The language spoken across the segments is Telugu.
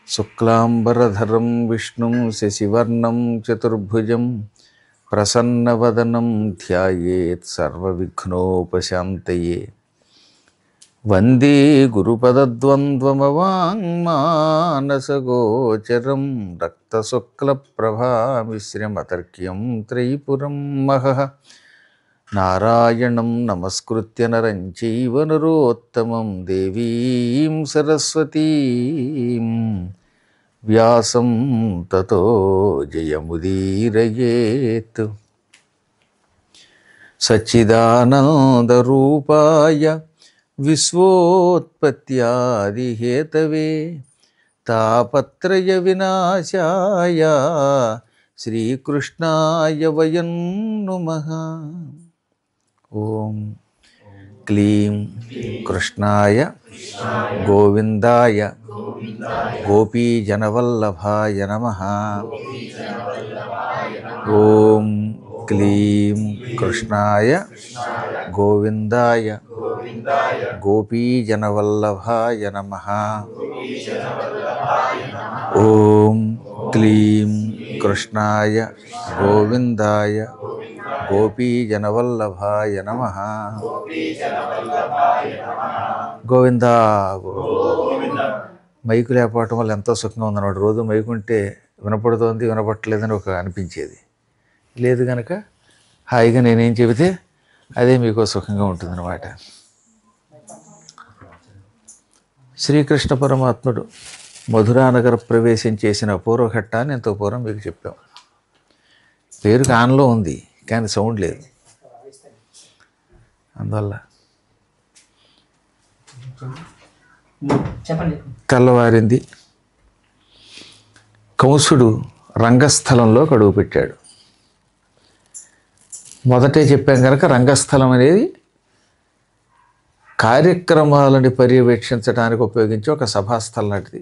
శుక్లాంబరధరం విష్ణుం శశివర్ణం చతుర్భుజం ప్రసన్నవదనం ధ్యాయేత్ సర్వవిఘ్నోపశాంతయే. వందే గురుపదద్వంద్వమవాङ्मानसगोचरं రక్తశుక్లప్రభామిశ్రమతర్క్యం త్రైపురం మహః. నారాయణం నమస్కృత్య నరం చైవ నరోత్తమం దేవీం సరస్వతీం వ్యాసం తతో జయముదీరయేత్. సచ్చిదానందరూపాయ విశ్వోత్పత్యాదిహేతవే తాపత్రయ వినాశాయ శ్రీకృష్ణాయ వయం నుమః. ఓం క్లీం కృష్ణాయ గోవిందాయ గోపీజనవల్లభాయ నమః. ఓం క్లీం కృష్ణాయ గోవిందాయ గోపీజనవల్లభాయ నమః. ఓం క్లీం కృష్ణాయ గోవిందాయ గోపీజనవల్లభాయ నమః. గోవిందా మైకు లేకపోవటం వల్ల ఎంతో సుఖంగా ఉందన్నమాట. రోజు మైకు ఉంటే వినపడుతోంది వినపట్టలేదని ఒక అనిపించేది. లేదు కనుక హాయిగా నేనేం చెబితే అదే మీకు సుఖంగా ఉంటుందన్నమాట. శ్రీకృష్ణ పరమాత్ముడు మధురానగర ప్రవేశం చేసిన పూర్వఘట్టాన్ని ఎంతో పూర్వం మీకు చెప్పాం. పేరు కాన్లో ఉంది కానీ సౌండ్ లేదు. అందువల్ల తెల్లవారింది. కంసుడు రంగస్థలంలో కడుగు పెట్టాడు. మొదటే చెప్పాం కనుక రంగస్థలం అనేది కార్యక్రమాలని పర్యవేక్షించడానికి ఉపయోగించే ఒక సభాస్థలం లాంటిది.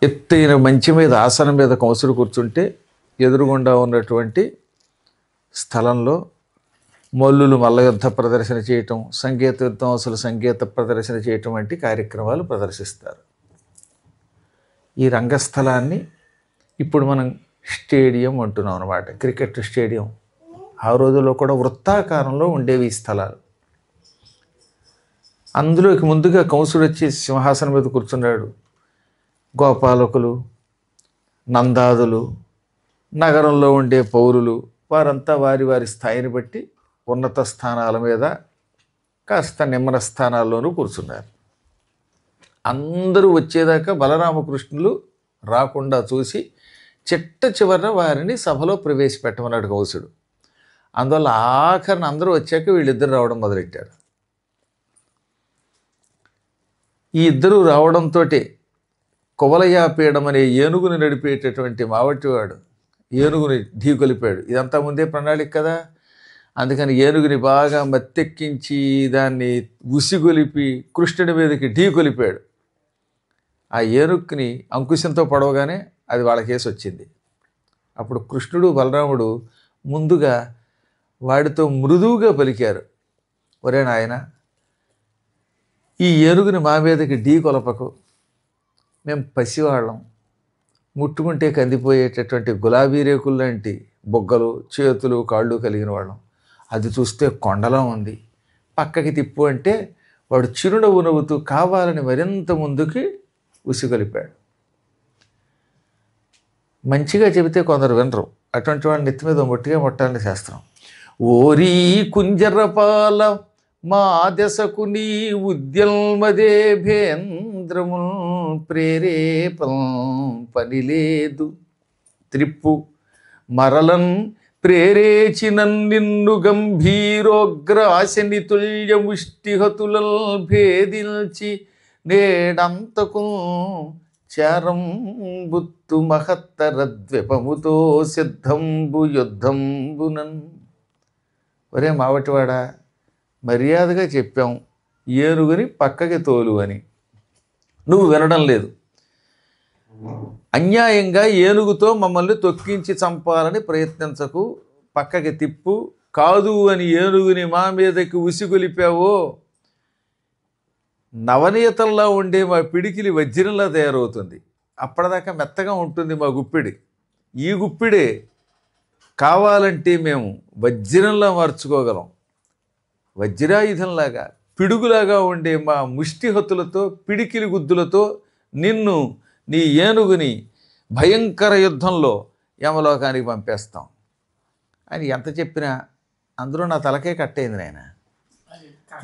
ఎత్తైన మంచి మీద ఆసనం మీద కంసుడు కూర్చుంటే ఎదురుగుండా ఉన్నటువంటి స్థలంలో మల్లులు మల్లయుద్ధ ప్రదర్శన చేయటం, సంగీత విద్వాంసులు సంగీత ప్రదర్శన చేయటం వంటి కార్యక్రమాలు ప్రదర్శిస్తారు. ఈ రంగస్థలాన్ని ఇప్పుడు మనం స్టేడియం అంటున్నాం అన్నమాట. Cricket stadium. ఆ రోజుల్లో కూడా వృత్తాకారంలో ఉండేవి ఈ స్థలాలు. అందులోకి ముందుగా కంసుడు వచ్చి సింహాసనం మీద కూర్చున్నాడు. గోపాలకులు, నందాదులు, నగరంలో ఉండే పౌరులు వారంతా వారి వారి స్థాయిని బట్టి ఉన్నత స్థానాల మీద కాస్త నిమ్మన స్థానాల్లోనూ కూర్చున్నారు. అందరూ వచ్చేదాకా బలరామకృష్ణులు రాకుండా చూసి చిట్ట చివర వారిని సభలో ప్రవేశపెట్టమన్నాడు కంసుడు. అందువల్ల ఆఖరిని అందరూ వచ్చాక వీళ్ళిద్దరు రావడం మొదలెట్టారు. ఈ ఇద్దరు రావడంతో కువలయాపీడం అనే ఏనుగుని నడిపేటటువంటి మావటివాడు ఏనుగుని ఢీకొలిపాడు. ఇదంతా ముందే ప్రణాళిక కదా. అందుకని ఏనుగుని బాగా మత్తెక్కించి దాన్ని ఉసిగొలిపి కృష్ణుడి మీదకి ఢీకొలిపాడు. ఆ ఏనుగుని అంకుశంతో పడవగానే అది వాళ్ళ కేసు వచ్చింది. అప్పుడు కృష్ణుడు బలరాముడు ముందుగా వాడితో మృదువుగా పలికారు, ఒరే నాయన, ఈ ఏనుగుని మా మీదకి ఢీ కొలపకు. మేము పసివాళ్ళం, ముట్టుకుంటే కందిపోయేటటువంటి గులాబీ రేకులు లాంటి బొగ్గలు, చేతులు, కాళ్ళు కలిగిన వాళ్ళం. అది చూస్తే కొండలా ఉంది, పక్కకి తిప్పు అంటే వాడు చిరునవ్వు నవ్వుతూ కావాలని మరింత ముందుకి ఉసిగొలిపాడు. మంచిగా చెబితే కొందరు వినరు. అటువంటి వాళ్ళని నెత్తి మీద మొట్టిగా మొట్టాలని శాస్త్రం. ఓరీ కుంజరపాల మా దశకు నీ ఉద్యల్మదేభేంద్రముల్ ప్రేరేపం పనిలేదు త్రిప్పు మరలన్ ప్రేరేచినన్ నిన్ను గంభీరోగ్రాశని తుల్యముష్టిహతులల్ భేదిల్చి నేడంతకు చారం బుత్తు మహత్తర ద్విపముతో సిద్ధంబు యుద్ధంబునన్. ఒరే మావటివాడా, మర్యాదగా చెప్పాం ఏనుగుని పక్కకి తోలు అని, నువ్వు వినడం లేదు. అన్యాయంగా ఏనుగుతో మమ్మల్ని తొక్కించి చంపాలని ప్రయత్నించకు, పక్కకి తిప్పు. కాదు అని ఏనుగుని మా మీదకి ఉసిగొలిపావో నవనీతంలా ఉండే మా పిడికిలి వజ్రంలా తయారవుతుంది. అప్పటిదాకా మెత్తగా ఉంటుంది మా గుప్పిడి. ఈ గుప్పిడే కావాలంటే మేము వజ్రంలా మార్చుకోగలం. వజ్రాయుధంలాగా పిడుగులాగా ఉండే మా ముష్టిహతులతో పిడికిలి గుద్దులతో నిన్ను నీ ఏనుగుని భయంకర యుద్ధంలో యమలోకానికి పంపేస్తాం అని ఎంత చెప్పినా అందులో నా తలకే కట్టయింది నాయన.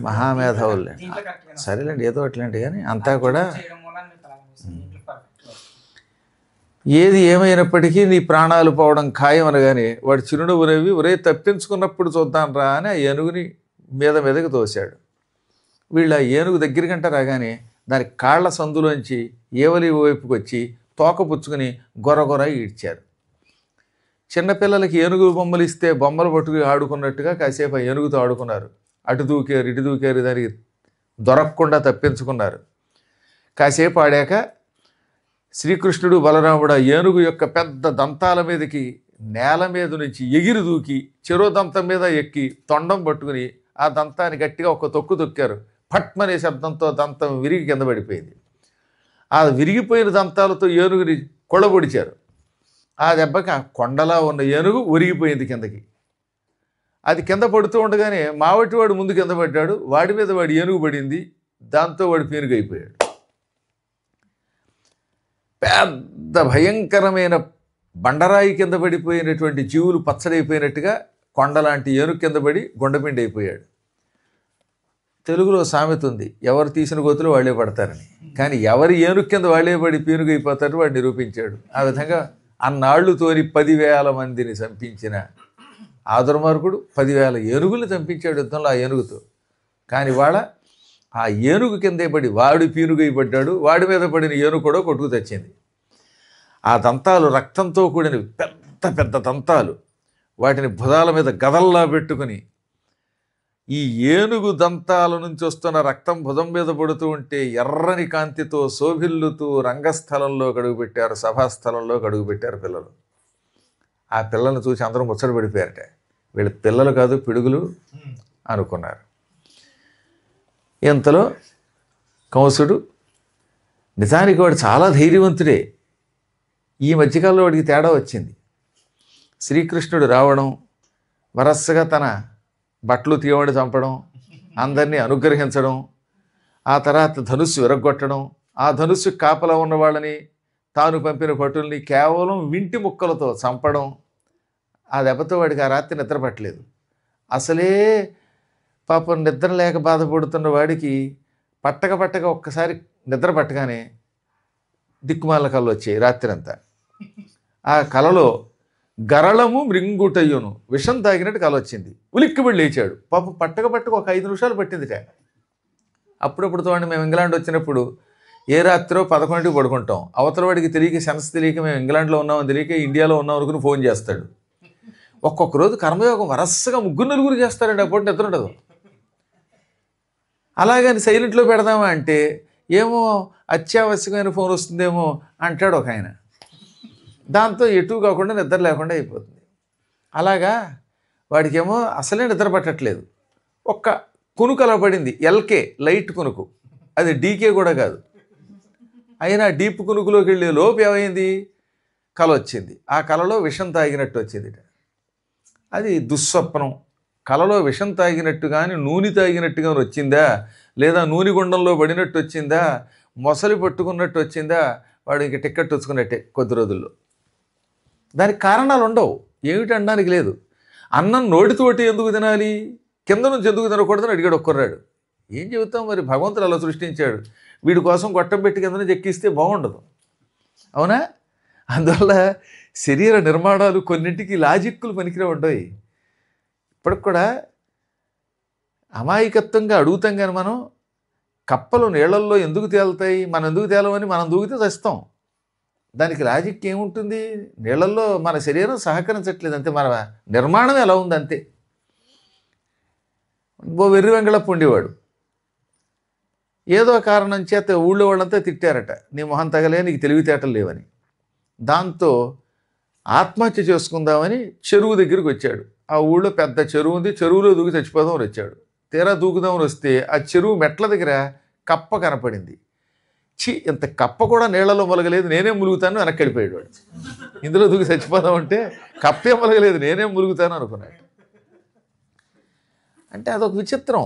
మహామేధావులే సరేలేండి, ఏదో అట్లాంటి, కానీ అంతా కూడా ఏది ఏమైనప్పటికీ నీ ప్రాణాలు పోవడం ఖాయం అనగానే వాడు చిరునవ్వు నవ్వి ఒరే తప్పించుకున్నప్పుడు చూద్దాం రా అని ఆ ఏనుగుని మీదకి తోశాడు. వీళ్ళు ఆ ఏనుగు దగ్గరికంట రాగానే దాని కాళ్ల సందులోంచి ఏవలి వైపుకి వచ్చి తోక పుచ్చుకొని గొరగొర ఈడ్చారు. చిన్నపిల్లలకి ఏనుగు బొమ్మలు ఇస్తే బొమ్మలు పట్టుకుని ఆడుకున్నట్టుగా కాసేపు ఆ ఏనుగుతో ఆడుకున్నారు. అటు దూకారు ఇటు దూకారు, దానికి దొరకకుండా తప్పించుకున్నారు. కాసేపు ఆడాక శ్రీకృష్ణుడు బలరాముడు ఆ ఏనుగు యొక్క పెద్ద దంతాల మీదకి నేల మీద నుంచి ఎగిరి దూకి చెరో దంతం మీద ఎక్కి తొండం పట్టుకుని ఆ దంతాన్ని గట్టిగా ఒక తొక్కు తొక్కారు. పట్మనే శబ్దంతో దంతం విరిగి కింద పడిపోయింది. ఆ విరిగిపోయిన దంతాలతో ఏనుగుని కొడబొడిచారు. ఆ దెబ్బకి ఆ కొండలా ఉన్న ఏనుగు ఒరిగిపోయింది కిందకి. అది కింద పడుతూ ఉండగానే మావటివాడు ముందు కింద పడ్డాడు. వాడి మీద వాడి ఏనుగు పడింది. దాంతో వాడు పీనుగైపోయాడు. పెద్ద భయంకరమైన బండరాయి కింద పడిపోయినటువంటి జీవులు పచ్చడైపోయినట్టుగా కొండలాంటి ఏనుగు కింద పడి గుండపిండి అయిపోయాడు. తెలుగులో సామెత ఉంది, ఎవరు తీసిన గోతులు వాళ్ళే పడతారని. కానీ ఎవరి ఏనుగు కింద వాళ్ళే పడి పీనుగైపోతారు వాడు నిరూపించాడు. ఆ విధంగా అన్నాళ్ళు తోరి 10,000 మందిని చంపించిన ఆ దుర్మార్గుడు 10,000 ఏనుగుల్ని చంపించాడు యుద్ధంలో ఆ ఏనుగుతో. కానీ వాళ్ళ ఆ ఏనుగు కిందే పడి వాడు పీనుగై పడ్డాడు. వాడి మీద పడిన ఏనుగు కూడా కొట్టుకు తెచ్చింది. ఆ దంతాలు రక్తంతో కూడిన పెద్ద పెద్ద దంతాలు. వాటిని భుజాల మీద గదల్లా పెట్టుకుని ఈ ఏనుగు దంతాల నుంచి వస్తున్న రక్తం భుజం మీద పడుతూ ఉంటే ఎర్రని కాంతితో శోభిల్లుతూ రంగస్థలంలో అడుగుపెట్టారు, సభాస్థలంలో అడుగుపెట్టారు పిల్లలు. ఆ పిల్లల్ని చూసి అందరూ ముచ్చట పడిపోయారట. వీళ్ళు పిల్లలు కాదు పిడుగులు అనుకున్నారు. ఇంతలో కంసుడు నిజానికి వాడు చాలా ధైర్యవంతుడే. ఈ మధ్యకాలంలో వాడికి తేడా వచ్చింది. శ్రీకృష్ణుడు రావడం, వరసగా తన బట్టలు తీయవాడి చంపడం, అందరినీ అనుగ్రహించడం, ఆ తర్వాత ధనుస్సు విరగొట్టడం, ఆ ధనుస్సు కాపలా ఉన్న వాళ్ళని తాను పంపిన భటుల్ని కేవలం వింటి ముక్కలతో చంపడం. ఆ దెబ్బతో వాడికి ఆ రాత్రి నిద్ర పట్టలేదు. అసలే పాపం నిద్ర లేక బాధపడుతున్న వాడికి పట్టక ఒక్కసారి నిద్ర పట్టగానే దిక్కుమాల కళ్ళు వచ్చాయి రాత్రి అంతా. ఆ కలలో గరళము మృంగుటయ్యును విషం తాగినట్టు కల వచ్చింది. ఉలిక్కిబడి లేచాడు. పాపం పట్టక ఒక 5 నిమిషాలు పట్టిందిట. అప్పుడప్పుడు చూడండి, మేము ఇంగ్లాండ్ వచ్చినప్పుడు ఏ రాత్రో 11కి పడుకుంటాం. అవతల వాడికి తెలియక, సెన్స్ తెలియక మేము ఇంగ్లాండ్లో ఉన్నామని తెలియక ఇండియాలో ఉన్నాం అనుకుని ఫోన్ చేస్తాడు. ఒక్కొక్క రోజు కర్మయోగం వరసగా 3-4 చేస్తారండి. అప్పుడు నిద్ర ఉండదు. అలాగని సైలెంట్లో పెడదామా అంటే ఏమో అత్యావశ్యకమైన ఫోన్ వస్తుందేమో అంటాడు ఒక ఆయన. దాంతో ఎటు కాకుండా నిద్ర లేకుండా అయిపోతుంది. అలాగా వాడికేమో అసలే నిద్ర పట్టట్లేదు. ఒక్క కునుకు అలా పడింది, ఎల్కే లైట్ కునుకు, అది డీకే కూడా కాదు. అయినా డీప్ కునుకులోకి వెళ్ళే లోపు ఏమైంది, కల వచ్చింది. ఆ కలలో విషం తాగినట్టు వచ్చింది. అది దుస్వప్నం. కలలో విషం తాగినట్టు కానీ నూనె తాగినట్టుగా వచ్చిందా, లేదా నూనె గుండంలో పడినట్టు వచ్చిందా, మొసలి పట్టుకున్నట్టు వచ్చిందా, వాడు ఇంక టిక్కెట్ వచ్చుకున్నట్టే కొద్ది రోజుల్లో. దానికి కారణాలు ఉండవు, ఏమిటి అనడానికి లేదు. అన్నం నోటితోటి ఎందుకు తినాలి, కింద నుంచి ఎందుకు తినకూడదని అడిగాడు ఒక్కర్రాడు. ఏం చెబుతాం మరి, భగవంతుడు అలా సృష్టించాడు. వీడి కోసం గొట్టం పెట్టి కింద నుంచి ఎక్కిస్తే బాగుండదు, అవునా? అందువల్ల శరీర నిర్మాణాలు కొన్నింటికి లాజిక్కులు పనికిరావు ఉంటాయి. ఇప్పటికి కూడా అమాయకత్వంగా అడుగుతాం కానీ మనం, కప్పలు నీళ్లల్లో ఎందుకు తేలుతాయి, మనం ఎందుకు తేలమని మనం దూకితే చస్తాం. దానికి లాజిక్ ఏముంటుంది, నీళ్ళల్లో మన శరీరం సహకరించట్లేదు అంతే, మన నిర్మాణం ఎలా ఉంది అంతే. ఓ వెర్రి వెంగళప్ప ఉండేవాడు. ఏదో కారణం చేత ఊళ్ళో వాళ్ళంతా తిట్టారట, నీ మొహం తగలే, నీకు తెలివితేటలు లేవని. దాంతో ఆత్మహత్య చేసుకుందామని చెరువు దగ్గరికి వచ్చాడు. ఆ ఊళ్ళో పెద్ద చెరువు ఉంది, చెరువులో దూకి చచ్చిపోదామని వచ్చాడు. తీరా దూకుదామని వస్తే ఆ చెరువు మెట్ల దగ్గర కప్ప కనపడింది. ఇంత కప్ప కూడా నీళ్లలో మొలగలేదు, నేనే ములుగుతాను వెనక్కి వెళ్ళిపోయాడు వాడు. ఇందులో దూకి చచ్చిపోదామంటే కప్పే మొలగలేదు, నేనే ములుగుతాను అనుకున్నాడు. అంటే అదొక విచిత్రం.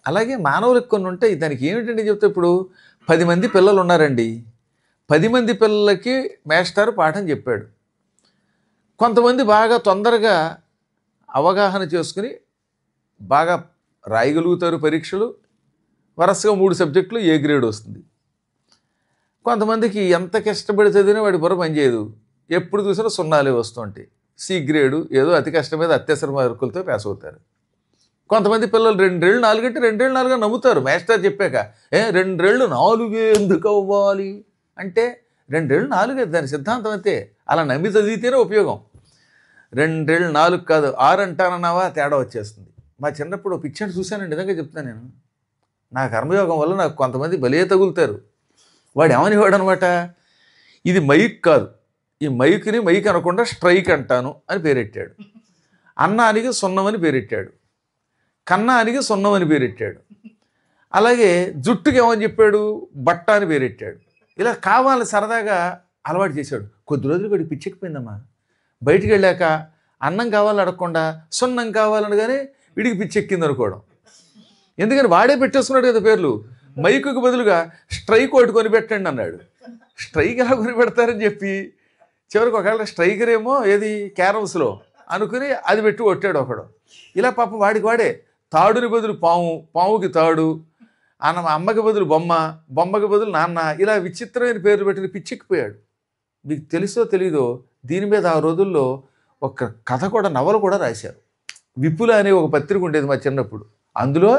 అలాగే మానవులకు కొన్ని ఉంటాయి. దానికి ఏమిటంటే చెప్తే, ఇప్పుడు 10 మంది పిల్లలు ఉన్నారండి. 10 మంది పిల్లలకి మేస్టారు పాఠం చెప్పాడు. కొంతమంది బాగా తొందరగా అవగాహన చేసుకుని బాగా రాయగలుగుతారు పరీక్షలు, వరుసగా 3 సబ్జెక్టులు ఏ గ్రేడ్ వస్తుంది. కొంతమందికి ఎంత కష్టపడి చదివినా వాడి బుర్ర పనిచేయదు, ఎప్పుడు చూసినా సున్నాలే వస్తుంటాయి. సి గ్రేడు ఏదో అతి కష్టం మీద అత్యవసర మార్కులతో పాస్ అవుతారు. కొంతమంది పిల్లలు 2 ఏళ్ళు 4 అంటే 2 ఏళ్ళు 4 నమ్ముతారు. మాస్టర్ చెప్పాక 2 ఏళ్ళు 4 ఎందుకు అవ్వాలి అంటే 2 ఏళ్ళు 4 దాని సిద్ధాంతం అంతే. అలా నమ్మి చదివితేనే ఉపయోగం. 2 ఏళ్ళు 4 కాదు 6 అంటానన్నావా తేడా వచ్చేస్తుంది. మా చిన్నప్పుడు పిక్చర్ చూశాను, నిజంగా చెప్తాను నేను. నా కర్మయోగం వల్ల నాకు కొంతమంది బలే తగులుతారు. వాడు ఏమనివాడు అనమాట, ఇది మైక్ కాదు, ఈ మైక్ని మైక్ అనకుండా స్ట్రైక్ అంటాను అని పేరెట్టాడు. అన్నానికి సున్నమని పేరెట్టాడు, కన్నానికి సున్నమని పేరెట్టాడు. అలాగే జుట్టుకి ఏమని చెప్పాడు, బట్ట అని పేరెట్టాడు. ఇలా కావాలి సరదాగా అలవాటు చేశాడు. కొద్ది రోజులు వాడికి పిచ్చెక్కిపోయిందమ్మా. బయటికి వెళ్ళాక అన్నం కావాలని అడగకుండా సున్నం కావాలనగానే వీడికి పిచ్చెక్కింది అనుకోవడం. ఎందుకని వాడే పెట్టేసుకున్నాడు కదా పేర్లు. మైకుకి బదులుగా స్ట్రైక్ ఒకటి కొనిపెట్టండి అన్నాడు. స్ట్రైక్ ఎలా కొనిపెడతారని చెప్పి చివరికి ఒకవేళ స్ట్రైకర్ ఏమో ఏది క్యారమ్స్లో అనుకుని అది పెట్టి కొట్టాడు ఒకడు. ఇలా పాపం వాడికి వాడే తాడుని బదులు పాము, పాముకి తాడు, అమ్మకి బదులు బొమ్మ, బొమ్మకి బదులు నాన్న, ఇలా విచిత్రమైన పేర్లు పెట్టిన పిచ్చెక్కిపోయాడు. మీకు తెలుసో తెలీదో దీని మీద ఆ రోజుల్లో ఒక కథ కూడా, నవల కూడా రాశారు. విపుల అనే ఒక పత్రిక ఉండేది మా చిన్నప్పుడు. అందులో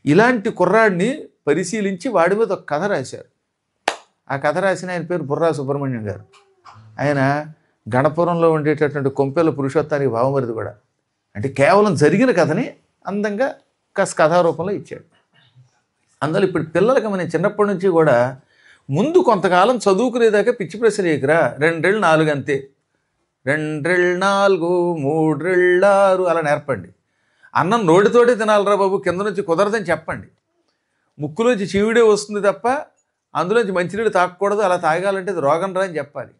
ఇలాంటి కుర్రాడిని పరిశీలించి వాడి మీద ఒక కథ రాశారు. ఆ కథ రాసిన ఆయన పేరు బుర్రా సుబ్రహ్మణ్యం గారు. ఆయన గణపురంలో ఉండేటటువంటి కొంపెల పురుషోత్తానికి భావమరిది కూడా. అంటే కేవలం జరిగిన కథని అందంగా కాస్త కథారూపంలో ఇచ్చాడు. అందులో ఇప్పుడు పిల్లలకి మనం చిన్నప్పటి నుంచి కూడా ముందు కొంతకాలం చదువుకునేదాకా పిచ్చి ప్రశ్న చేయకురా, 2 ఏళ్ళు 4 అంతే, 2 ఏళ్ళు 4 3 ఏళ్ళు 6 అలా నేర్పండి. అన్నం నోటితోటే తినాలిరా బాబు, కింద నుంచి కుదరదని చెప్పండి. ముక్కులోంచి చీవిడే వస్తుంది తప్ప అందులోంచి మంచినీళ్ళు తాగకూడదు, అలా తాగాలంటే అది రోగం రా అని చెప్పాలి.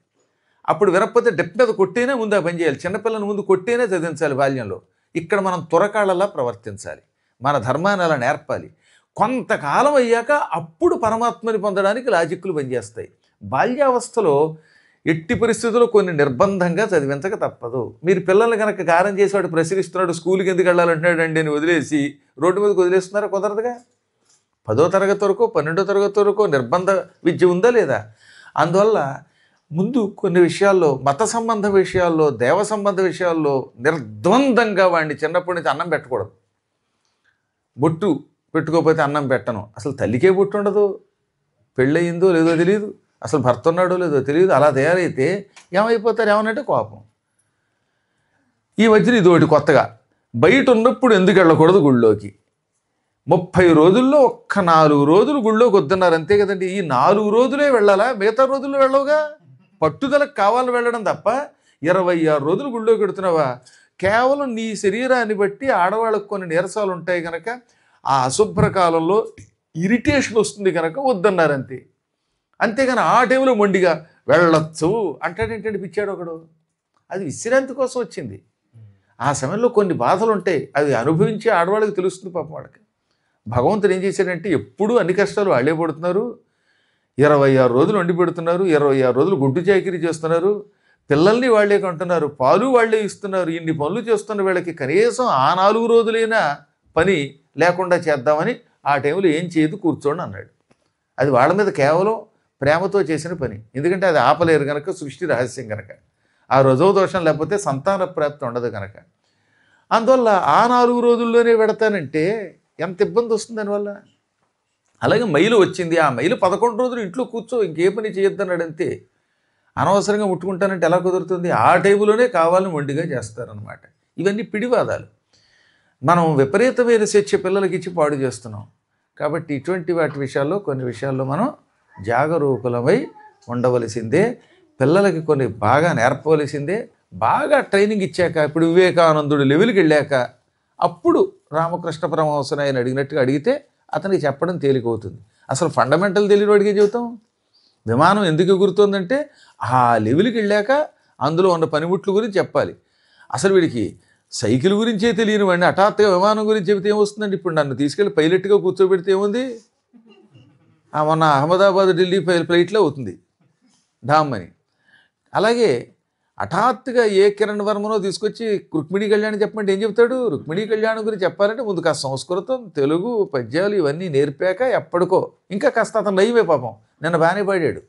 అప్పుడు వినకపోతే డెప్ మీద కొట్టేనే ముందు ఆ పని చేయాలి. చిన్నపిల్లల ముందు కొట్టేనే చదివించాలి బాల్యంలో. ఇక్కడ మనం తురకాళ్ళలా ప్రవర్తించాలి, మన ధర్మాన్ని అలా నేర్పాలి. కొంతకాలం అయ్యాక అప్పుడు పరమాత్మని పొందడానికి లాజిక్లు పనిచేస్తాయి. బాల్యావస్థలో ఎట్టి పరిస్థితుల్లో కొన్ని నిర్బంధంగా చదివించక తప్పదు. మీరు పిల్లల్ని కనుక గారం చేసేవాడు ప్రశ్నిస్తున్నాడు, స్కూల్కి ఎందుకు వెళ్ళాలంటున్నాడు అండి అని వదిలేసి రోడ్డు మీదకి వదిలేస్తున్నారా? కుదరదుగా. 10వ తరగతి వరకు 12వ తరగతి వరకు నిర్బంధ విద్య ఉందా లేదా? అందువల్ల ముందు కొన్ని విషయాల్లో, మత సంబంధ విషయాల్లో, దేవ సంబంధ విషయాల్లో నిర్ద్వందంగా వాడిని చిన్నప్పటి నుంచి అన్నం పెట్టకూడదు. బొట్టు పెట్టుకోకపోతే అన్నం పెట్టను. అసలు తల్లికే బొట్టు ఉండదు, పెళ్ళయిందో లేదో తెలియదు, అసలు భర్త ఉన్నాడో లేదో తెలియదు. అలా తయారైతే ఏమైపోతారు? ఏమనంటే కోపం. ఈ మధ్యన ఇదోటి కొత్తగా, బయట ఉన్నప్పుడు ఎందుకు వెళ్ళకూడదు గుళ్ళోకి. 30 రోజుల్లో ఒక్క 4 రోజులు గుళ్ళోకి వద్దన్నారు అంతే కదండి. ఈ 4 రోజులే వెళ్ళాలా? మిగతా రోజుల్లో వెళ్ళవుగా. పట్టుదలకు కావాలని వెళ్ళడం తప్ప 26 రోజులు గుళ్ళోకి వెడుతున్నావా? కేవలం నీ శరీరాన్ని బట్టి ఆడవాళ్ళకు కొన్ని నీరసాలు ఉంటాయి కనుక, ఆ అశుభ్ర కాలంలో ఇరిటేషన్ వస్తుంది కనుక వద్దన్నారు అంతే. అంతేగాని ఆ టైంలో మొండిగా వెళ్ళొచ్చు అంటాడేంటంటే పిచ్చాడు ఒకడు. అది విశ్రాంతి కోసం వచ్చింది. ఆ సమయంలో కొన్ని బాధలు ఉంటాయి, అవి అనుభవించి ఆడవాళ్ళకి తెలుస్తుంది పాపం వాళ్ళకి. భగవంతుడు ఏం చేశాడంటే ఎప్పుడూ అన్ని కష్టాలు వాళ్ళే పడుతున్నారు. 26 రోజులు వండి పెడుతున్నారు, 26 రోజులు గుడ్డు చాకిరీ చేస్తున్నారు, పిల్లల్ని వాళ్ళే కంటున్నారు, పాలు వాళ్ళే ఇస్తున్నారు. ఇన్ని పనులు చేస్తున్న వీళ్ళకి కనీసం ఆ 4 రోజులైనా పని లేకుండా చేద్దామని ఆ టైంలో ఏం చేయదు, కూర్చోండి అన్నాడు. అది వాళ్ళ మీద కేవలం ప్రేమతో చేసిన పని. ఎందుకంటే అది ఆపలేరు కనుక, సృష్టి రహస్యం కనుక. ఆ రోజో దోషం లేకపోతే సంతాన ప్రాప్తి ఉండదు కనుక. అందువల్ల ఆ 4 రోజుల్లోనే పెడతానంటే ఎంత ఇబ్బంది వస్తుంది దానివల్ల. అలాగే మైలు వచ్చింది, ఆ మైలు 11 రోజులు ఇంట్లో కూర్చో, ఇంకే పని చేయొద్దన్నాడు అంతే. అనవసరంగా ముట్టుకుంటానంటే ఎలా కుదురుతుంది? ఆ టైంలోనే కావాలని మొండిగా చేస్తారనమాట. ఇవన్నీ పిడివాదాలు. మనం విపరీతమైన శిక్ష పిల్లలకి ఇచ్చి పాడు చేస్తున్నాం. కాబట్టి ఇటువంటి వాటి విషయాల్లో, కొన్ని విషయాల్లో మనం జాగరూకులమై ఉండవలసిందే. పిల్లలకి కొన్ని బాగా నేర్పవలసిందే. బాగా ట్రైనింగ్ ఇచ్చాక, ఇప్పుడు వివేకానందుడు లెవెల్కి వెళ్ళాక అప్పుడు రామకృష్ణ పరమహంసని ఆయన అడిగినట్టుగా అడిగితే అతనికి చెప్పడం తేలికవుతుంది. అసలు ఫండమెంటల్ తెలియని వాడికే చెబుతాం. విమానం ఎందుకు ఎగురుతోందంటే ఆ లెవెల్కి వెళ్ళాక అందులో ఉన్న పనిముట్లు గురించి చెప్పాలి. అసలు వీడికి సైకిల్ గురించే తెలియని వాడిని హఠాత్తుగా విమానం గురించి చెబితే ఏమొస్తుందండి? ఇప్పుడు నన్ను తీసుకెళ్ళి పైలట్గా కూర్చోబెడితే ఏముంది? మొన్న అహ్మదాబాద్ ఢిల్లీ ఫ్లైట్లో అవుతుంది ఢామ్మని. అలాగే హఠాత్తుగా ఏ కిరణ్ వర్మనో తీసుకొచ్చి రుక్మిణీ కళ్యాణం చెప్పమంటే ఏం చెప్తాడు? రుక్మిణీ కళ్యాణం గురించి చెప్పాలంటే ముందు కాస్త సంస్కృతం, తెలుగు, పద్యాలు ఇవన్నీ నేర్పాక ఎప్పటికో ఇంకా కాస్త అతను లైవే పాపం. నిన్న బాగానే పాడాడు.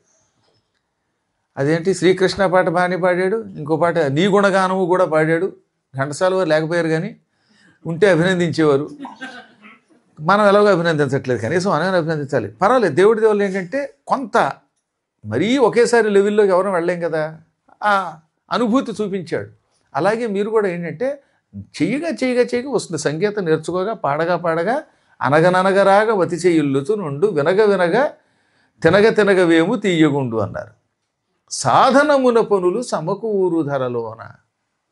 అదేంటి శ్రీకృష్ణ పాట బాగానే పాడాడు, ఇంకో పాట నీ గుణగానము కూడా పాడాడు. ఘంటసాల వారు లేకపోయారు కానీ ఉంటే అభినందించేవారు. మనం ఎలాగో అభినందించట్లేదు, కనీసం మనం అభినందించాలి. పర్వాలేదు, దేవుడి దేవుళ్ళు ఏంటంటే కొంత మరీ ఒకేసారి లెవెల్లోకి ఎవరు వెళ్ళలేం కదా, ఆ అనుభూతి చూపించాడు. అలాగే మీరు కూడా ఏంటంటే చెయ్యగా వస్తుంది. సంగీతం నేర్చుకోగా పాడగా అనగననగరాగ వతి చెయ్యుల్లుచు నుండు వినగ తినగవేము తీయగుండు అన్నారు. సాధనమున పనులు సమకూరు ధరలోన.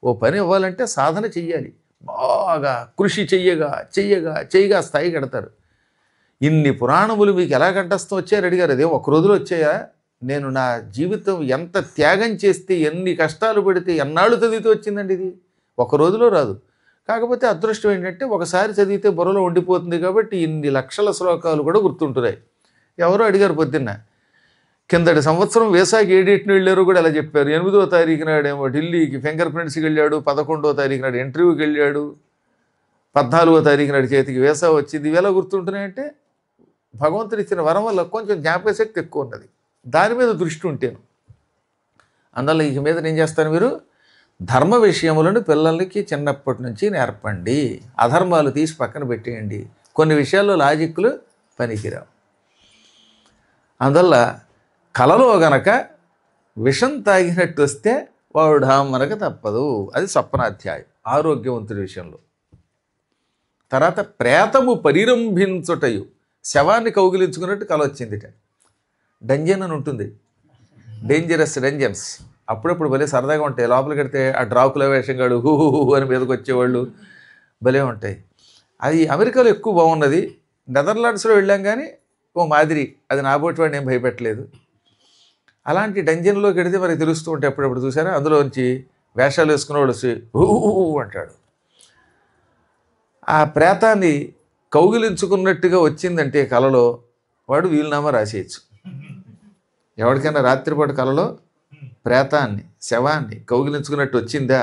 ఓ పని ఇవ్వాలంటే సాధన చెయ్యాలి, బాగా కృషి చెయ్యగా స్థాయి కడతారు. ఇన్ని పురాణములు మీకు ఎలా కంఠస్థం వచ్చాయని అడిగారు. అదే ఒక రోజులో వచ్చాయా? నేను నా జీవితం ఎంత త్యాగం చేస్తే, ఎన్ని కష్టాలు పడితే, ఎన్నాళ్ళు చదివితే వచ్చిందండి ఇది. ఒక రోజులో రాదు. కాకపోతే అదృష్టం ఏంటంటే ఒకసారి చదివితే బుర్రలో ఉండిపోతుంది కాబట్టి ఇన్ని లక్షల శ్లోకాలు కూడా గుర్తుంటున్నాయి. ఎవరో అడిగారు పొద్దున్న, కిందటి సంవత్సరం వేసాకి ఏడేటిని వెళ్ళారు కూడా ఎలా చెప్పారు. 8వ తారీఖు నాడేమో ఢిల్లీకి ఫింగర్ ప్రింట్స్కి వెళ్ళాడు, 11వ తారీఖు నాడు ఇంటర్వ్యూకి వెళ్ళాడు, 14వ తారీఖు నాడు చేతికి వేసా వచ్చింది. ఇవి ఎలా గుర్తుంటున్నాయంటే భగవంతుడు ఇచ్చిన వరం వల్ల కొంచెం జ్ఞాపకశక్తి ఎక్కువ ఉన్నది, దాని మీద దృష్టి ఉంటేను. అందువల్ల ఇక మీద ఏం చేస్తారు, మీరు ధర్మ విషయములను పిల్లలకి చిన్నప్పటి నుంచి నేర్పండి, అధర్మాలు తీసి పక్కన పెట్టేయండి. కొన్ని విషయాల్లో లాజిక్లు పనికిరావు. అందువల్ల కలలో గనక విషం తాగినట్టు వస్తే వాడు మనకు తప్పదు. అది స్వప్నాధ్యాయం ఆరోగ్యవంతుడి విషయంలో. తర్వాత ప్రేతము పరిరంభించుటయు, శవాన్ని కౌగిలించుకున్నట్టు కల వచ్చిందిట. డంజన్ అని ఉంటుంది, డేంజరస్ డంజన్స్. అప్పుడప్పుడు భలే సరదాగా ఉంటాయి. లోపలికి వెడితే ఆ డ్రాకుల వేషంగాడు హూ అని మీదకి వచ్చేవాళ్ళు భలే ఉంటాయి. అది అమెరికాలో ఎక్కువ బాగున్నది. నెదర్లాండ్స్లో వెళ్ళాం కానీ ఓ మాదిరి, అది నాబోటి వాడిని ఏం భయపెట్టలేదు. అలాంటి డంజన్లోకి వెడితే మనకి తెలుస్తూ ఉంటాయి అప్పుడప్పుడు. చూసారా, అందులోంచి వేషాలు వేసుకునేవాడు వచ్చి హూ అంటాడు. ఆ ప్రేతాన్ని కౌగిలించుకున్నట్టుగా వచ్చిందంటే కలలో వాడు వీలునామా రాసేయచ్చు. ఎవరికైనా రాత్రిపాటు కలలో ప్రేతాన్ని, శవాన్ని కౌగిలించుకున్నట్టు వచ్చిందా,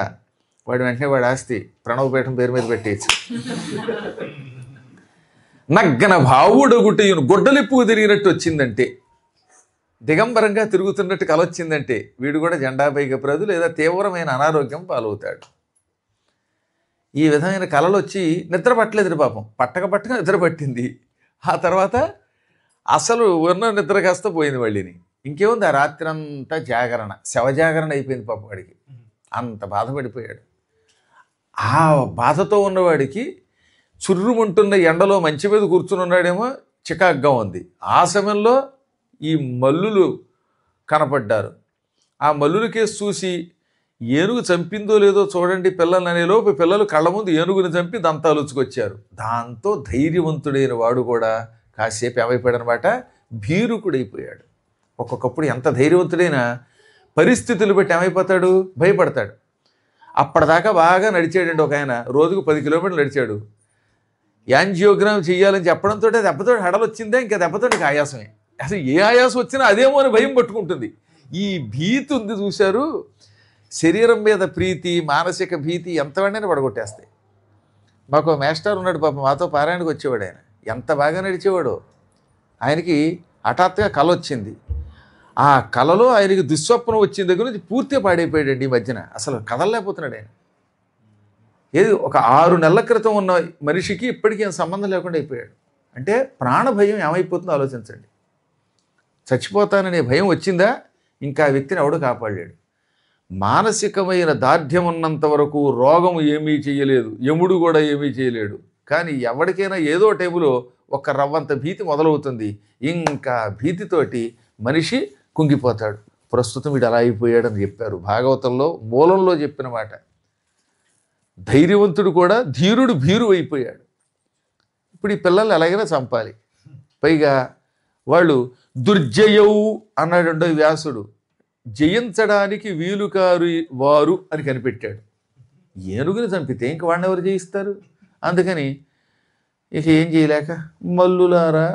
వాడు వెంటనే వాడి ఆస్తి ప్రణవపీఠం పేరు మీద పెట్టేయచ్చు. నగ్గన భావుడొగుటయును గొడ్డలిప్పు తిరిగినట్టు వచ్చిందంటే, దిగంబరంగా తిరుగుతున్నట్టు కల వచ్చిందంటే వీడు కూడా జెండా పైకప్రాదు లేదా తీవ్రమైన అనారోగ్యం పాలవుతాడు. ఈ విధమైన కళలు వచ్చి నిద్ర పట్టలేదు పాపం, పట్టక నిద్ర పట్టింది. ఆ తర్వాత అసలు ఉన్న నిద్ర కాస్త పోయింది మళ్ళీని. ఇంకేముంది, ఆ రాత్రి అంతా జాగరణ, శవజాగరణ అయిపోయింది పాపం వాడికి. అంత బాధపడిపోయాడు. ఆ బాధతో ఉన్నవాడికి చుర్రుమంటున్న ఎండలో మంచి మీద కూర్చుని ఉన్నాడేమో, చికాగ్గా ఉంది. ఆ సమయంలో ఈ మల్లులు కనపడ్డారు. ఆ మల్లుల కేసు చూసి ఏనుగు చంపిందో లేదో చూడండి పిల్లలు అనేలోపు పిల్లలు కళ్ళ ముందు ఏనుగుని చంపి దంతాలుచుకొచ్చారు. దాంతో ధైర్యవంతుడైన వాడు కూడా కాసేపు ఏమైపోయాడు అనమాట, భీరుకుడైపోయాడు. ఒక్కొక్కప్పుడు ఎంత ధైర్యవంతుడైనా పరిస్థితులు బట్టి ఏమైపోతాడు, భయపడతాడు. అప్పటిదాకా బాగా నడిచాడండి ఒక ఆయన, రోజుకు 10 కిలోమీటర్లు నడిచాడు. యాంజియోగ్రామ్ చేయాలని చెప్పడంతో దెబ్బతో హడలు వచ్చిందే, ఇంకా దెబ్బతో నీకు ఆయాసమే. అసలు ఏ ఆయాసం వచ్చినా అదేమో అని భయం పట్టుకుంటుంది. ఈ భీతి ఉంది చూశారు, శరీరం మీద ప్రీతి, మానసిక భీతి ఎంతవాడినైనా పడగొట్టేస్తాయి. మాకు మేస్టార్ ఉన్నాడు పాపం, మాతో పారాయణకు వచ్చేవాడు. ఆయన ఎంత బాగా నడిచేవాడో. ఆయనకి హఠాత్తుగా కళ వచ్చింది. ఆ కళలో ఆయనకి దుస్వప్నం వచ్చిన దగ్గర నుంచి పూర్తిగా పాడైపోయాడండి. ఈ మధ్యన అసలు కదలలేకపోతున్నాడు ఆయన. ఏది ఒక 6 నెలల క్రితం ఉన్న మనిషికి ఇప్పటికీ ఏం సంబంధం లేకుండా అయిపోయాడు. అంటే ప్రాణ భయం ఏమైపోతుందో ఆలోచించండి. చచ్చిపోతాననే భయం వచ్చిందా, ఇంకా ఆ వ్యక్తిని ఎవడు కాపాడలేడు. మానసికమైన దార్ఢ్యం ఉన్నంత వరకు రోగం ఏమీ చేయలేదు, యముడు కూడా ఏమీ చేయలేడు. కానీ ఎవరికైనా ఏదో టైపులో ఒక రవ్వంత భీతి మొదలవుతుంది. ఇంకా భీతితోటి మనిషి కుంగిపోతాడు. ప్రస్తుతం వీడు అలా అయిపోయాడని చెప్పారు భాగవతంలో, మూలంలో చెప్పిన మాట. ధైర్యవంతుడు కూడా ధీరుడు భీరు అయిపోయాడు. ఇప్పుడు ఈ పిల్లల్ని ఎలాగైనా చంపాలి, పైగా వాళ్ళు దుర్జయౌ అన్నాడు వ్యాసుడు, జయించడానికి వీలుకారు వారు అని కనిపెట్టాడు. ఏనుగుని చంపితే ఇంక వాడిని ఎవరు జయిస్తారు? అందుకని ఇక ఏం చేయలేక మల్లులారా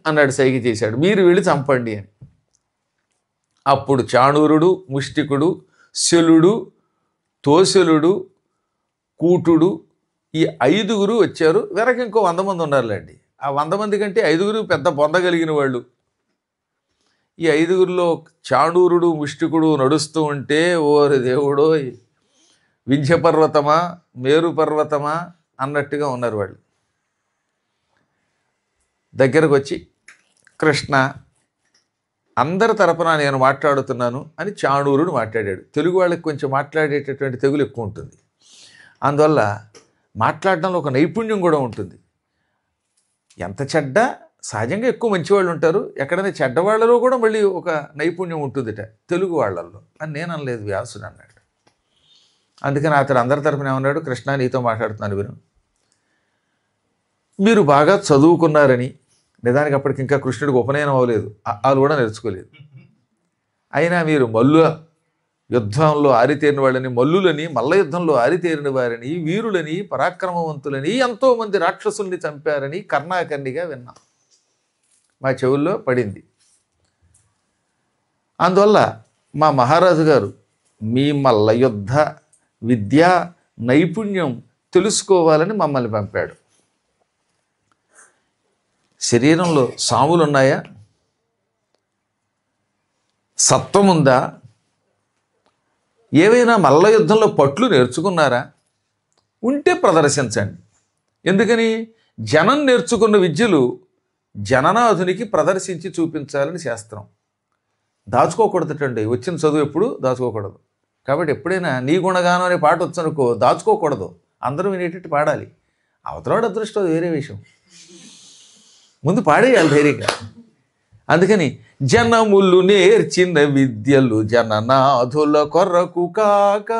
అన్నాడు, సైగ చేశాడు, మీరు వెళ్ళి చంపండి అని. అప్పుడు చాణూరుడు, ముష్టికుడు, శలుడు, తోశలుడు, కూటుడు ఈ 5గురు వచ్చారు. వెనక ఇంకో 100 మంది ఉన్నారులేండి. ఆ 100 మంది కంటే 5గురు పెద్ద పొందగలిగిన వాళ్ళు. ఈ 5గురిలో చాణూరుడు, ముష్టికుడు నడుస్తూ ఉంటే ఓరి దేవుడో, వింధ్య పర్వతమా మేరు పర్వతమా అన్నట్టుగా ఉన్నారు వాళ్ళు. దగ్గరకు వచ్చి, కృష్ణ అందరి తరపున నేను మాట్లాడుతున్నాను అని చాణూరుడు మాట్లాడాడు. తెలుగు వాళ్ళకి కొంచెం మాట్లాడేటటువంటి తెగులు ఎక్కువ ఉంటుంది. అందువల్ల మాట్లాడడంలో ఒక నైపుణ్యం కూడా ఉంటుంది. ఎంత చెడ్డ సహజంగా ఎక్కువ మంచివాళ్ళు ఉంటారు, ఎక్కడైనా చెడ్డవాళ్ళలో కూడా మళ్ళీ ఒక నైపుణ్యం ఉంటుందిట తెలుగు వాళ్ళల్లో అని నేను అనలేదు, వ్యాసుడు అన్నాడు. అందుకని అతడు అందరి తరపున ఏమన్నాడు, కృష్ణ నీతో మాట్లాడుతున్నాను విను. మీరు బాగా చదువుకున్నారని, నిజానికి అప్పటికి ఇంకా కృష్ణుడికి ఉపనయనం అవ్వలేదు, వాళ్ళు కూడా నేర్చుకోలేదు, అయినా మీరు యుద్ధంలో ఆరితేరిన వాళ్ళని, మల్లులని, మల్ల యుద్ధంలో ఆరితేరిన వారిని, వీరులని, పరాక్రమవంతులని, ఎంతోమంది రాక్షసుల్ని చంపారని కర్ణాకర్ణిగా విన్నాం, మా చెవుల్లో పడింది. అందువల్ల మా మహారాజు గారు మీ మల్ల యుద్ధ విద్యా నైపుణ్యం తెలుసుకోవాలని మమ్మల్ని పంపాడు. శరీరంలో సాములు ఉన్నాయా? సత్వం ఉందా? ఏవైనా మల్ల యుద్ధంలో పట్లు నేర్చుకున్నారా? ఉంటే ప్రదర్శించండి. ఎందుకని? జనం నేర్చుకున్న విద్యలు జననాథునికి ప్రదర్శించి చూపించాలని శాస్త్రం. దాచుకోకూడదటండి, వచ్చిన చదువు ఎప్పుడు దాచుకోకూడదు. కాబట్టి ఎప్పుడైనా నీ గుణగానం అనే పాట వచ్చనుకో, దాచుకోకూడదు, అందరూ వినేటట్టు పాడాలి. అవతలవాడు అదృష్టం వేరే విషయం, ముందు పాడేయాలి ధైర్యంగా. అందుకని జనములు నేర్చిన విద్యలు జననాథుల కొరకు కాక,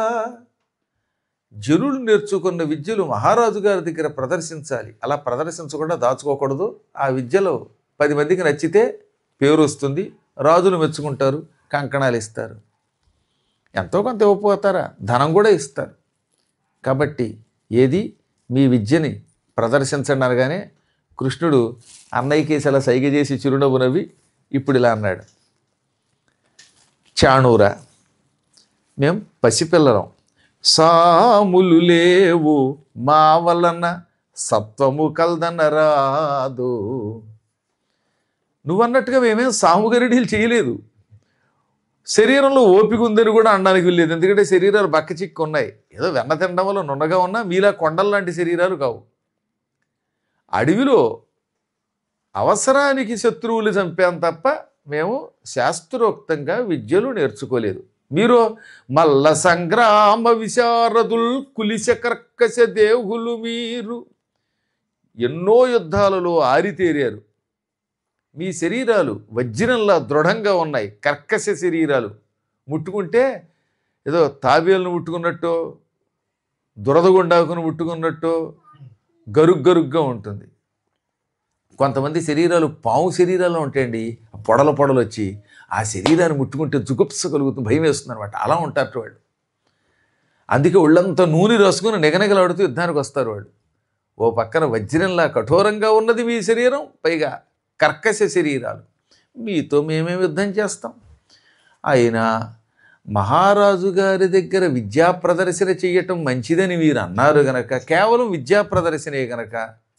జనులు నేర్చుకున్న విద్యలు మహారాజు గారి దగ్గర ప్రదర్శించాలి. అలా ప్రదర్శించకుండా దాచుకోకూడదు. ఆ విద్యలో 10 మందికి నచ్చితే పేరు వస్తుంది, రాజులు మెచ్చుకుంటారు, కంకణాలు ఇస్తారు, ఎంతో కొంత ఇవ్వపోతారా, ధనం కూడా ఇస్తారు. కాబట్టి ఏది మీ విద్యని ప్రదర్శించండి అనగానే కృష్ణుడు అన్నయ్యకి అలా సైగ చేసి చిరునవ్వు నవ్వి ఇప్పుడు ఇలా అన్నాడు, చాణూరా మేం పసిపిల్లలం, సాములు లేవు మా వలన సత్వము కల్దనరాదు. నువ్వన్నట్టుగా మేమేం సాముగరిడీలు చేయలేదు, శరీరంలో ఓపిక ఉందని కూడా అనడానికి వెళ్ళలేదు. ఎందుకంటే శరీరాలు బక్కచిక్కు ఉన్నాయి, ఏదో వెన్న తినడం వల్ల నున్నగా ఉన్నా మీలా కొండల లాంటి శరీరాలు కావు. అడవిలో అవసరానికి శత్రువులు చంపాం తప్ప మేము శాస్త్రోక్తంగా విద్యలు నేర్చుకోలేదు. మీరు మల్ల సంగ్రామ విశారదుల్ కులిశ కర్కశ దేహులు, మీరు ఎన్నో యుద్ధాలలో ఆరితేరారు, మీ శరీరాలు వజ్రంలా దృఢంగా ఉన్నాయి, కర్కశ శరీరాలు, ముట్టుకుంటే ఏదో తాబేలను ముట్టుకున్నట్టు, దురదగుండాకును ముట్టుకున్నట్టు గరుగ్గా ఉంటుంది. కొంతమంది శరీరాలు పాము శరీరాల్లో ఉంటాయండి, పొడలు వచ్చి ఆ శరీరాన్ని ముట్టుకుంటే జుగుప్స కలుగుతుంది, భయం వేస్తుంది అనమాట. అలా ఉంటారు వాళ్ళు. అందుకే ఒళ్ళంతా నూనె రాసుకుని నిగనగలాడుతూ యుద్ధానికి వస్తారు వాళ్ళు. ఓ పక్కన వజ్రంలా కఠోరంగా ఉన్నది మీ శరీరం, పైగా కర్కశ శరీరాలు, మీతో మేమే యుద్ధం చేస్తాం. అయినా మహారాజు గారి దగ్గర విద్యా ప్రదర్శన చేయటం మంచిదని మీరు అన్నారు గనక, కేవలం విద్యా ప్రదర్శనే గనక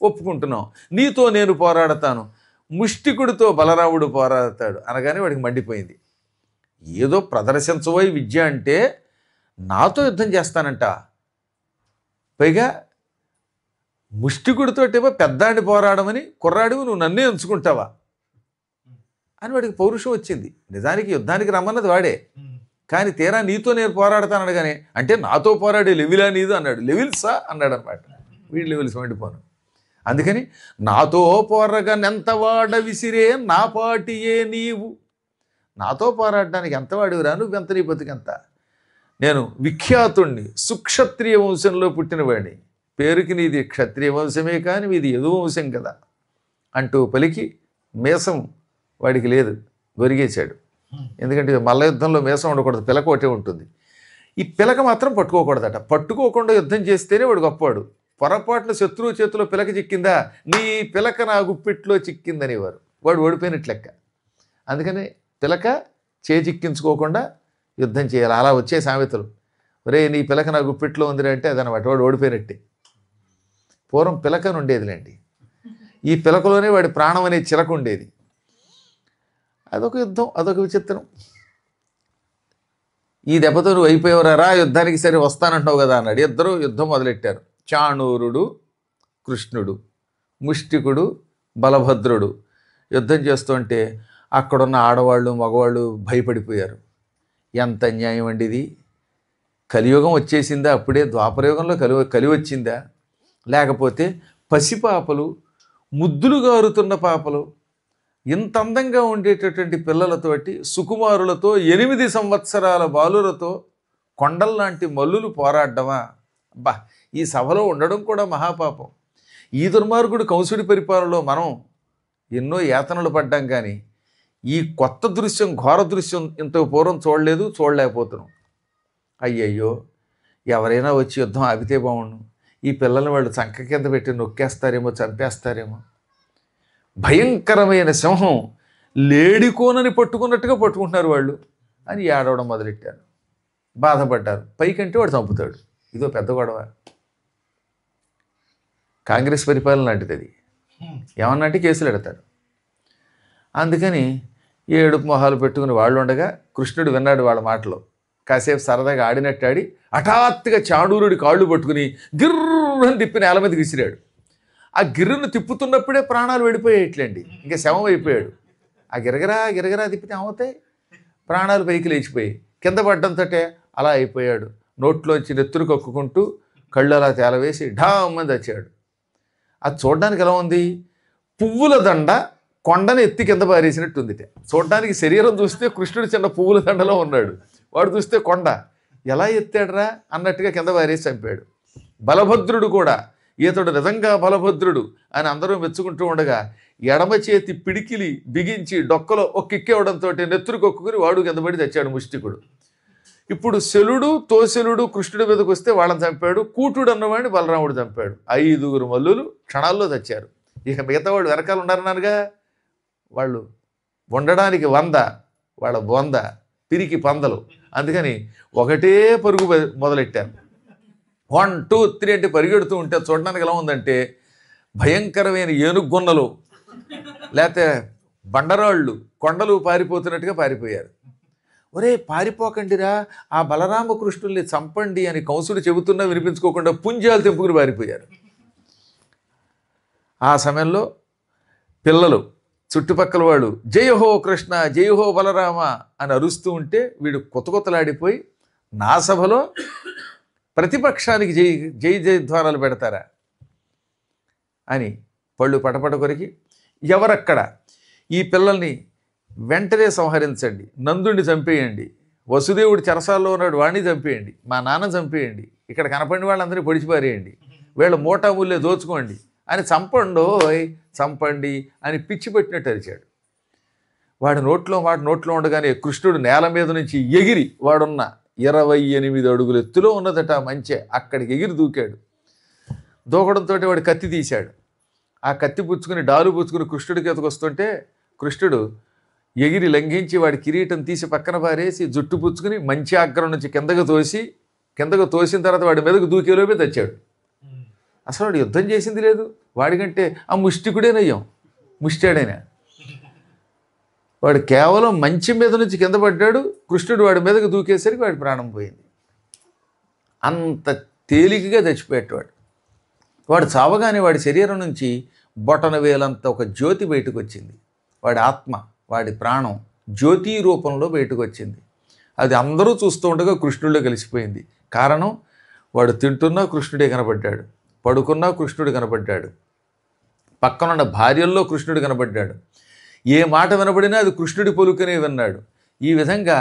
ఒప్పుకుంటున్నాం. నీతో నేను పోరాడతాను, ముష్టికుడితో బలరాముడు పోరాడతాడు అనగానే వాడికి మండిపోయింది. ఏదో ప్రదర్శించబోయి విద్య అంటే నాతో యుద్ధం చేస్తానంట, పైగా ముష్టికుడితోటేమో పెద్దాడిని పోరాడమని, కుర్రాడివి నువ్వు నన్నే ఎంచుకుంటావా అని వాడికి పౌరుషం వచ్చింది. నిజానికి యుద్ధానికి రమ్మన్నది వాడే, కానీ తీరా నీతో నేను పోరాడతాను అనగానే, అంటే నాతో పోరాడే లెవిలా నీదు అన్నాడు. లెవిల్సా అన్నాడు అనమాట. వీడి లెవిల్స్ మండిపోను. అందుకని నాతో పోరగా నెంతవాడ విసిరే నా పాటియే నీవు, నాతో పోరాడడానికి ఎంతవాడివిరా, నువ్వెంత, నీ బతుకెంత. నేను విఖ్యాతుణ్ణి, సుక్షత్రియ వంశంలో పుట్టినవాడిని, పేరుకి నీది క్షత్రియ వంశమే కానీ మీది యదు వంశం కదా అంటూ పలికి మీసం వాడికి లేదు, గొరిగేశాడు. ఎందుకంటే మల్ల యుద్ధంలో మీసం ఉండకూడదు, పిలక ఒకటే ఉంటుంది. ఈ పిలక మాత్రం పట్టుకోకూడదట. పట్టుకోకుండా యుద్ధం చేస్తేనే వాడు గొప్పవాడు. పొరపాటున శత్రువు చేతిలో పిలక చిక్కిందా, నీ పిలక నా గుప్పిట్లో చిక్కిందనేవారు, వాడు ఓడిపోయినట్లు లెక్క. అందుకని పిలక చేజిక్కించుకోకుండా యుద్ధం చేయాలి. అలా వచ్చే సామెతలు. ఒరే నీ పిలక నా గుప్పిట్లో ఉందిరా అంటే అదనమాట, వాడు ఓడిపోయినట్టే. పూర్వం పిలకను ఉండేదిలేండి, ఈ పిలకలోనే వాడి ప్రాణం అనే చిలక ఉండేది. అదొక యుద్ధం, అదొక విచిత్రం. ఈ దెబ్బతో నువ్వు అయిపోయేవరా యుద్ధానికి, సరే వస్తానంటావు కదా అన్నాడు. ఇద్దరు యుద్ధం మొదలెట్టారు. చాణూరుడు కృష్ణుడు, ముష్టికుడు బలభద్రుడు యుద్ధం చేస్తుంటే అక్కడున్న ఆడవాళ్ళు మగవాళ్ళు భయపడిపోయారు. ఎంత అన్యాయం అండి ఇది! కలియుగం వచ్చేసిందా? అప్పుడే ద్వాపరయుగంలో కలి వచ్చిందా? లేకపోతే పసిపాపలు, ముద్దులు గారుతున్న పాపలు, ఇంత అందంగా ఉండేటటువంటి పిల్లలతోటి, సుకుమారులతో, 8 సంవత్సరాల బాలులతో కొండల్లాంటి మల్లులు పోరాడమా? అబ్బా, ఈ సభలో ఉండడం కూడా మహాపాపం. ఈ దుర్మార్గుడు కంసుడి పరిపాలనలో మనం ఎన్నో యాతనలు పడ్డాం, కానీ ఈ కొత్త దృశ్యం, ఘోర దృశ్యం ఇంత పూర్వం చూడలేదు, చూడలేకపోతున్నాం. అయ్యయ్యో, ఎవరైనా వచ్చి యుద్ధం ఆపితే బాగుండు. ఈ పిల్లల్ని వాళ్ళు చంక కింద పెట్టి నొక్కేస్తారేమో, చంపేస్తారేమో. భయంకరమైన సింహం లేడికోనని పట్టుకున్నట్టుగా పట్టుకుంటున్నారు వాళ్ళు అని ఏడవడం మొదలెట్టారు. బాధపడ్డారు. పైకంటే వాడు చంపుతాడు. ఇదో పెద్ద గొడవ. కాంగ్రెస్ పరిపాలన లాంటిది అది. ఏమన్నంటే కేసులు ఎడతాడు. అందుకని ఏడుపు మొహాలు పెట్టుకుని వాళ్ళు ఉండగా కృష్ణుడు విన్నాడు వాళ్ళ మాటలు. కాసేపు సరదాగా ఆడినట్టు ఆడి హఠాత్తుగా చాణూరుడి కాళ్ళు పట్టుకుని గిర్రని తిప్పి నేల మీద విసిరాడు. ఆ గిర్రను తిప్పుతున్నప్పుడే ప్రాణాలు వెళ్ళిపోయేట్లేండి, ఇంకా శవం అయిపోయాడు. ఆ గిరగరా తిప్పితే ఏమవుతాయి? ప్రాణాలు పైకి లేచిపోయి కింద పడ్డంతో అలా అయిపోయాడు. నోట్లోంచి నెత్తురు కక్కుకుంటూ కళ్ళు అలా తేలవేసి ఢామ్మని తెచ్చాడు. అది చూడడానికి ఎలా ఉంది? పువ్వుల దండ కొండను ఎత్తి కింద పారేసినట్టుందిట. చూడడానికి శరీరం చూస్తే కృష్ణుడు చిన్న పువ్వుల దండలో ఉన్నాడు, వాడు చూస్తే కొండ. ఎలా ఎత్తాడురా అన్నట్టుగా కింద పారేసి చంపాడు. బలభద్రుడు కూడా, ఈతడు నిజంగా బలభద్రుడు అని అందరూ మెచ్చుకుంటూ ఉండగా ఎడమ చేతి పిడికిలి బిగించి డొక్కలో ఒక కిక్కేవడంతో నెత్తురు కొక్కుని వాడు కిందపడి తెచ్చాడు ముష్టికుడు. ఇప్పుడు శలుడు తోశలుడు కృష్ణుడి మీదకి వస్తే వాళ్ళని చంపాడు. కూటుడు అన్నవాడిని బలరాముడు చంపాడు. 5 మల్లులు క్షణాల్లో తెచ్చారు. ఇక మిగతా వాళ్ళు వెనకాల ఉన్నారన్నారుగా, వాళ్ళు ఉండడానికి 100, వాళ్ళ 100 పిరికి పందలు. అందుకని ఒకటే పరుగు మొదలెట్టారు. 1, 2, 3 అంటే పరిగెడుతూ ఉంటే చూడడానికి ఎలా ఉందంటే భయంకరమైన ఏనుగున్నలు లేకపోతే బండరాళ్ళు కొండలు పారిపోతున్నట్టుగా పారిపోయారు. ఒరే పారిపోకండిరా, ఆ బలరామకృష్ణుల్ని చంపండి అని కంసుడు చెబుతున్నా వినిపించుకోకుండా పుంజాలు తెంపుకుని పారిపోయారు. ఆ సమయంలో పిల్లలు చుట్టుపక్కల వాడు జయహో కృష్ణ జయహో బలరామ అని అరుస్తూ ఉంటే వీడు కొత్తలాడిపోయి నా సభలో ప్రతిపక్షానికి జై జయధ్వానాలు పెడతారా అని పళ్ళు పటపట కొరికి, ఎవరక్కడ ఈ పిల్లల్ని వెంటనే సంహరించండి, నందుడిని చంపేయండి, వసుదేవుడి చెరసాల్లో ఉన్నాడు వాడిని చంపేయండి, మా నాన్న చంపేయండి, ఇక్కడ కనపడిన వాళ్ళందరినీ పొడిచిపారేయండి, వీళ్ళ మూటాముల్లే దోచుకోండి అని చంపండి అని పిచ్చి పెట్టినట్టు అరిచాడు. వాడి నోట్లో ఉండగానే కృష్ణుడు నేల మీద నుంచి ఎగిరి, వాడున్న 28 అడుగుల ఎత్తులో ఉన్నదట మంచె, అక్కడికి ఎగిరి దూకాడు. దూకడంతో వాడు కత్తి తీశాడు. ఆ కత్తి పుచ్చుకుని డాలు పుచ్చుకుని కృష్ణుడికి ఎత్తుకొస్తుంటే కృష్ణుడు ఎగిరి లంఘించి వాడి కిరీటం తీసి పక్కన పారేసి జుట్టు పుచ్చుకుని మంచి ఆగ్రహం నుంచి కిందకు తోసిన తర్వాత వాడి మీదకు దూకేలోపే తెచ్చాడు. అసలు వాడు యుద్ధం చేసింది లేదు, వాడికంటే ఆ ముష్టికుడేనయ్యాం, ముష్టాడైనా వాడు కేవలం మంచి మీద నుంచి కింద పడ్డాడు. కృష్ణుడు వాడి మీదకు దూకేసరికి వాడి ప్రాణం పోయింది. అంత తేలికగా చచ్చిపోయేటవాడు. వాడు చావగానే వాడి శరీరం నుంచి బొటన వేలంత ఒక జ్యోతి బయటకు వచ్చింది. వాడి ఆత్మ, వాడి ప్రాణం జ్యోతి రూపంలో బయటకు వచ్చింది. అది అందరూ చూస్తూ ఉండగా కృష్ణుడిలో కలిసిపోయింది. కారణం, వాడు తింటున్నా కృష్ణుడే కనపడ్డాడు, పడుకున్నా కృష్ణుడు కనపడ్డాడు, పక్కనున్న భార్యల్లో కృష్ణుడు కనపడ్డాడు, ఏ మాట వినబడినా అది కృష్ణుడి పలుకనే విన్నాడు. ఈ విధంగా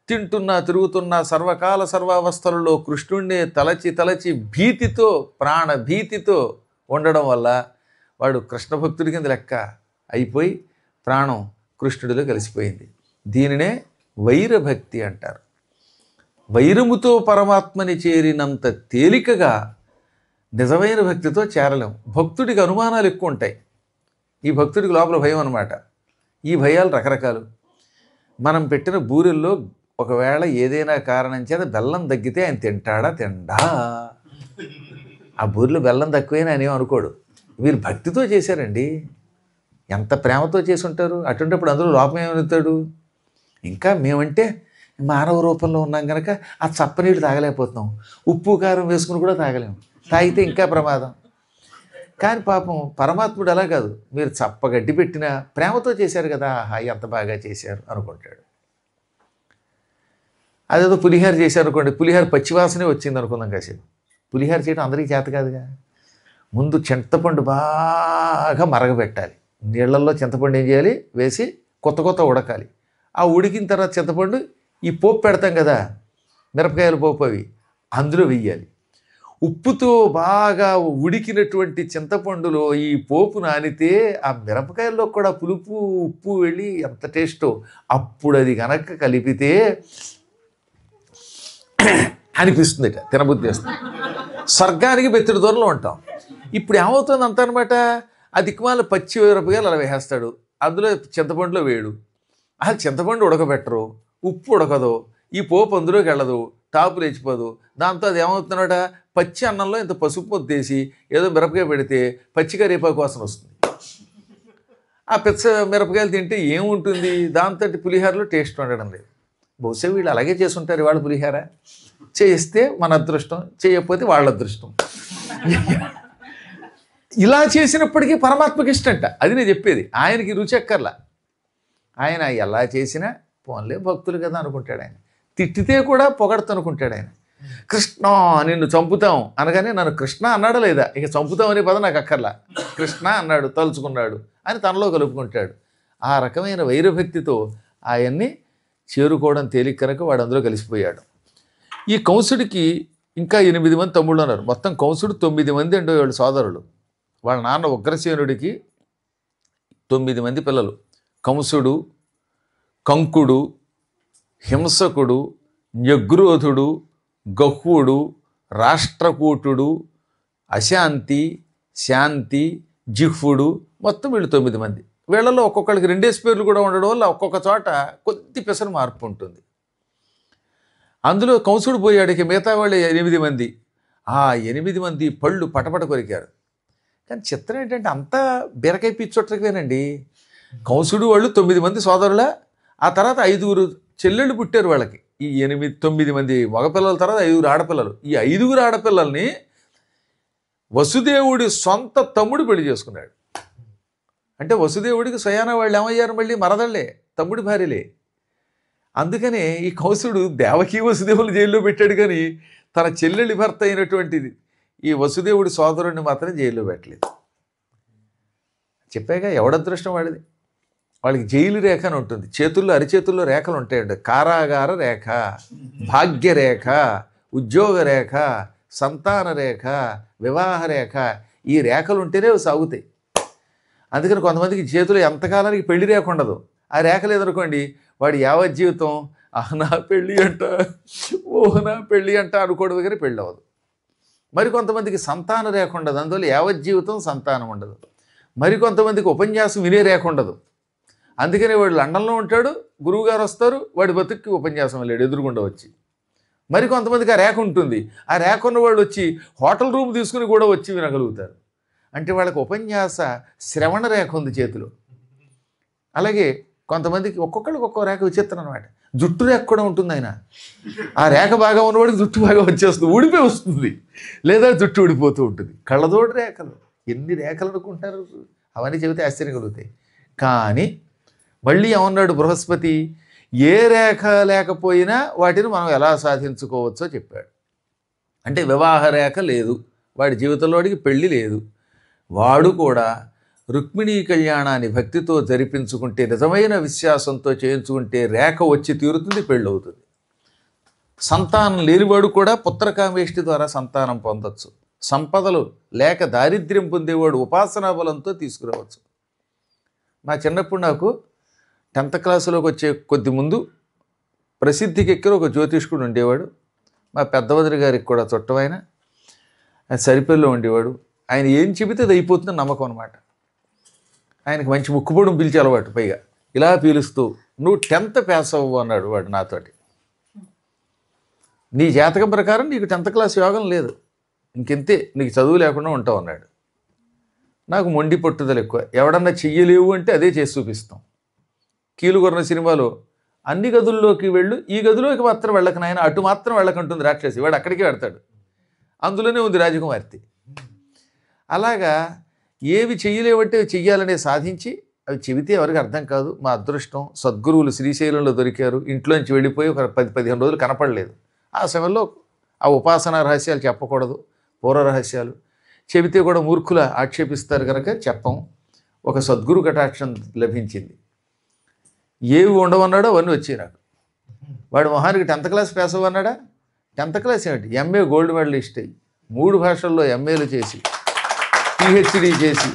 తింటున్నా తిరుగుతున్నా సర్వకాల సర్వావస్థలలో కృష్ణుడినే తలచి భీతితో, ప్రాణభీతితో ఉండడం వల్ల వాడు కృష్ణ భక్తుడి కింద లెక్క అయిపోయి ప్రాణం కృష్ణుడిలో కలిసిపోయింది. దీనినే వైరభక్తి అంటారు. వైరముతో పరమాత్మని చేరినంత తేలికగా నిజమైన భక్తితో చేరలేం. భక్తుడికి అనుమానాలు ఎక్కువ ఉంటాయి. ఈ భక్తుడికి లోపల భయం అన్నమాట. ఈ భయాలు రకరకాలు. మనం పెట్టిన బూరెల్లో ఒకవేళ ఏదైనా కారణం చేత బెల్లం తగ్గితే ఆయన తిండా? ఆ బూరెలో బెల్లం తక్కువైనా ఆయన ఏం అనుకోడు. వీరు భక్తితో చేశారండి, ఎంత ప్రేమతో చేసి ఉంటారు. అటువంటిప్పుడు అందులో లోపం ఏమవుతాడు? ఇంకా మేమంటే మానవ రూపంలో ఉన్నాం కనుక ఆ చప్పనీళ్ళు తాగలేకపోతున్నాం, ఉప్పు కారం వేసుకుని కూడా తాగలేము, తాగితే ఇంకా ప్రమాదం. కానీ పాపం పరమాత్ముడు అలా కాదు, మీరు చప్పగడ్డి పెట్టినా ప్రేమతో చేశారు కదా, హాయి ఎంత బాగా చేశారు అనుకుంటాడు. అదేదో పులిహార చేశారు అనుకోండి, పులిహార పచ్చివాసనే వచ్చింది అనుకుందాం కాసేపు. పులిహార చేయడం అందరికీ చేత కాదుగా. ముందు చింతపండు బాగా మరగబెట్టాలి. నీళ్ళల్లో చింతపండు ఏం చేయాలి, వేసి కొత్త ఉడకాలి. ఆ ఉడికిన తర్వాత చింతపండు ఈ పోపు పెడతాం కదా, మిరపకాయల పోపు, అవి అందులో వెయ్యాలి. ఉప్పుతో బాగా ఉడికినటువంటి చింతపండులో ఈ పోపు నానితే ఆ మిరపకాయల్లో కూడా పులుపు ఉప్పు వెళ్ళి ఎంత టేస్టో. అప్పుడు అది కనుక కలిపితే అనిపిస్తుంది, తినబుద్ధి వస్తుంది. స్వర్గానికి బెత్తిడి దూరంలో ఉంటాం. ఇప్పుడు ఏమవుతుంది అంత అనమాట, ఆ దిక్కుమాల పచ్చి మిరపకాయలు అలా వేసేస్తాడు, అందులో చింతపండులో వేయడు. అసలు చింతపండు ఉడకబెట్టరు, ఉప్పు ఉడకదు, ఈ పోపు అందులోకి వెళ్ళదు, టాపు లేచిపోదు. దాంతో అది ఏమవుతున్నాడ, పచ్చి అన్నంలో ఇంత పసుపు పొద్దేసి ఏదో మిరపకాయ పెడితే పచ్చి కరివేపాకు వాసన వస్తుంది. ఆ పెచ్చ మిరపకాయలు తింటే ఏముంటుంది, దాంతో పులిహారలో టేస్ట్ ఉండడం లేదు. బహుశా వీళ్ళు అలాగే చేసుంటారు. వాళ్ళ పులిహార చేయిస్తే మన అదృష్టం, చేయకపోతే వాళ్ళ అదృష్టం. ఇలా చేసినప్పటికీ పరమాత్మకి ఇష్టంట. అది నేను చెప్పేది. ఆయనకి రుచి ఎక్కర్లా. ఆయన ఎలా చేసినా పోన్లే భక్తులు కదా అనుకుంటాడు. ఆయన తిట్టితే కూడా పొగడతా అనుకుంటాడు. ఆయన కృష్ణ నిన్ను చంపుతాం అనగానే నన్ను కృష్ణ అన్నాడా లేదా, ఇక చంపుతాం అనే పదం నాకు అక్కర్లా, కృష్ణ అన్నాడు, తలుచుకున్నాడు అని తనలో కలుపుకుంటాడు. ఆ రకమైన వైరభక్తితో ఆయన్ని చేరుకోవడం తేలిక కనుక వాడు అందులో కలిసిపోయాడు. ఈ కంసుడికి ఇంకా 8 మంది తమ్ముళ్ళు ఉన్నారు. మొత్తం కంసుడు 9 మంది అండి వాళ్ళు సోదరులు. వాళ్ళ నాన్న ఉగ్రసేనుడికి 9 మంది పిల్లలు. కంసుడు, కంకుడు, హింసకుడు, న్యగ్రోధుడు, గహ్వుడు, రాష్ట్రకూటుడు, అశాంతి, శాంతి, జిహ్వుడు, మొత్తం వీళ్ళు 9 మంది. వీళ్ళలో ఒక్కొక్కరికి 2 పేర్లు కూడా ఉండడం వల్ల ఒక్కొక్క చోట కొద్ది పెసరు మార్పు ఉంటుంది. అందులో కంసుడు పోయాడికి మిగతా వాళ్ళు 8 మంది. ఆ 8 మంది పళ్ళు పటపట కొరికారు. కానీ చిత్రం ఏంటంటే అంతా బీరకాయ పిచ్చొట్టకేనండి. కంసుడు వాళ్ళు 9 మంది సోదరుల, ఆ తర్వాత 5 చెల్లెళ్ళు పుట్టారు వాళ్ళకి. ఈ 9 మంది మగపిల్లల తర్వాత 5 ఆడపిల్లలు. ఈ 5 ఆడపిల్లల్ని వసుదేవుడి సొంత తమ్ముడు పెళ్లి చేసుకున్నాడు. అంటే వసుదేవుడికి స్వయాన వాళ్ళు ఏమయ్యారు, మళ్ళీ మరదళ్ళే, తమ్ముడి భార్యలే. అందుకనే ఈ కంసుడు దేవకీ వసుదేవులు జైల్లో పెట్టాడు, కానీ తన చెల్లెలి భర్త అయినటువంటిది ఈ వసుదేవుడి సోదరుడిని మాత్రం జైల్లో పెట్టలేదు. చెప్పాక ఎవడదృష్టం వాడిది. వాళ్ళకి జైలు రేఖ అని ఉంటుంది, చేతుల్లో అరిచేతుల్లో రేఖలు ఉంటాయండి. కారాగార రేఖ, భాగ్యరేఖ, ఉద్యోగ రేఖ, సంతాన రేఖ, వివాహ రేఖ, ఈ రేఖలు ఉంటేనే సాగుతాయి. అందుకని కొంతమందికి చేతులు ఎంతకాలానికి పెళ్లి రేఖ ఉండదు. ఆ రేఖ లేదనుకోండి, వాడు యావత్ జీవితం నా పెళ్ళి అంట, నా పెళ్ళి అంట అనుకోవడం కానీ పెళ్ళి అవ్వదు. మరికొంతమందికి సంతాన రేఖ ఉండదు, అందువల్ల యావత్ జీవితం సంతానం ఉండదు. మరికొంతమందికి ఉపన్యాసం వినే రేఖ ఉండదు. అందుకని వాడు లండన్లో ఉంటాడు, గురువుగారు వస్తారు, వాడి బతుక్కి ఉపన్యాసం వెళ్ళాడు ఎదురుగుండా వచ్చి. మరికొంతమందికి ఆ రేఖ ఉంటుంది, ఆ రేఖ ఉన్న వాళ్ళు వచ్చి హోటల్ రూమ్ తీసుకుని కూడా వచ్చి వినగలుగుతారు. అంటే వాళ్ళకి ఉపన్యాస శ్రవణ రేఖ ఉంది చేతిలో. అలాగే కొంతమందికి ఒక్కొక్కరికి ఒక్కో రేఖ విచిత్రం అనమాట. జుట్టు రేఖ కూడా ఉంటుంది. ఆయన ఆ రేఖ బాగా ఉన్నవాడికి జుట్టు బాగా వచ్చేస్తుంది, ఊడిపోయి వస్తుంది, లేదా జుట్టు ఊడిపోతూ ఉంటుంది. కళ్ళతోటి రేఖలు, ఎన్ని రేఖలు అనుకుంటారు, అవన్నీ చెబితే ఆశ్చర్యం కలుగుతాయి. కానీ మళ్ళీ ఏమన్నాడు బృహస్పతి, ఏ రేఖ లేకపోయినా వాటిని మనం ఎలా సాధించుకోవచ్చో చెప్పాడు. అంటే వివాహ రేఖ లేదు, వాడి జీవితంలో వాడికి పెళ్ళి లేదు, వాడు కూడా రుక్మిణీ కళ్యాణాన్ని భక్తితో జరిపించుకుంటే, నిజమైన విశ్వాసంతో చేయించుకుంటే రేఖ వచ్చి తీరుతుంది, పెళ్ళవుతుంది. సంతానం లేనివాడు కూడా పుత్రకామేష్టి ద్వారా సంతానం పొందొచ్చు. సంపదలు లేక దారిద్ర్యం పొందేవాడు ఉపాసనా బలంతో తీసుకురావచ్చు. నా చిన్నప్పుడు నాకు 10th క్లాసులోకి వచ్చే కొద్ది ముందు ప్రసిద్ధికి ఎక్కిన ఒక జ్యోతిష్కుడు ఉండేవాడు. మా పెద్దవదిన గారికి కూడా చుట్టమైన ఆయన సరిపల్లిలో ఉండేవాడు. ఆయన ఏం చెబితే అది అయిపోతుందని నమ్మకం అనమాట. ఆయనకి మంచి ముక్కుపొడుము పిలిచి అలవాటు. పైగా ఇలా పీలుస్తూ నువ్వు 10th పాస్ అవ్వు అన్నాడు వాడు నాతోటి. నీ జాతకం ప్రకారం నీకు 10th క్లాస్ యోగం లేదు, ఇంకెంతే, నీకు చదువు లేకుండా ఉంటావు అన్నాడు. నాకు మొండి పట్టుదల ఎక్కువ. ఎవడన్నా చెయ్యలేవు అంటే అదే చేసి చూపిస్తాం. కీలుగొర్ర సినిమాలో అన్ని గదుల్లోకి వెళ్ళు, ఈ గదిలోకి మాత్రం వెళ్ళక నాయన, అటు మాత్రం వెళ్ళకంటుంది రాక్షసి, వాడు అక్కడికే వెడతాడు. అందులోనే ఉంది రాజకుమార్తె. అలాగా ఏవి చెయ్యలేవంటే చెయ్యాలనే సాధించి అవి చెబితే ఎవరికి అర్థం కాదు. మా అదృష్టం, సద్గురువులు శ్రీశైలంలో దొరికారు. ఇంట్లోంచి వెళ్ళిపోయి ఒక 10-15 రోజులు కనపడలేదు. ఆ సమయంలో ఆ ఉపాసనా రహస్యాలు చెప్పకూడదు, పూర్వ రహస్యాలు చెబితే కూడా మూర్ఖుల ఆక్షేపిస్తారు కనుక చెప్పం. ఒక సద్గురు కటాక్షం లభించింది. ఏవి ఉండవన్నాడో అవన్నీ వచ్చాయి నాకు. వాడు మొహానికి 10th క్లాస్ పాస్ అవ్వన్నాడా? 10th క్లాస్ ఏమిటి, ఎంఏ గోల్డ్ మెడలిస్ట్ అయ్యి 3 భాషల్లో ఎంఏలు చేసి పిహెచ్డి చేసి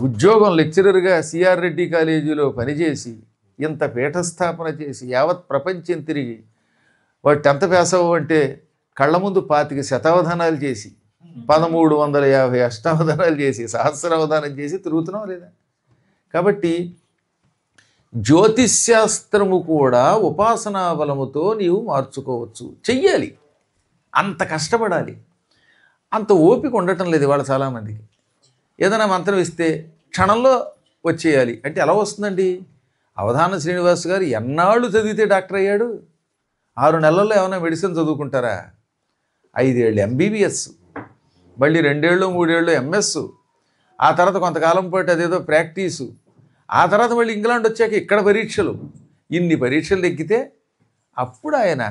ఉద్యోగం లెక్చరర్గా సిఆర్ రెడ్డి కాలేజీలో పనిచేసి ఇంత పీఠస్థాపన చేసి యావత్ ప్రపంచం తిరిగి వాడు 10th పాస్ అవ్వంటే కళ్ళ ముందు 25 శతావధానాలు చేసి 1350 అష్టావధానాలు చేసి సహస్రావధానం చేసి తిరుగుతున్నాం లేదా? కాబట్టి జ్యోతిష్శాస్త్రము కూడా ఉపాసనా బలముతో నీవు మార్చుకోవచ్చు. చెయ్యాలి, అంత కష్టపడాలి. అంత ఓపిక ఉండటం లేదు ఇవాళ చాలామందికి. ఏదైనా మంత్రం ఇస్తే క్షణంలో వచ్చేయాలి అంటే ఎలా వస్తుందండి? అవధాన శ్రీనివాస్ గారు ఎన్నాళ్ళు చదివితే డాక్టర్ అయ్యాడు? 6 నెలల్లో ఏమైనా మెడిసిన్ చదువుకుంటారా? 5 ఏళ్ళు ఎంబీబీఎస్, మళ్ళీ 2 ఏళ్ళు 3 ఏళ్ళు ఎంఎస్, ఆ తర్వాత కొంతకాలం పాటు అదేదో ప్రాక్టీసు, ఆ తర్వాత మళ్ళీ ఇంగ్లాండ్ వచ్చాక ఇక్కడ పరీక్షలు. ఇన్ని పరీక్షలు ఎక్కితే అప్పుడు ఆయన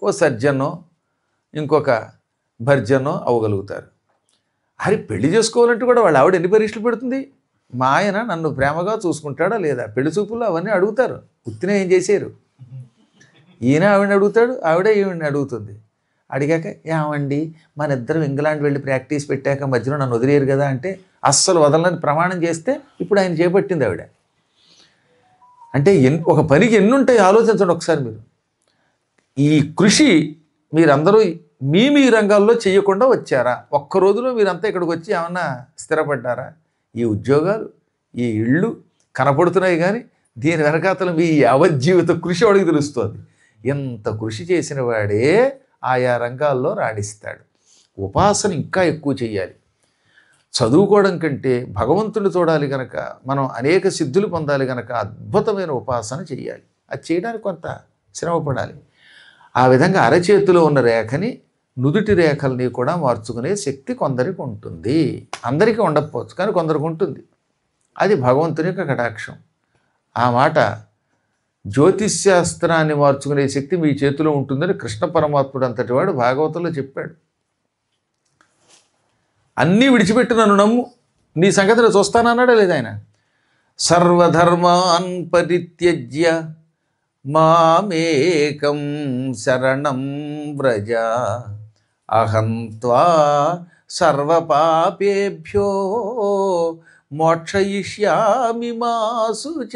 ఓ సర్జనో ఇంకొక భర్జనో అవ్వగలుగుతారు. అది పెళ్లి చేసుకోవాలంటే కూడా వాళ్ళు ఆవిడ ఎన్ని పరీక్షలు పెడుతుంది? మా ఆయన నన్ను ప్రేమగా చూసుకుంటాడా లేదా? పెళ్లి చూపుల్లో అవన్నీ అడుగుతారు. ఉత్తినే ఏం చేశారు? ఈయన ఆవిడని అడుగుతాడు, ఆవిడే ఈవిడని అడుగుతుంది. అడిగాక ఏమండి మన ఇద్దరం ఇంగ్లాండ్ వెళ్ళి ప్రాక్టీస్ పెట్టాక మధ్యలో నన్ను వదిలేరు కదా అంటే అస్సలు వదలని ప్రమాణం చేస్తే ఇప్పుడు ఆయన చేపట్టింది ఆవిడ. అంటే ఒక పనికి ఎన్నుంటాయి ఆలోచించండి ఒకసారి మీరు. ఈ కృషి మీరందరూ మీ రంగాల్లో చేయకుండా వచ్చారా? ఒక్క రోజులో మీరంతా ఇక్కడికి వచ్చి ఏమన్నా స్థిరపడ్డారా? ఈ ఉద్యోగాలు, ఈ ఇళ్ళు కనపడుతున్నాయి కానీ దీని వెనకాతలు మీ యావజ్జీవిత కృషి వాడికి తెలుస్తుంది. ఎంత కృషి చేసిన వాడే ఆయా రంగాల్లో రాణిస్తాడు. ఉపాసన ఇంకా ఎక్కువ చేయాలి. చదువుకోవడం కంటే భగవంతుని చూడాలి కనుక, మనం అనేక సిద్ధులు పొందాలి కనుక అద్భుతమైన ఉపాసన చేయాలి. అది చేయడానికి కొంత శ్రమపడాలి. ఆ విధంగా అరచేతిలో ఉన్న రేఖని నుదుటి రేఖల్ని కూడా మార్చుకునే శక్తి కొందరికి ఉంటుంది. అందరికీ ఉండకపోవచ్చు కానీ కొందరికి ఉంటుంది. అది భగవంతుని యొక్క కటాక్షం. ఆ మాట జ్యోతిష్శాస్త్రాన్ని మార్చుకునే శక్తి మీ చేతిలో ఉంటుందని కృష్ణ పరమాత్ముడు అంతటి వాడు భాగవతంలో చెప్పాడు. అన్నీ విడిచిపెట్టి నన్ను నమ్ము, నీ సంగతిని చూస్తానన్నాడా లేదా ఆయన? సర్వధర్మాన్ పరిత్యజ్య మామేకం శరణం వ్రజ అహం త్వా సర్వపాపేభ్యో మోక్షయిష్యామి మా శుచ.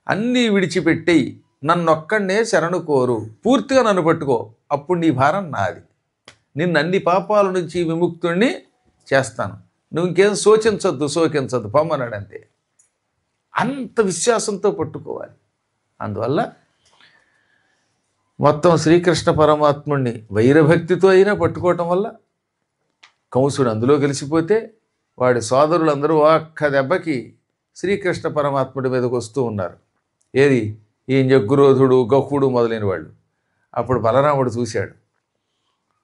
అన్నీ విడిచిపెట్టి నన్నొక్కడే శరణు కోరు, పూర్తిగా నన్ను పట్టుకో, అప్పుడు నీ భారం నాది. నిన్ను అన్ని పాపాల నుంచి విముక్తుణ్ణి చేస్తాను. నువ్వు ఇంకేం శోకించొద్దు పొమ్మన్నాడు అంతే. అంత విశ్వాసంతో పట్టుకోవాలి. అందువల్ల మొత్తం శ్రీకృష్ణ పరమాత్ముడిని వైరభక్తితో అయినా పట్టుకోవటం వల్ల కంసుడు అందులో కలిసిపోతే వాడి సోదరులందరూ ఒక్క దెబ్బకి శ్రీకృష్ణ పరమాత్ముడి మీదకి వస్తూ ఉన్నారు. ఏది ఈ జగ్గురోధుడు, గహుడు మొదలైన వాళ్ళు. అప్పుడు బలరాముడు చూశాడు,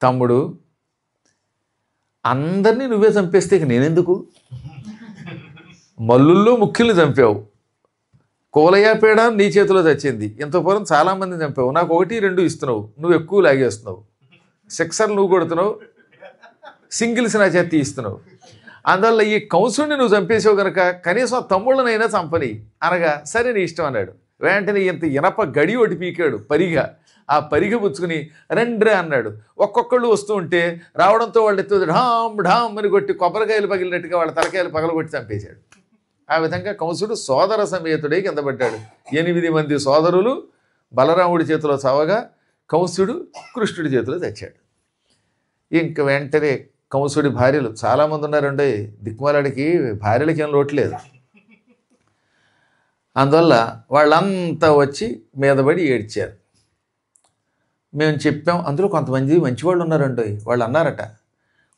తమ్ముడు అందరినీ నువ్వే చంపేస్తే ఇక నేనెందుకు? మల్లుల్లో ముఖ్యుల్ని చంపావు, కోలయాపేడ నీ చేతిలో చచ్చింది, ఇంతపూర్వం చాలామందిని చంపావు, నాకు 1-2 ఇస్తున్నావు, నువ్వు ఎక్కువ లాగేస్తున్నావు, సిక్సర్లు నువ్వు కొడుతున్నావు, సింగిల్స్ నా చేతి ఇస్తున్నావు. అందువల్ల ఈ కంసుడిని నువ్వు చంపేసావు కనుక కనీసం ఆ తమ్ముళ్ళనైనా చంపని అనగా సరే నీ ఇష్టం అన్నాడు. వెంటనే ఇంత ఇనప గడి ఒకటి పీకాడు పరిగా. ఆ పరిగ పుచ్చుకుని రండ్రే అన్నాడు. ఒక్కొక్కళ్ళు వస్తూ ఉంటే రావడంతో వాళ్ళు ఎత్తు ఢామ్ ఢామ్ అని కొట్టి కొబ్బరికాయలు పగిలినట్టుగా వాళ్ళ తలకాయలు పగలగొట్టి చంపేశాడు. ఆ విధంగా కంసుడు సోదర సమేతుడై కింద పడ్డాడు. 8 మంది సోదరులు బలరాముడి చేతిలో చావగా కంసుడు కృష్ణుడి చేతిలో చచ్చాడు. ఇంక వెంటనే కంసుడి భార్యలు చాలామంది ఉన్నారండి, దిక్కుమాలాడికి భార్యలకి ఏం లోట్లేదు. అందువల్ల వాళ్ళంతా వచ్చి మీదపడి ఏడ్చారు. మేము చెప్పాం, అందులో కొంతమంది మంచివాళ్ళు ఉన్నారండి. వాళ్ళు అన్నారట,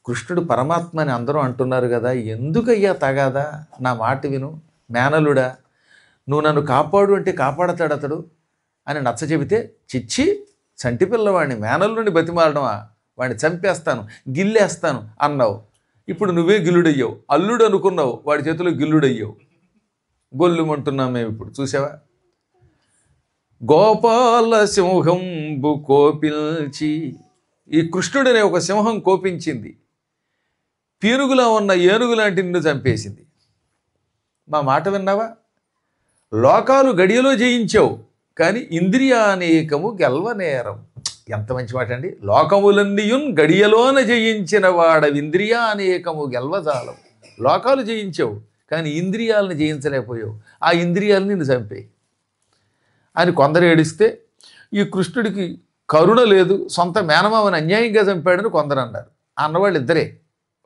కృష్ణుడు పరమాత్మ అని అందరూ అంటున్నారు కదా, ఎందుకయ్యా తగాదా, నా మాట విను, మేనలుడా, నువ్వు నన్ను కాపాడు అంటే కాపాడతాడు అతడు అని నచ్చ చెబితే, చిచ్చి చంటి పిల్లవాడిని మేనల్లుని బతిమాలడమా, వాడిని చంపేస్తాను గిల్లేస్తాను అన్నావు. ఇప్పుడు నువ్వే గిల్లుడయ్యావు, అల్లుడు అనుకున్నావు, వాడి చేతిలో గిల్లుడయ్యావు. గొల్లుమంటున్నాం మేము ఇప్పుడు, చూసావా. గోపాల సింహంబు కోపిల్చి, ఈ కృష్ణుడనే ఒక సింహం కోపించింది, పీనుగులా ఉన్న ఏనుగు లాంటి నిన్ను చంపేసింది. మా మాట విన్నావా, లోకాలు గడియలో జయించావు కానీ ఇంద్రియానేకము గెల్వనేరం. ఎంత మంచి మాట అండి. లోకములన్నీయున్ గడియలోన జయించిన వాడ ఇంద్రియానేకము గెల్వజాలం. లోకాలు జయించావు కానీ ఇంద్రియాలను జయించలేకపోయావు, ఆ ఇంద్రియాలను నిన్ను చంపేయి అని కొందరు ఏడిస్తే, ఈ కృష్ణుడికి కరుణ లేదు, సొంత మేనమామని అన్యాయంగా చంపాడని కొందరు అన్నారు. అన్నవాళ్ళు ఇద్దరే.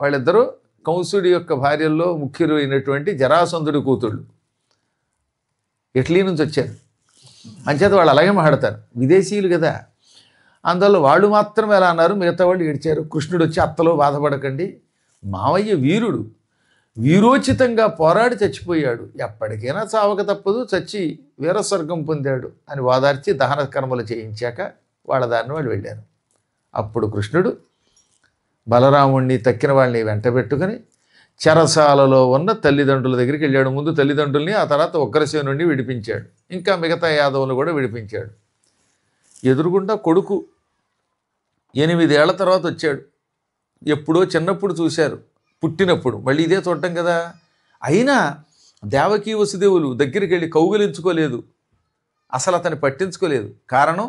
వాళ్ళిద్దరూ కంసుడి యొక్క భార్యల్లో ముఖ్యులైనటువంటి జరాసంధుడి కూతుళ్ళు, ఇటలీ నుంచి వచ్చారు. అంచేత వాళ్ళు అలాగే మాట్లాడతారు, విదేశీయులు కదా. అందువల్ల వాళ్ళు మాత్రం ఎలా అన్నారు, మిగతా వాళ్ళు ఏడ్చారు. కృష్ణుడు వచ్చి, అత్తలో బాధపడకండి, మావయ్య వీరుడు, వీరోచితంగా పోరాడి చచ్చిపోయాడు, ఎప్పటికైనా చావక తప్పదు, చచ్చి వీరస్వర్గం పొందాడు అని వాదార్చి దహన కర్మలు చేయించాక వాళ్ళ దారిని వాళ్ళు వెళ్ళారు. అప్పుడు కృష్ణుడు బలరాముణ్ణి తక్కిన వాళ్ళని వెంటబెట్టుకుని చెరసాలలో ఉన్న తల్లిదండ్రుల దగ్గరికి వెళ్ళాడు. ముందు తల్లిదండ్రుల్ని, ఆ తర్వాత ఉగ్రసేనుడిని విడిపించాడు, ఇంకా మిగతా యాదవులను కూడా విడిపించాడు. ఎదురుగుండా కొడుకు 8 ఏళ్ల తర్వాత వచ్చాడు. ఎప్పుడో చిన్నప్పుడు చూశారు, పుట్టినప్పుడు, మళ్ళీ ఇదే చూడటం కదా. అయినా దేవకీ వసుదేవులు దగ్గరికి వెళ్ళి కౌగిలించుకోలేదు, అసలు అతన్ని పట్టించుకోలేదు. కారణం,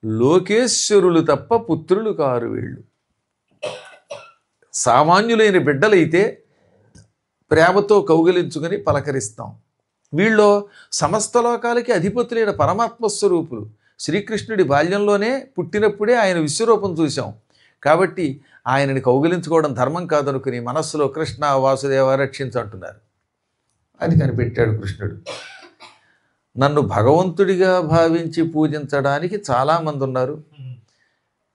లోకేశ్వరులు తప్ప పుత్రులు కారు వీళ్ళు. సామాన్యులైన బిడ్డలైతే ప్రేమతో కౌగిలించుకొని పలకరిస్తాం. వీళ్ళు సమస్త లోకాలకి అధిపతులైన పరమాత్మ స్వరూపులు. శ్రీకృష్ణుడి బాల్యంలోనే పుట్టినప్పుడే ఆయన విశ్వరూపం చూశాం కాబట్టి ఆయనని కౌగిలించుకోవడం ధర్మం కాదనుకుని మనస్సులో కృష్ణ వాసుదేవ రక్షించు అంటున్నారు. అది కనిపెట్టాడు కృష్ణుడు. నన్ను భగవంతుడిగా భావించి పూజించడానికి చాలామంది ఉన్నారు.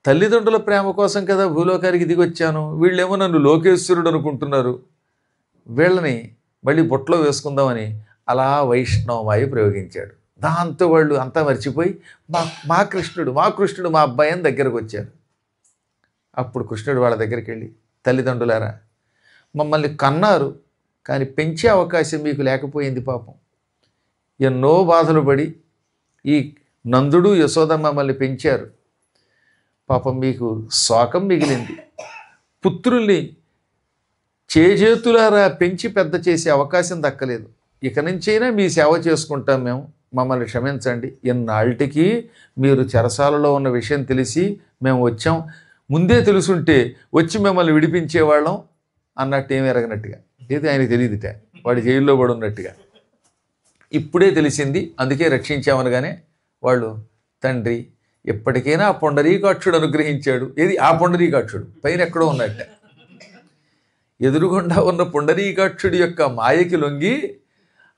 తల్లిదండ్రుల ప్రేమ కోసం కదా భూలోకానికి దిగొచ్చాను, వీళ్ళేమో నన్ను లోకేశ్వరుడు అనుకుంటున్నారు, వీళ్ళని మళ్ళీ బొట్లో వేసుకుందామని అలా వైష్ణవమాయి ప్రయోగించాడు. దాంతో వాళ్ళు అంతా మర్చిపోయి మా కృష్ణుడు మా అబ్బాయి అని దగ్గరకు వచ్చారు. అప్పుడు కృష్ణుడు వాళ్ళ దగ్గరికి వెళ్ళి, తల్లిదండ్రులారా, మమ్మల్ని కన్నారు కానీ పెంచే అవకాశం మీకు లేకపోయింది. పాపం ఎన్నో బాధలు పడి ఈ నందుడు యశోద మమ్మల్ని పెంచారు. పాపం మీకు శోకం మిగిలింది. పుత్రుల్ని చేజేతులారా పెంచి పెద్ద చేసే అవకాశం దక్కలేదు. ఇక నుంచైనా మీ సేవ చేసుకుంటాం మేము, మమ్మల్ని క్షమించండి. ఎన్నాళ్ళకి మీరు చెరసాలలో ఉన్న విషయం తెలిసి మేము వచ్చాం, ముందే తెలుసుంటే వచ్చి మిమ్మల్ని విడిపించేవాళ్ళం అన్నట్టు ఏమి ఎరగనట్టుగా. ఏది ఆయనకు తెలియదుట, వాడి జైల్లో పడి ఉన్నట్టుగా. ఇప్పుడే తెలిసింది అందుకే రక్షించామనగానే వాళ్ళు, తండ్రి ఎప్పటికైనా ఆ పొండరీకాక్షుడు అనుగ్రహించాడు. ఏది ఆ పొండరీకాక్షుడు పైన ఎక్కడో ఉన్నట్ట. ఎదురుగుండా ఉన్న పొండరీకాక్షుడి యొక్క మాయకి లొంగి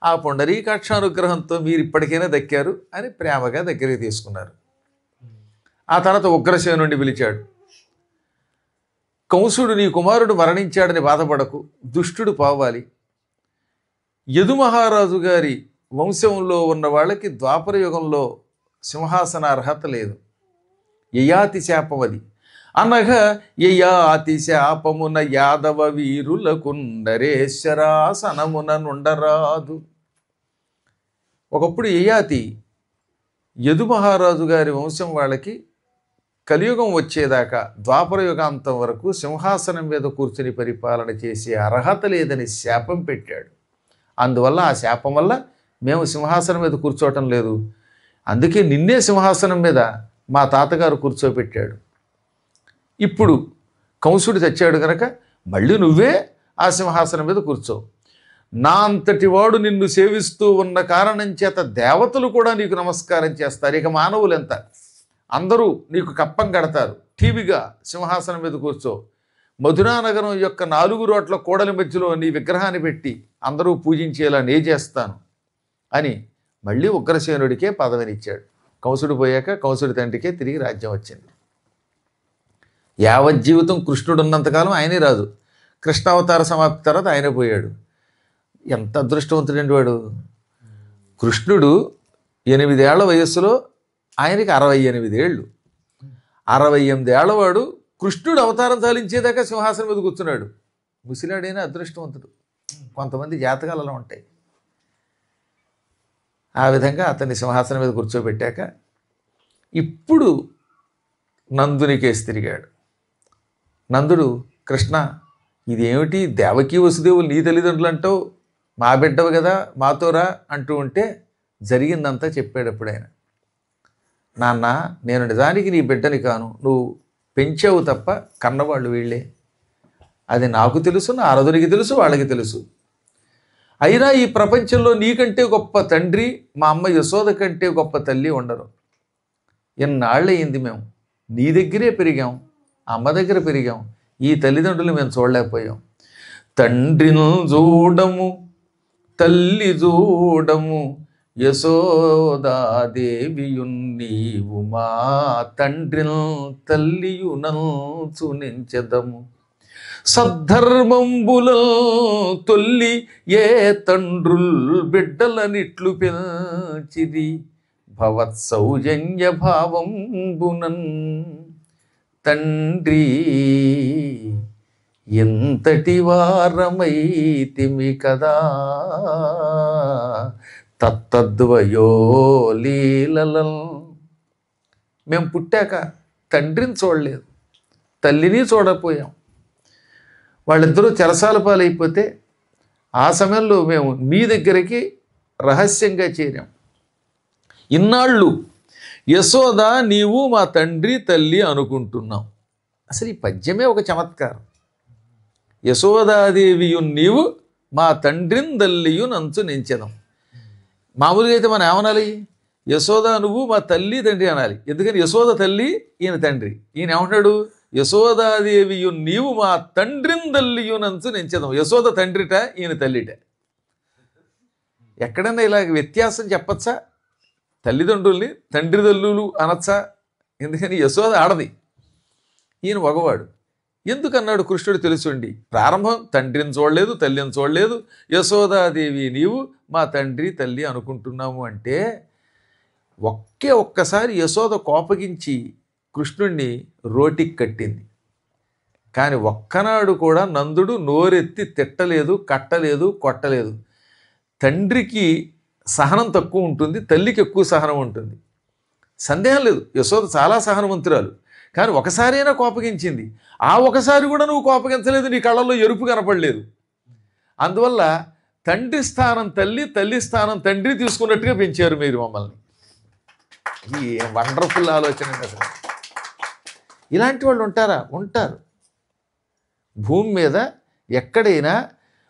ఆ పొండరీకాక్ష అనుగ్రహంతో మీరు ఇప్పటికైనా దక్కారు అని ప్రేమగా దగ్గరికి తీసుకున్నారు. ఆ తర్వాత ఉగ్రసేనుడిని పిలిచాడు. కంసుడు నీ కుమారుడు మరణించాడని బాధపడకు, దుష్టుడు పోవాలి. యదు మహారాజు గారి వంశంలో ఉన్న వాళ్ళకి ద్వాపర యుగంలో సింహాసన అర్హత లేదు. యయాతి శాపం అది. అనగా యయాతి శాపమున యాదవ వీరులకు నరేశ్వరాసనమున నుండరాదు. ఒకప్పుడు యయాతి యదు మహారాజు గారి వంశం వాళ్ళకి కలియుగం వచ్చేదాకా ద్వాపర యుగాంతం వరకు సింహాసనం మీద కూర్చుని పరిపాలన చేసే అర్హత లేదని శాపం పెట్టాడు. అందువల్ల ఆ శాపం వల్ల మేము సింహాసనం మీద కూర్చోవటం లేదు, అందుకే నిన్నే సింహాసనం మీద మా తాతగారు కూర్చోపెట్టాడు. ఇప్పుడు కంసుడు చచ్చాడు కనుక మళ్ళీ నువ్వే ఆ సింహాసనం మీద కూర్చో. నా అంతటి వాడు నిన్ను సేవిస్తూ ఉన్న కారణం చేత దేవతలు కూడా నీకు నమస్కారం చేస్తారు. ఇక మానవులు ఎంత, అందరూ నీకు కప్పం కడతారు. టీవీగా సింహాసనం మీద కూర్చో, మధురా నగరం యొక్క 4 రోడ్ల కూడలి మధ్యలో నీ విగ్రహాన్ని పెట్టి అందరూ పూజించేలా నే చేస్తాను అని మళ్ళీ ఉగ్రసేనుడికే పదవినిచ్చాడు. కంసుడు పోయాక కంసుడి తండ్రికే తిరిగి రాజ్యం వచ్చింది. యావజ్జీవితం కృష్ణుడు ఉన్నంతకాలం ఆయనే రాజు. కృష్ణావతార సమాప్తి తర్వాత ఆయనే పోయాడు. ఎంత అదృష్టవంతుడండి వాడు. కృష్ణుడు 8 ఏళ్ల వయస్సులో ఆయనకి 68 ఏళ్ళు. 68 ఏళ్ల వాడు కృష్ణుడు అవతారం చాలించేదాకా సింహాసనం మీద కూర్చున్నాడు. ముసిలాడైనా అదృష్టవంతుడు. కొంతమంది జాతకాలు అలా ఉంటాయి. ఆ విధంగా అతన్ని సింహాసనం మీద కూర్చోబెట్టాక ఇప్పుడు నందుని కేసు తిరిగాడు. నందుడు, కృష్ణ ఇదేమిటి, దేవకీ వసుదేవులు నీ తల్లిదండ్రులు అంటావు, మా బిడ్డవు కదా మాతోరా అంటూ ఉంటే జరిగిందంతా చెప్పాడు. ఎప్పుడైనా, నాన్న నేను నిజానికి నీ బిడ్డని కాను, నువ్వు పెంచావు తప్ప కన్నవాళ్ళు వీళ్ళే. అది నాకు తెలుసు, నా అరదునికి తెలుసు, వాళ్ళకి తెలుసు. అయినా ఈ ప్రపంచంలో నీకంటే గొప్ప తండ్రి మా అమ్మ యశోద కంటే గొప్ప తల్లి ఉండరు. ఎన్నాళ్ళయింది మేము నీ దగ్గరే పెరిగాం, అమ్మ దగ్గర పెరిగాం, ఈ తల్లిదండ్రులు మేము చూడలేకపోయాం. తండ్రిని చూడము తల్లి చూడము యశోదాదేవియున్ నీవు మా తండ్రిని తల్లియునంచు నెంచెదము. సద్ధర్మంబుల తొల్లి ఏ తండ్రుల్ బిడ్డలనిట్లు పెంచిది భవత్ సౌజన్య భావంబునన్. తండ్రి ఎంతటి వారమైతిమి కదా తత్తద్వయో లీలలం. మేము పుట్టాక తండ్రిని చూడలేదు, తల్లిని చూడకపోయాం. వాళ్ళిద్దరూ చెరసాల పాలైపోతే ఆ సమయంలో మేము మీ దగ్గరికి రహస్యంగా చేరాం. ఇన్నాళ్ళు యశోద నీవు మా తండ్రి తల్లి అనుకుంటున్నాం. అసలు ఈ పద్యమే ఒక చమత్కారం. యశోదాదేవియు నీవు మా తండ్రిని తల్లియు నంచు నెంచెదం. మామూలుగా అయితే మనం ఏమనాలి, యశోద నువ్వు మా తల్లి తండ్రి అనాలి. ఎందుకని యశోద తల్లి, ఈయన తండ్రి. ఈయన ఏమంటాడు, యశోదాదేవియు నీవు మా తండ్రిని తల్లియు నంచు నెంచెదం. యశోద తండ్రిట, ఈయన తల్లిట. ఎక్కడన్నా ఇలాగ వ్యత్యాసం చెప్పచ్చా? తల్లిదండ్రుల్ని తండ్రి తల్లులు అనొచ్చా? ఎందుకని యశోద ఆడది, ఈయన మగవాడు. ఎందుకన్నాడు కృష్ణుడు తెలుసుండి. ప్రారంభం తండ్రిని చూడలేదు, తల్లిని చూడలేదు, యశోదాదేవి నీవు మా తండ్రి తల్లి అనుకుంటున్నాము అంటే ఒక్కసారి యశోద కోపగించి కృష్ణుణ్ణి రోటికి కట్టింది. కానీ ఒక్కనాడు కూడా నందుడు నోరెత్తి తిట్టలేదు, కట్టలేదు, కొట్టలేదు. తండ్రికి సహనం తక్కువ ఉంటుంది, తల్లికి ఎక్కువ సహనం ఉంటుంది, సందేహం లేదు. యశోద చాలా సహనవంతురాలు. కానీ ఒకసారైనా కోపగించింది. ఆ ఒకసారి కూడా నువ్వు కోపగించలేదు, నీ కళ్ళల్లో ఎరుపు కనపడలేదు. అందువల్ల తండ్రి స్థానం తల్లి, తల్లి స్థానం తండ్రి తీసుకున్నట్టుగా పెంచారు మీరు మమ్మల్ని. ఈ వండర్ఫుల్ ఆలోచన అసలు. ఇలాంటి వాళ్ళు ఉంటారా? ఉంటారు. భూమి మీద ఎక్కడైనా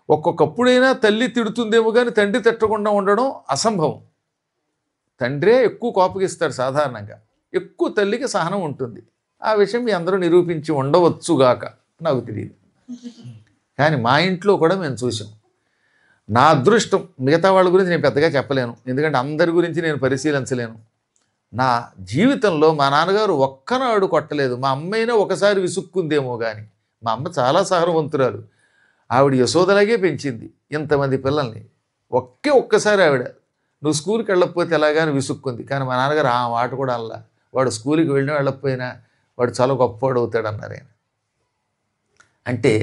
ఒక్కొక్కప్పుడైనా తల్లి తిడుతుందేమో కానీ తండ్రి తిట్టకుండా ఉండడం అసంభవం. తండ్రే ఎక్కువ కోపగిస్తాడు సాధారణంగా, ఎక్కువ తల్లికి సహనం ఉంటుంది. ఆ విషయం మీ అందరూ నిరూపించి ఉండవచ్చుగాక, నాకు తెలియదు. కానీ మా ఇంట్లో కూడా మేము చూసాం. నా అదృష్టం, మిగతా వాళ్ళ గురించి నేను పెద్దగా చెప్పలేను, ఎందుకంటే అందరి గురించి నేను పరిశీలించలేను. నా జీవితంలో మా నాన్నగారు ఒక్కనాడు కొట్టలేదు. మా అమ్మైనా ఒకసారి విసుక్కుందేమో కానీ, మా అమ్మ చాలా సహనవంతురాలు. ఆవిడ యశోదలాగే పెంచింది ఇంతమంది పిల్లల్ని. ఒక్కసారి ఆవిడ నువ్వు స్కూల్కి వెళ్ళకపోతే ఎలాగాని విసుక్కుంది. కానీ మా నాన్నగారు ఆ మాట కూడా అలా, వాడు స్కూల్కి వెళ్ళినా వెళ్ళకపోయినా వాడు చాలా గొప్పవాడు అవుతాడు అన్నారు ఆయన. అంటే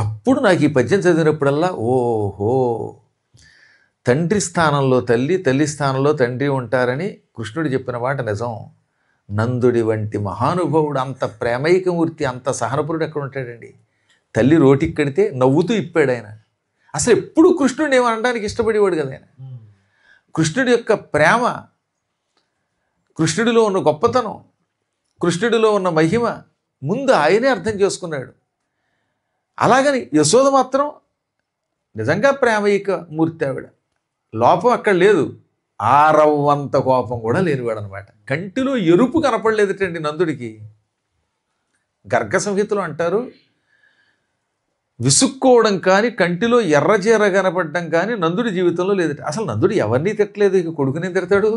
అప్పుడు నాకు ఈ పద్యం చదివినప్పుడల్లా ఓహో, తండ్రి స్థానంలో తల్లి, తల్లి స్థానంలో తండ్రి ఉంటారని కృష్ణుడు చెప్పిన మాట నిజం. నందుడి వంటి మహానుభావుడు, అంత ప్రేమైకమూర్తి, అంత సహనపురుడు ఎక్కడ ఉంటాడండి? తల్లి రోటికి కడితే నవ్వుతూ ఇప్పాడు ఆయన. అసలు ఎప్పుడు కృష్ణుడిని ఏమనడానికి ఇష్టపడేవాడు కదా ఆయన. కృష్ణుడి యొక్క ప్రేమ, కృష్ణుడిలో ఉన్న గొప్పతనం, కృష్ణుడిలో ఉన్న మహిమ ముందు ఆయనే అర్థం చేసుకున్నాడు. అలాగని యశోద మాత్రం నిజంగా ప్రేమైక మూర్తి ఆవిడ. లోపం అక్కడ లేదు. ఆరవ్వంత కోపం కూడా లేనివాడు అనమాట. కంటిలో ఎరుపు కనపడలేదుటండి నందుడికి. గర్గ సంహితలో అంటారు, విసుక్కోవడం కానీ కంటిలో ఎర్రచీర కనపడడం కానీ నందుడి జీవితంలో లేదట. అసలు నందుడు ఎవరిని తిట్టలేదు, ఇక కొడుకునే తిడతాడు.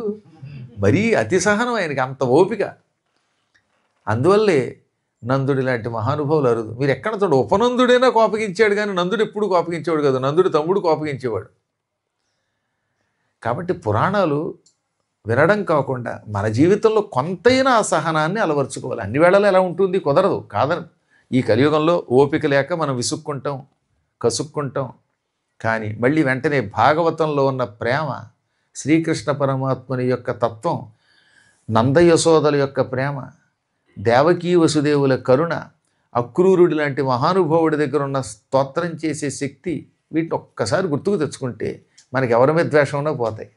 మరీ అతి సహనం ఆయనకి, అంత ఓపిక. అందువల్లే నందుడి లాంటి మహానుభావులు అరుదు. మీరు ఎక్కడ చూడ, ఉపనందుడైనా కోపగించాడు కానీ నందుడు ఎప్పుడు కోపగించేవాడు కాదు. నందుడి తమ్ముడు కోపగించేవాడు. కాబట్టి పురాణాలు వినడం కాకుండా మన జీవితంలో కొంతైనా ఆ సహనాన్ని అలవర్చుకోవాలి. అన్ని వేళలో ఎలా ఉంటుంది, కుదరదు కాదని. ఈ కలియుగంలో ఓపిక లేక మనం విసుక్కుంటాం, కసుక్కుంటాం. కానీ మళ్ళీ వెంటనే భాగవతంలో ఉన్న ప్రేమ, శ్రీకృష్ణ పరమాత్మని యొక్క తత్వం, నందయశోదల యొక్క ప్రేమ, దేవకీ వసుదేవుల కరుణ, అక్రూరుడి లాంటి మహానుభావుడి దగ్గర ఉన్న స్తోత్రం చేసే శక్తి, వీటిని ఒక్కసారి గుర్తుకు తెచ్చుకుంటే మనకి ఎవరి మీద ద్వేషం ఉన్నా పోతాయి.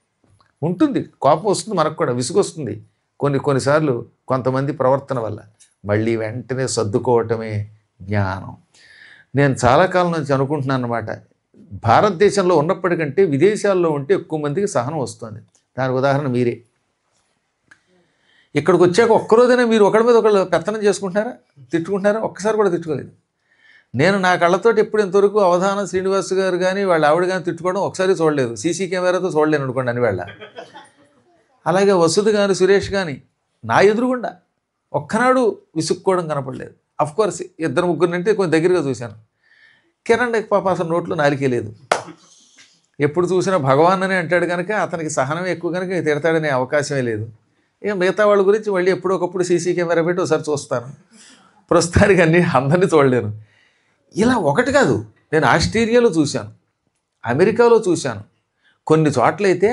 ఉంటుంది, కోపం వస్తుంది, మనకు కూడా విసుగు వస్తుంది కొన్నిసార్లు కొంతమంది ప్రవర్తన వల్ల. మళ్ళీ వెంటనే సర్దుకోవటమే జ్ఞానం. నేను చాలా కాలం నుంచి అనుకుంటున్నాను అన్నమాట, భారతదేశంలో ఉన్నప్పటికంటే విదేశాల్లో ఉంటే ఎక్కువ మందికి సహనం వస్తుంది. దానికి ఉదాహరణ మీరే. ఇక్కడికి వచ్చాక ఒక్కరోజైనా మీరు ఒకరి మీద ఒకళ్ళు పెత్తనం చేసుకుంటున్నారా, తిట్టుకుంటున్నారా? ఒక్కసారి కూడా తిట్టుకోలేదు. నేను నా కళ్ళతోటి ఎప్పుడు ఇంతవరకు అవధానం శ్రీనివాస్ గారు కానీ వాళ్ళ ఆవిడ కానీ తిట్టుకోవడం ఒకసారి చూడలేదు. సీసీ కెమెరాతో చూడలేను అనుకోండి అని వాళ్ళ. అలాగే వసుధ కానీ సురేష్ కానీ నా ఎదురుగుండా ఒక్కనాడు విసుక్కోవడం కనపడలేదు. అఫ్కోర్స్ ఇద్దరు ముగ్గురు అంటే కొంచెం దగ్గరగా చూశాను. కిరణ్ పాప అసలు నోట్లో నాలికే లేదు. ఎప్పుడు చూసినా భగవాన్ అని అంటాడు కనుక అతనికి సహనం ఎక్కువ కనుక తిడతాడనే అవకాశమే లేదు. ఇక మిగతా వాళ్ళ గురించి మళ్ళీ ఎప్పుడొకప్పుడు సీసీ కెమెరా పెట్టి ఒకసారి చూస్తాను. ప్రస్తుతానికి అందరినీ చూడలేను. ఇలా ఒకటి కాదు, నేను ఆస్ట్రేలియాలో చూశాను, అమెరికాలో చూశాను. కొన్ని చోట్లయితే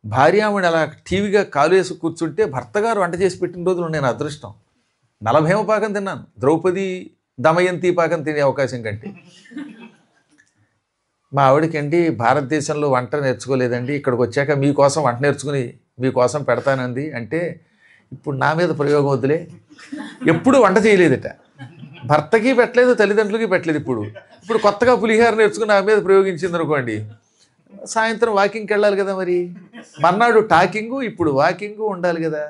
భార్యామణి అలా టీవీగా కాలు వేసి కూర్చుంటే భర్త గారు వంట చేసి పెట్టిన రోజులు నేను అదృష్టం. 40 పాకం తిన్నాను, ద్రౌపది దమయంతి పాకం తినే అవకాశం కంటే. మా ఆవిడకండి భారతదేశంలో వంట నేర్చుకోలేదండి, ఇక్కడికి వచ్చాక మీకోసం వంట నేర్చుకుని మీకోసం పెడతానంది అంటే, ఇప్పుడు నా మీద ప్రయోగం వద్దులే. ఎప్పుడు వంట చేయలేదట, భర్తకి పెట్టలేదు, తల్లిదండ్రులకి పెట్టలేదు. ఇప్పుడు కొత్తగా పులిహార నేర్చుకుని నా మీద ప్రయోగించింది అనుకోండి, సాయంత్రం వాకింగ్కి వెళ్ళాలి కదా, మరి మర్నాడు టాకింగు, ఇప్పుడు వాకింగు ఉండాలి కదా,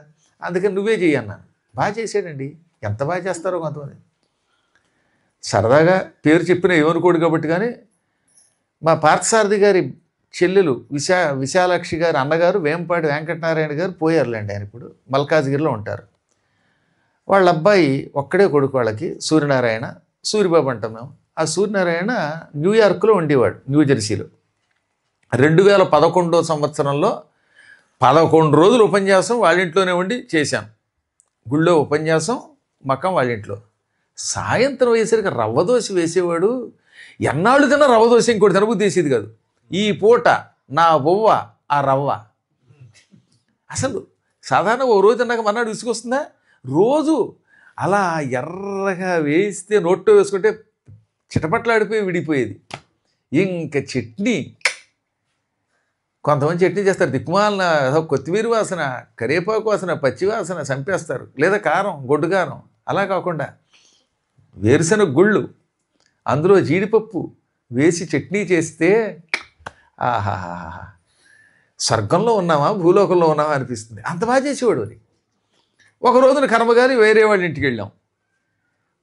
అందుకని నువ్వే చెయ్యన్నాను. బాగా చేసాడండి, ఎంత బాగా చేస్తారో కొంతమంది. సరదాగా పేరు చెప్పిన ఏమనుకోడు కాబట్టి. కానీ మా పార్థసారథి గారి చెల్లెలు విశాలాక్షి గారి అన్నగారు వేంపాటి వెంకటనారాయణ గారు పోయారులేండి. ఆయన ఇప్పుడు మల్కాజ్గిరిలో ఉంటారు. వాళ్ళ అబ్బాయి ఒక్కడే కొడుకు వాళ్ళకి, సూర్యనారాయణ, సూరిబాబు అంటాం మేము. ఆ సూర్యనారాయణ న్యూయార్క్లో ఉండేవాడు, న్యూజెర్సీలో. 2011 సంవత్సరంలో 11 రోజులు ఉపన్యాసం వాళ్ళ ఇంట్లోనే ఉండి చేశాను. గుళ్ళో ఉపన్యాసం, మకం వాళ్ళ ఇంట్లో. సాయంత్రం వేసరికి రవ్వదోశ వేసేవాడు. ఎన్నాళ్ళు తిన్నా రవ్వదోశ, ఇంకోటి తినబుద్ధి వేసేది కాదు. ఈ పూట నా బొవ్వ ఆ రవ్వ. అసలు సాధారణ ఓ రోజు తిన్నాక మన్నాడు విసుకొస్తుందా? రోజు అలా ఎర్రగా వేస్తే నోట్లో వేసుకుంటే చిటపట్లాడిపోయి విడిపోయేది. ఇంకా చట్నీ, కొంతమంది చట్నీ చేస్తారు, దిక్కుమాలిన కొత్తిమీర వాసన, కరివేపాకు వాసన, పచ్చి వాసన, చంపేస్తారు. లేదా కారం, గొడ్డు కారం. అలా కాకుండా వేరుశనగ గుళ్ళు, అందులో జీడిపప్పు వేసి చట్నీ చేస్తే ఆహాహా, స్వర్గంలో ఉన్నామా భూలోకంలో ఉన్నామా అనిపిస్తుంది. అంత బాగా చేసేవాడు. అది ఒక రోజున కర్మగారి వేరే వాళ్ళ ఇంటికి వెళ్ళాం.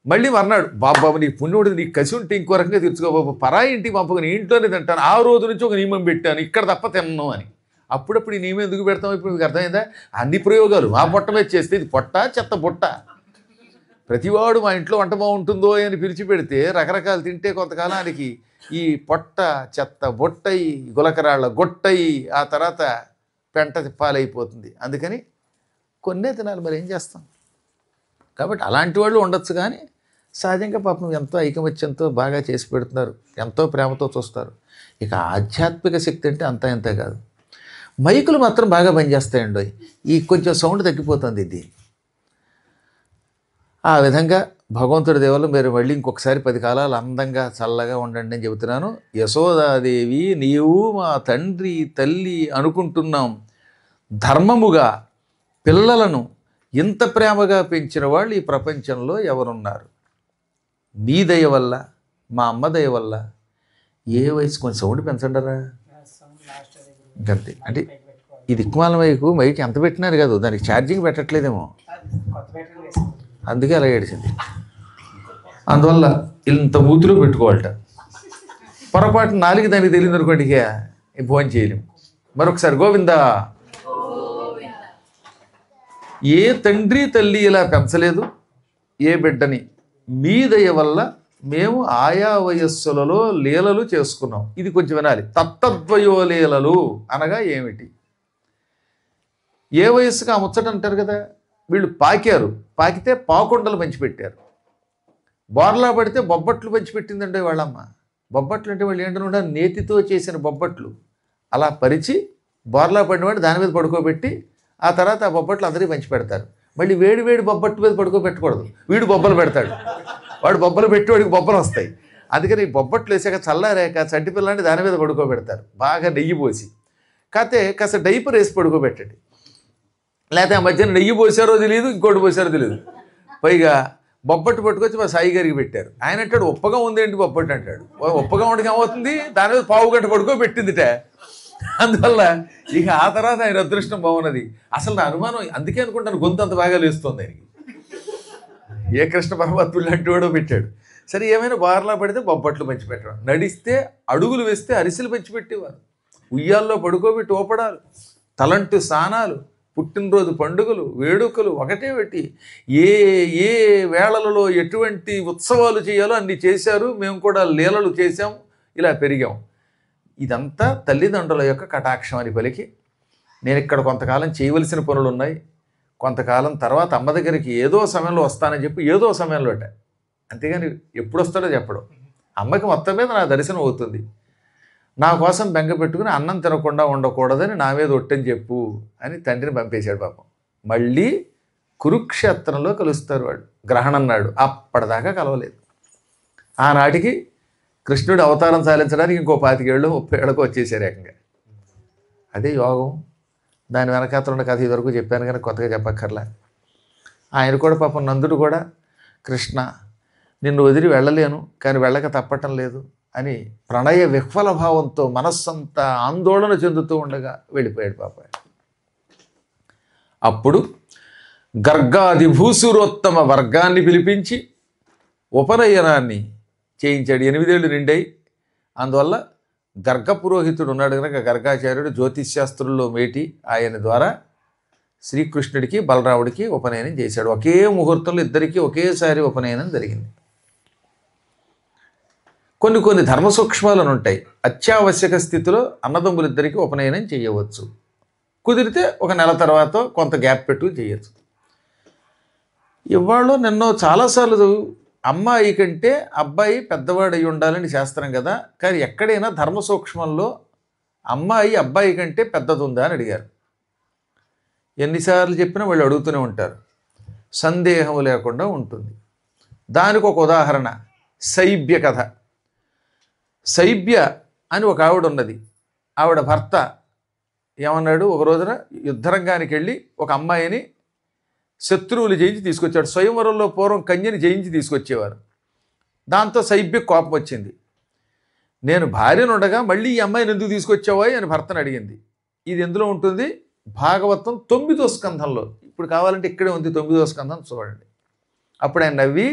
మళ్ళీ మర్నాడు, బాబాబు నీకు పుణ్యుడు, నీకు కసి ఉంటే ఇంకో రకంగా తీర్చుకో బాబు, పరాయి ఇంటికి పంపకని ఇంట్లోనే తింటాను. ఆ రోజు నుంచి ఒక నియమం పెట్టాను, ఇక్కడ తప్ప తిన్నాను అని. అప్పుడప్పుడు ఈ నియమం ఎందుకు పెడతాం ఇప్పుడు మీకు అర్థమైందా? అన్ని ప్రయోగాలు మా పొట్ట మీద చేస్తే, ఇది పొట్ట చెత్త బుట్ట. ప్రతివాడు మా ఇంట్లో వంట బాగుంటుందో అని పిలిచి పెడితే రకరకాలు తింటే కొంతకాలానికి ఈ పొట్ట చెత్త బొట్టయి, గులకరాళ్ళ గొట్టయి, ఆ తర్వాత పెంట పాలైపోతుంది. అందుకని కొన్నే తినాలి, మరి ఏం చేస్తాం. కాబట్టి అలాంటి వాళ్ళు ఉండొచ్చు. కానీ సహజంగా పాపం ఎంతో ఐకమత్యంతో బాగా చేసి పెడుతున్నారు, ఎంతో ప్రేమతో చూస్తారు. ఇక ఆధ్యాత్మిక శక్తి అంటే అంతా ఇంత కాదు. మైకులు మాత్రం బాగా పనిచేస్తాయండి. ఈ కొంచెం సౌండ్ తగ్గిపోతుంది ఇది. ఆ విధంగా భగవంతుడి దేవల్ల మీరు మళ్ళీ ఇంకొకసారి 10 కాలాలు అందంగా చల్లగా ఉండండి అని చెబుతున్నాను. యశోదాదేవి, నీవు మా తండ్రి తల్లి అనుకుంటున్నాం. ధర్మముగా పిల్లలను ఇంత ప్రేమగా పెంచిన వాళ్ళు ఈ ప్రపంచంలో ఎవరున్నారు? మీ దయ వల్ల, మా అమ్మ దయ వల్ల ఏ వయసు కొంచెం సౌండ్ పెంచండరా ఇంకంతే. అంటే ఈ దిక్కుమాల మైకు మైక్ ఎంత పెట్టినారు కాదు, దానికి ఛార్జింగ్ పెట్టట్లేదేమో, అందుకే అలా ఏడిచింది. అందువల్ల ఇంత మూతులో పెట్టుకోవాలట. పొరపాటు నాలుగు దానికి తెలియదు అనుకోండి, ఇక భోజనం చేయలేము. మరొకసారి గోవిందా. ఏ తండ్రి తల్లి ఇలా పెంచలేదు ఏ బిడ్డని, మీ దయ వల్ల మేము ఆయా వయస్సులలో లీలలు చేసుకున్నాం. ఇది కొంచెం వినాలి. తత్తద్వయో లీలలు అనగా ఏమిటి? ఏ వయస్సుకి ఆ ముచ్చట అంటారు కదా. వీళ్ళు పాకారు, పాకితే పాకుండలు పంచిపెట్టారు. బోర్లా పడితే బొబ్బట్లు పంచిపెట్టిందండి వాళ్ళమ్మ. బొబ్బట్లు అంటే వాళ్ళు ఏంటంటే నేతితో చేసిన బొబ్బట్లు అలా పరిచి బోర్లా పడినవాడు దాని మీద పడుకోబెట్టి ఆ తర్వాత ఆ బొబ్బట్లు అందరికీ పంచి పెడతారు. మళ్ళీ వేడి వేడి బొబ్బట్టు మీద పడుకోబెట్టకూడదు, వీడు బొబ్బలు పెడతాడు. వాడు బొబ్బలు పెట్టి వాడికి బొబ్బలు వస్తాయి. అందుకని ఈ బొబ్బట్లు వేసాక చల్లారాక చంటి పిల్లాన్ని దాని మీద పడుకోబెడతారు, బాగా నెయ్యి పోసి. కాకపోతే కాస్త డైపర్ వేసి పడుకోబెట్టండి. లేకపోతే ఆ మధ్యన నెయ్యి పోసారో తెలియదు, ఇంకోటి పోసారో తెలియదు. పైగా బొబ్బట్టు పట్టుకొచ్చి మా సాయి గారికి పెట్టారు. ఆయన అంటాడు ఉప్పగా ఉంది ఏంటి బొబ్బట్టు అంటాడు. ఉప్పగా ఉండక ఏమవుతుంది, దాని మీద పావు గంట పడుకోబెట్టిందిట. అందువల్ల ఇక ఆ తర్వాత ఆయన అదృష్టం బాగున్నది. అసలు నా అనుమానం అందుకే అనుకుంటాను గొంతు అంత బాగా లేస్తుంది ఆయనకి. ఏ కృష్ణ పరమాత్ముడు లాంటి వాడో పెట్టాడు. సరే ఏమైనా బార్లా పడితే బొబ్బట్లు పంచిపెట్టడం, నడిస్తే అడుగులు వేస్తే అరిసెలు పంచిపెట్టేవారు, ఉయ్యాల్లో పడుకోబెట్టి ఓపడాలు, తలంటు స్నానాలు, పుట్టినరోజు పండుగలు వేడుకలు ఒకటే పెట్టి ఏ ఏ వేళలలో ఎటువంటి ఉత్సవాలు చేయాలో అన్ని చేశారు. మేము కూడా లీలలు చేశాం, ఇలా పెరిగాం. ఇదంతా తల్లిదండ్రుల యొక్క కటాక్షం అని పలికి నేను ఇక్కడ కొంతకాలం చేయవలసిన పనులు ఉన్నాయి, కొంతకాలం తర్వాత అమ్మ దగ్గరికి ఏదో సమయంలో వస్తానని చెప్పి ఏదో సమయంలోట, అంతేగాని ఎప్పుడు వస్తాడో చెప్పడం. అమ్మకి మొత్తం మీద నా దర్శనం అవుతుంది. నా కోసం బెంగ పెట్టుకుని అన్నం తినకుండా ఉండకూడదని నా మీద ఒట్టని చెప్పు అని తండ్రిని పంపేశాడు పాపం. మళ్ళీ కురుక్షేత్రంలో కలుస్తారు వాడు. గ్రహణం నాడు అప్పటిదాకా కలవలేదు. ఆనాటికి కృష్ణుడు అవతారం సాధించడానికి ఇంకో 25 ఏళ్ళు 30 ఏళ్ళకు వచ్చేసారు ఏకంగా. అదే యోగం. దాని వెనకాతలు ఉన్న కథ ఇదివరకు చెప్పాను కానీ కొత్తగా చెప్పక్కర్లా. ఆయన కూడా పాపం నందుడు కూడా కృష్ణ నిన్ను వదిలి వెళ్ళలేను కానీ వెళ్ళక తప్పటం లేదు అని ప్రణయ విహ్వల భావంతో మనస్సంతా ఆందోళన చెందుతూ ఉండగా వెళ్ళిపోయాడు పాప. అప్పుడు గర్గాది భూసురోత్తమ వర్గాన్ని పిలిపించి ఉపనయనాన్ని చేయించాడు. 8 ఏళ్ళు నిండాయి. అందువల్ల గర్గ పురోహితుడు ఉన్నాడు కనుక గర్గాచార్యుడు జ్యోతిష్శాస్త్రుల్లో మేటి ఆయన ద్వారా శ్రీకృష్ణుడికి బలరాముడికి ఉపనయనం చేశాడు. ఒకే ముహూర్తంలో ఇద్దరికీ ఒకేసారి ఉపనయనం జరిగింది. కొన్ని ధర్మ సూక్ష్మాలను ఉంటాయి. అత్యావశ్యక స్థితిలో అన్నదమ్ములిద్దరికీ ఉపనయనం చేయవచ్చు. కుదిరితే ఒక నెల తర్వాత కొంత గ్యాప్ పెట్టుకు చేయొచ్చు. ఇవాళ నిన్నో చాలాసార్లు అమ్మాయి కంటే అబ్బాయి పెద్దవాడు అయి ఉండాలని శాస్త్రం కదా, కానీ ఎక్కడైనా ధర్మ సూక్ష్మంలో అమ్మాయి అబ్బాయి కంటే పెద్దదుందా అని అడిగారు. ఎన్నిసార్లు చెప్పినా వాళ్ళు అడుగుతూనే ఉంటారు. సందేహం లేకుండా ఉంటుంది. దానికి ఒక ఉదాహరణ శైబ్య కథ. శైబ్య అని ఒక ఆవిడ ఉన్నది. ఆవిడ భర్త ఏమన్నాడు, ఒక రోజున యుద్ధరంగానికి వెళ్ళి ఒక అమ్మాయిని శత్రువులు జయించి తీసుకొచ్చాడు. స్వయంవరంలో పూర్వం కన్యని జయించి తీసుకొచ్చేవారు. దాంతో శైబ్య కోపం వచ్చింది. నేను భార్యను ఉండగా మళ్ళీ ఈ అమ్మాయిని ఎందుకు తీసుకొచ్చావా అని భర్తను అడిగింది. ఇది ఎందులో ఉంటుంది, భాగవతం 9వ స్కంధంలో. ఇప్పుడు కావాలంటే ఇక్కడే ఉంది 9వ స్కంధం చూడండి. అప్పుడు ఆయన నవ్వి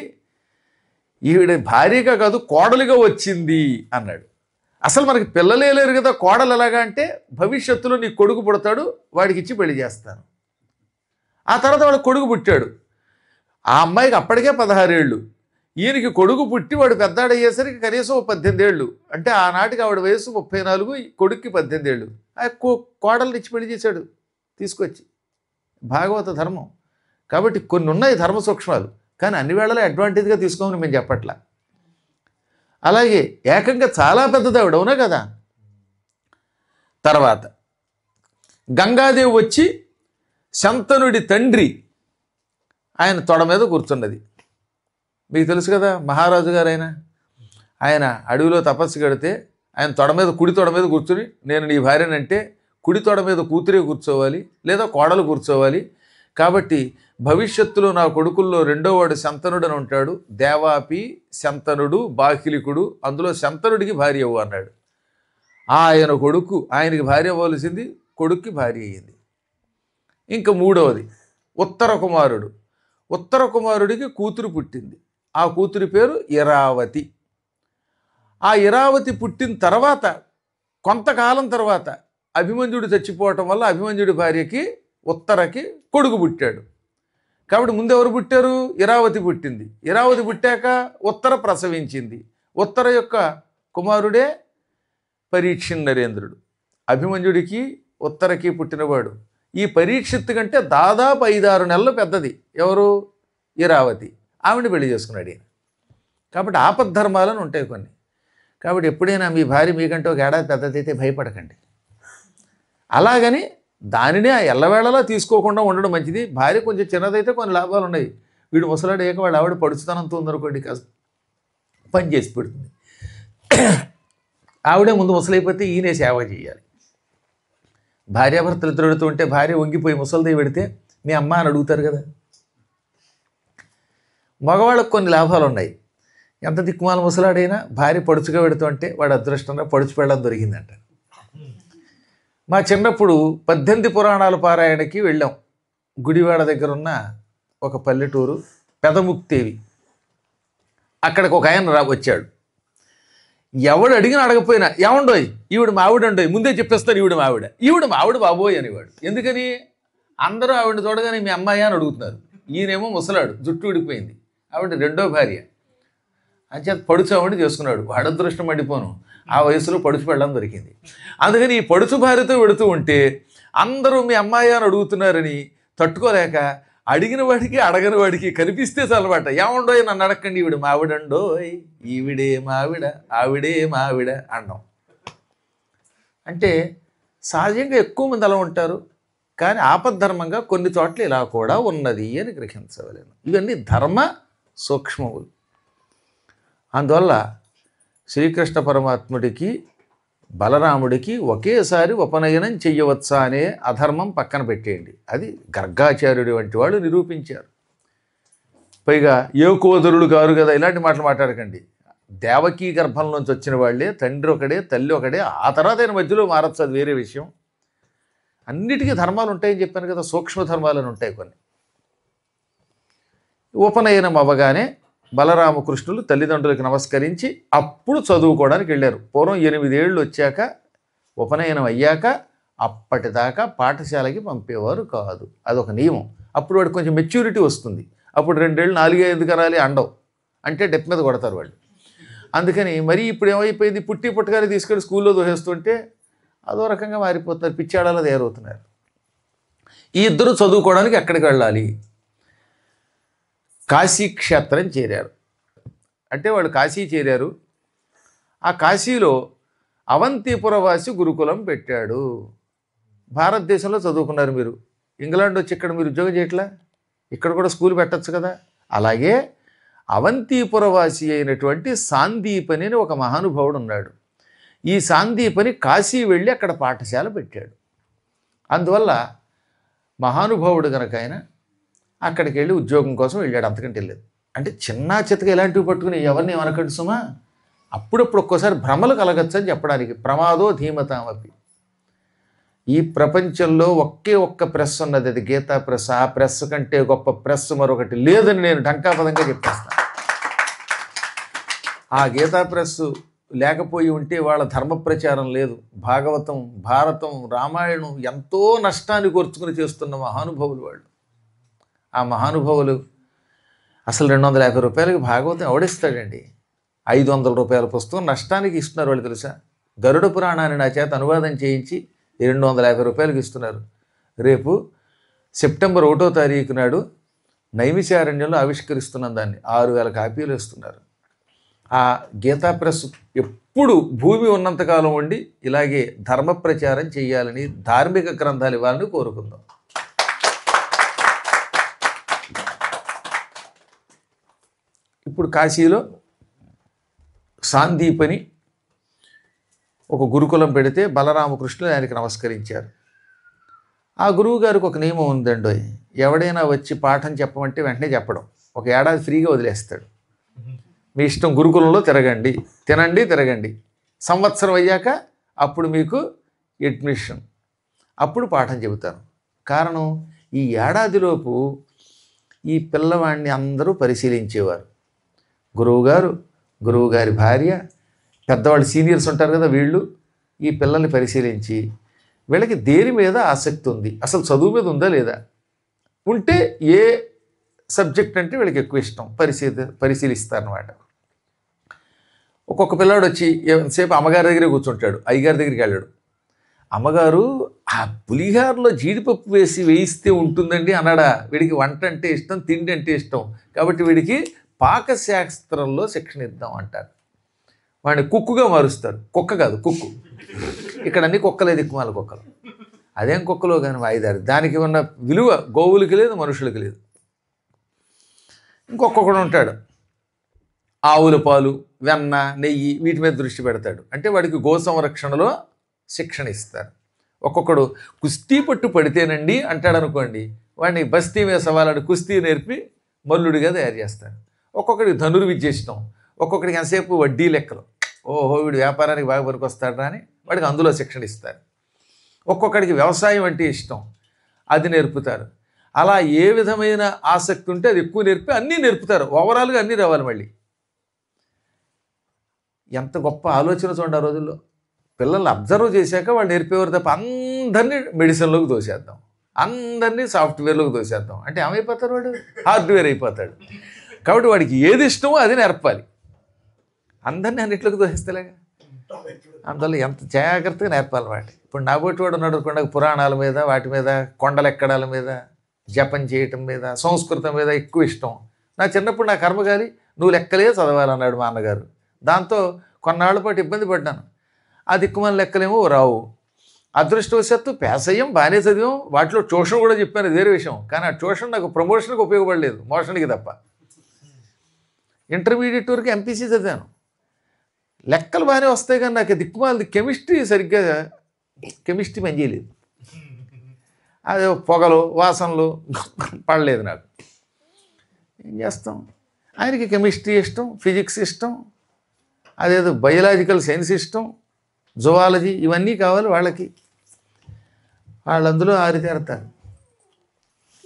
ఈవిడ భార్యగా కాదు కోడలుగా వచ్చింది అన్నాడు. అసలు మనకి పిల్లలే లేరు కదా, కోడలు ఎలాగా అంటే భవిష్యత్తులో నీ కొడుకు పుడతాడు, వాడికి ఇచ్చి పెళ్లి చేస్తాను. ఆ తర్వాత వాడు కొడుకు పుట్టాడు. ఆ అమ్మాయికి అప్పటికే 16 ఏళ్ళు. ఈయనకి కొడుకు పుట్టి వాడు పెద్దాడు అయ్యేసరికి కనీసం 18 ఏళ్ళు. అంటే ఆనాటికి ఆవిడ వయసు 34, కొడుక్కి 18 ఏళ్ళు. ఆ కోడలు ఇచ్చి పెళ్లి చేశాడు తీసుకొచ్చి. భాగవత ధర్మం కాబట్టి కొన్ని ఉన్నాయి ధర్మ సూక్ష్మాలు, కానీ అన్ని వేళలో అడ్వాంటేజ్గా తీసుకోమని మేము చెప్పట్లా. అలాగే ఏకంగా చాలా పెద్దది ఆవిడ, అవునా కదా. తర్వాత గంగాదేవి వచ్చి శంతనుడి తండ్రి ఆయన తొడ మీద కూర్చున్నది. మీకు తెలుసు కదా, మహారాజు గారు ఆయన అడవిలో తపస్సు కడితే ఆయన కుడి తొడ మీద కూర్చుని నేను నీ భార్యనంటే కుడి తొడ మీద కూతురే కూర్చోవాలి లేదా కోడలు కూర్చోవాలి, కాబట్టి భవిష్యత్తులో నా కొడుకుల్లో రెండోవాడు శంతనుడు అని ఉంటాడు. దేవాపి, శంతనుడు, బాకిలికుడు, అందులో శంతనుడికి భార్య అవ్వు అన్నాడు. ఆయన కొడుకు, ఆయనకి భార్య అవ్వవలసింది, కొడుక్కి భార్య అయ్యింది. ఇంకా మూడవది ఉత్తర కుమారుడు. ఉత్తర కుమారుడికి కూతురు పుట్టింది. ఆ కూతురి పేరు ఇరావతి. ఆ ఇరావతి పుట్టిన తర్వాత కొంతకాలం తర్వాత అభిమన్యుడు చచ్చిపోవటం వల్ల అభిమన్యుడి భార్యకి ఉత్తరకి కొడుకు పుట్టాడు. కాబట్టి ముందెవరు పుట్టారు? ఇరావతి పుట్టింది. ఇరావతి పుట్టాక ఉత్తర ప్రసవించింది. ఉత్తర యొక్క కుమారుడే పరీక్షిన్ నరేంద్రుడు. అభిమన్యుడికి ఉత్తరకి పుట్టినవాడు. ఈ పరీక్షిత్తు కంటే దాదాపు 5-6 నెలలు పెద్దది ఎవరు? ఇరావతి. ఆవిడ పెళ్లి చేసుకున్నాడు ఈయన. కాబట్టి ఆపద్ధర్మాలను ఉంటాయి కొన్ని. కాబట్టి ఎప్పుడైనా మీ భార్య మీకంటే ఒక ఏడాది పెద్దదైతే భయపడకండి. అలాగని దానినే ఆ ఎల్లవేళలా తీసుకోకుండా ఉండడం మంచిది. భార్య కొంచెం చిన్నదైతే కొన్ని లాభాలు ఉన్నాయి. వీడు ముసలాడు అయ్యాక వాడు ఆవిడ పడుచుతనంతో ఉందనుకోండి, కాస్త పని చేసి పెడుతుంది. ఆవిడే ముందు ముసలైపోతే ఈయనే సేవ చేయాలి. భార్యాభర్తలు తిరుగుతూ ఉంటే భార్య వంగిపోయి ముసలిదే పెడితే మీ అమ్మ అని అడుగుతారు కదా. మగవాళ్ళకు కొన్ని లాభాలు ఉన్నాయి. ఎంత దిక్కుమాల ముసలాడైనా భార్య పడుచుగా పెడుతుంటే వాడు అదృష్టంగా పడుచు పెళ్ళం దొరికిందంట. మా చిన్నప్పుడు 18 పురాణాల పారాయణకి వెళ్ళాం. గుడివాడ దగ్గర ఉన్న ఒక పల్లెటూరు పెదముక్తేవి. అక్కడికి ఒక ఆయన వచ్చాడు. ఎవడు అడిగినా అడగపోయినా ఏమండోయ్ ఈవిడ మావిడండోయ్ ముందే చెప్పేస్తారు ఈవిడ మావిడ బాబోయ్ అనేవాడు. ఎందుకని? అందరూ ఆవిడని చూడగానే మీ అమ్మాయి అని అడుగుతున్నారు. ఈయనేమో ముసలాడు, జుట్టు విడిపోయింది. ఆవిడ రెండో భార్య. అంచేత పడుచు ఆవిడ చేసుకున్నాడు. వాడు అదృష్టం పడిపోను, ఆ వయసులో పడుచు పెళ్ళం దొరికింది. అందుకని ఈ పడుచు భార్యతో వెడుతూ ఉంటే అందరూ మీ అమ్మాయి అని అడుగుతున్నారని తట్టుకోలేక అడిగిన వాడికి అడగని వాడికి కనిపిస్తే చాలమాట ఏమండో నన్ను అడగండి ఈవిడ మావిడండోయ్, ఈవిడే మావిడ, ఆవిడే మావిడ అండం. అంటే సహజంగా ఎక్కువ మంది అలా ఉంటారు. కానీ ఆపద్ధర్మంగా కొన్ని చోట్ల ఇలా కూడా ఉన్నది అని గ్రహించవలేను. ఇవన్నీ ధర్మ సూక్ష్మములు. అందువల్ల శ్రీకృష్ణ పరమాత్ముడికి బలరాముడికి ఒకేసారి ఉపనయనం చెయ్యవచ్చా అనే అధర్మం పక్కన పెట్టేయండి. అది గర్గాచార్యుడి వంటి వాళ్ళు నిరూపించారు. పైగా ఏకోదరులు కారు కదా, ఇలాంటి మాటలు మాట్లాడకండి. దేవకీ గర్భంలోంచి వచ్చిన వాళ్ళే, తండ్రి ఒకడే తల్లి ఒకడే. ఆ తర్వాత ఆయన మధ్యలో మారచ్చు, అది వేరే విషయం. అన్నిటికీ ధర్మాలు ఉంటాయని చెప్పాను కదా, సూక్ష్మ ధర్మాలను ఉంటాయి కొన్ని. ఉపనయనం అవ్వగానే బలరామకృష్ణులు తల్లిదండ్రులకు నమస్కరించి అప్పుడు చదువుకోవడానికి వెళ్ళారు. పూర్వం 8 ఏళ్ళు వచ్చాక ఉపనయనం అయ్యాక అప్పటిదాకా పాఠశాలకి పంపేవారు కాదు. అదొక నియమం. అప్పుడు వాడు కొంచెం మెచ్యూరిటీ వస్తుంది. అప్పుడు 2 ఏళ్ళు 4 ఎందుకు కరాలి అండవు అంటే డెప్ మీద కొడతారు వాళ్ళు. అందుకని మరీ ఇప్పుడు ఏమైపోయింది, పుట్టగానే తీసుకెళ్ళి స్కూల్లో దోసేస్తుంటే అదో రకంగా మారిపోతున్నారు, పిచ్చాడాలా తయారవుతున్నారు. ఈ ఇద్దరు చదువుకోవడానికి ఎక్కడికి వెళ్ళాలి? కాశీ క్షేత్రం చేరారు. అంటే వాళ్ళు కాశీ చేరారు. ఆ కాశీలో అవంతిపురవాసి గురుకులం పెట్టాడు. భారతదేశంలో చదువుకున్నారు మీరు, ఇంగ్లాండ్ వచ్చి ఇక్కడ మీరు ఉద్యోగం చేయట్లా, ఇక్కడ కూడా స్కూల్ పెట్టచ్చు కదా. అలాగే అవంతిపురవాసి అయినటువంటి సాందీపని అని ఒక మహానుభావుడు ఉన్నాడు. ఈ సాందీపని కాశీ వెళ్ళి అక్కడ పాఠశాల పెట్టాడు. అందువల్ల మహానుభావుడు కనుక ఆయన అక్కడికి వెళ్ళి ఉద్యోగం కోసం వెళ్ళాడు, అంతకంటే వెళ్ళలేదు. అంటే చిన్న చితక ఇలాంటివి పట్టుకుని ఎవరిని అనకండి సుమా. అప్పుడప్పుడు ఒక్కోసారి భ్రమలు కలగచ్చు అని చెప్పడానికి. ప్రమాదో ధీమతామపి. ఈ ప్రపంచంలో ఒక్క ప్రెస్ ఉన్నది, అది గీతా ప్రెస్. ఆ ప్రెస్ కంటే గొప్ప ప్రెస్ మరొకటి లేదని నేను ఢంకాపదంగా చెప్పేస్తాను. ఆ గీతా ప్రెస్ లేకపోయి ఉంటే వాళ్ళ ధర్మ ప్రచారం లేదు. భాగవతం, భారతం, రామాయణం ఎంతో నష్టాన్ని కోర్చుకుని చేస్తున్న మహానుభావులు వాళ్ళు. ఆ మహానుభావులు అసలు 250 రూపాయలకి భాగవతం ఎవడిస్తాడండి? 500 రూపాయల పుస్తకం నష్టానికి ఇస్తున్నారు వాళ్ళు, తెలుసా? గరుడ పురాణాన్ని నా చేత అనువాదం చేయించి 250 రూపాయలకి ఇస్తున్నారు. రేపు సెప్టెంబర్ 1వ తారీఖు నాడు నైమిషారణ్యంలో ఆవిష్కరిస్తున్నాం దాన్ని. 6000 కాపీలు ఇస్తున్నారు. ఆ గీతా ప్రెస్ ఎప్పుడు భూమి ఉన్నంతకాలం ఉండి ఇలాగే ధర్మ ప్రచారం చేయాలని, ధార్మిక గ్రంథాలు ఇవ్వాలని కోరుకుందాం. ఇప్పుడు కాశీలో సాందీపని ఒక గురుకులం పెడితే బలరామకృష్ణులు ఆయనకి నమస్కరించారు. ఆ గురువు గారికి ఒక నియమం ఉందండి, ఎవడైనా వచ్చి పాఠం చెప్పమంటే వెంటనే చెప్పడం, ఒక ఏడాది ఫ్రీగా వదిలేస్తాడు. మీ ఇష్టం, గురుకులంలో తిరగండి, తినండి, తిరగండి. సంవత్సరం అయ్యాక అప్పుడు మీకు అడ్మిషన్, అప్పుడు పాఠం చెబుతాను. కారణం, ఈ ఏడాదిలోపు ఈ పిల్లవాడిని అందరూ పరిశీలించేవారు. గురువుగారు, గురువుగారి భార్య, పెద్దవాళ్ళు సీనియర్స్ ఉంటారు కదా, వీళ్ళు ఈ పిల్లల్ని పరిశీలించి వీళ్ళకి దేని మీద ఆసక్తి ఉంది, అసలు చదువు మీద ఉందా లేదా, ఉంటే ఏ సబ్జెక్ట్ అంటే వీళ్ళకి ఎక్కువ ఇష్టం పరిశీలిస్తారన్నమాట. ఒక్కొక్క పిల్లాడు వచ్చి ఎంతసేపు అమ్మగారి దగ్గరే కూర్చుంటాడు, అయ్యగారి దగ్గరికి వెళ్ళాడు. అమ్మగారు ఆ పులిహారలో జీడిపప్పు వేయిస్తే ఉంటుందండి అన్నాడా. వీడికి వంట అంటే ఇష్టం, తిండి అంటే ఇష్టం, కాబట్టి వీడికి పాకశాస్త్రంలో శిక్షణ ఇద్దాం అంటారు. వాడిని కుక్కుగా మారుస్తారు. కుక్క కాదు, కుక్కు. ఇక్కడ అన్ని కుక్కలే, దిక్కుమాల కుక్కలు. అదేం కుక్కలో కానీ వాయిదారు, దానికి ఉన్న విలువ గోవులకి లేదు, మనుషులకి లేదు. ఇంకొకడు ఉంటాడు, ఆవుల పాలు, వెన్న, నెయ్యి వీటి మీద దృష్టి పెడతాడు. అంటే వాడికి గో సంరక్షణలో శిక్షణ ఇస్తారు. ఒక్కొక్కడు కుస్తీ పట్టు పడితేనండి అంటాడు అనుకోండి, వాడిని బస్తీ మీద సవాలాడు కుస్తీ నేర్పి మల్లుడిగా తయారు చేస్తారు. ఒక్కొక్కడికి ధనుర్విద్య ఇష్టం, ఒక్కొక్కడికి ఎంతసేపు వడ్డీ లెక్కలు, ఓహో వీడు వ్యాపారానికి బాగా పనికొస్తాడా అని వాడికి అందులో శిక్షణ ఇస్తారు. ఒక్కొక్కడికి వ్యవసాయం అంటే ఇష్టం, అది నేర్పుతారు. అలా ఏ విధమైన ఆసక్తి ఉంటే అది ఎక్కువ నేర్పి అన్నీ నేర్పుతారు. ఓవరాల్గా అన్నీ రావాలి. మళ్ళీ ఎంత గొప్ప ఆలోచన చూడండి ఆ రోజుల్లో. పిల్లల్ని అబ్జర్వ్ చేశాక వాళ్ళు నేర్పేవారు తప్ప అందరినీ మెడిసిన్లోకి దోసేద్దాం, అందరినీ సాఫ్ట్వేర్లోకి దోసేద్దాం అంటే ఏమైపోతారు, వాడు హార్డ్వేర్ అయిపోతాడు. కాబట్టి వాడికి ఏది ఇష్టమో అది నేర్పాలి. అందరినీ అన్నింటిలోకి దోసేస్తేలేగా. అందువల్ల ఎంత జాగ్రత్తగా నేర్పాలి వాటి. ఇప్పుడు నాబోటి వాడు ఉన్నాడు కొండకు, పురాణాల మీద, వాటి మీద, కొండలెక్కడాల మీద, జపం చేయటం మీద, సంస్కృతం మీద ఎక్కువ ఇష్టం. నా చిన్నప్పుడు నా కర్మగాలి నువ్వు లెక్కలే చదవాలన్నాడు మా అన్నగారు. దాంతో కొన్నాళ్ళ పాటు ఇబ్బంది పడ్డాను. ఆ దిక్కుమని లెక్కలేమో రావు. అదృష్టవశాత్తు పేసయ్యం బాగానే చదివాం, వాటిలో ట్యూషన్ కూడా చెప్పాను, వేరే విషయం. కానీ ఆ ట్యూషన్ నాకు ప్రమోషన్కి ఉపయోగపడలేదు, మోషన్కి తప్ప. ఇంటర్మీడియట్ వరకు ఎంపీసీ చదివాను, లెక్కలు బాగానే వస్తాయి. కానీ నాకు దిక్కుమాలది కెమిస్ట్రీ పనిచేయలేదు. అదే పొగలు, వాసనలు పడలేదు నాకు. ఏం చేస్తాం, ఆయనకి కెమిస్ట్రీ ఇష్టం, ఫిజిక్స్ ఇష్టం, అదేదో బయోలాజికల్ సైన్స్ ఇష్టం, జువాలజీ, ఇవన్నీ కావాలి వాళ్ళకి. వాళ్ళు అందులో ఆరితేరతారు.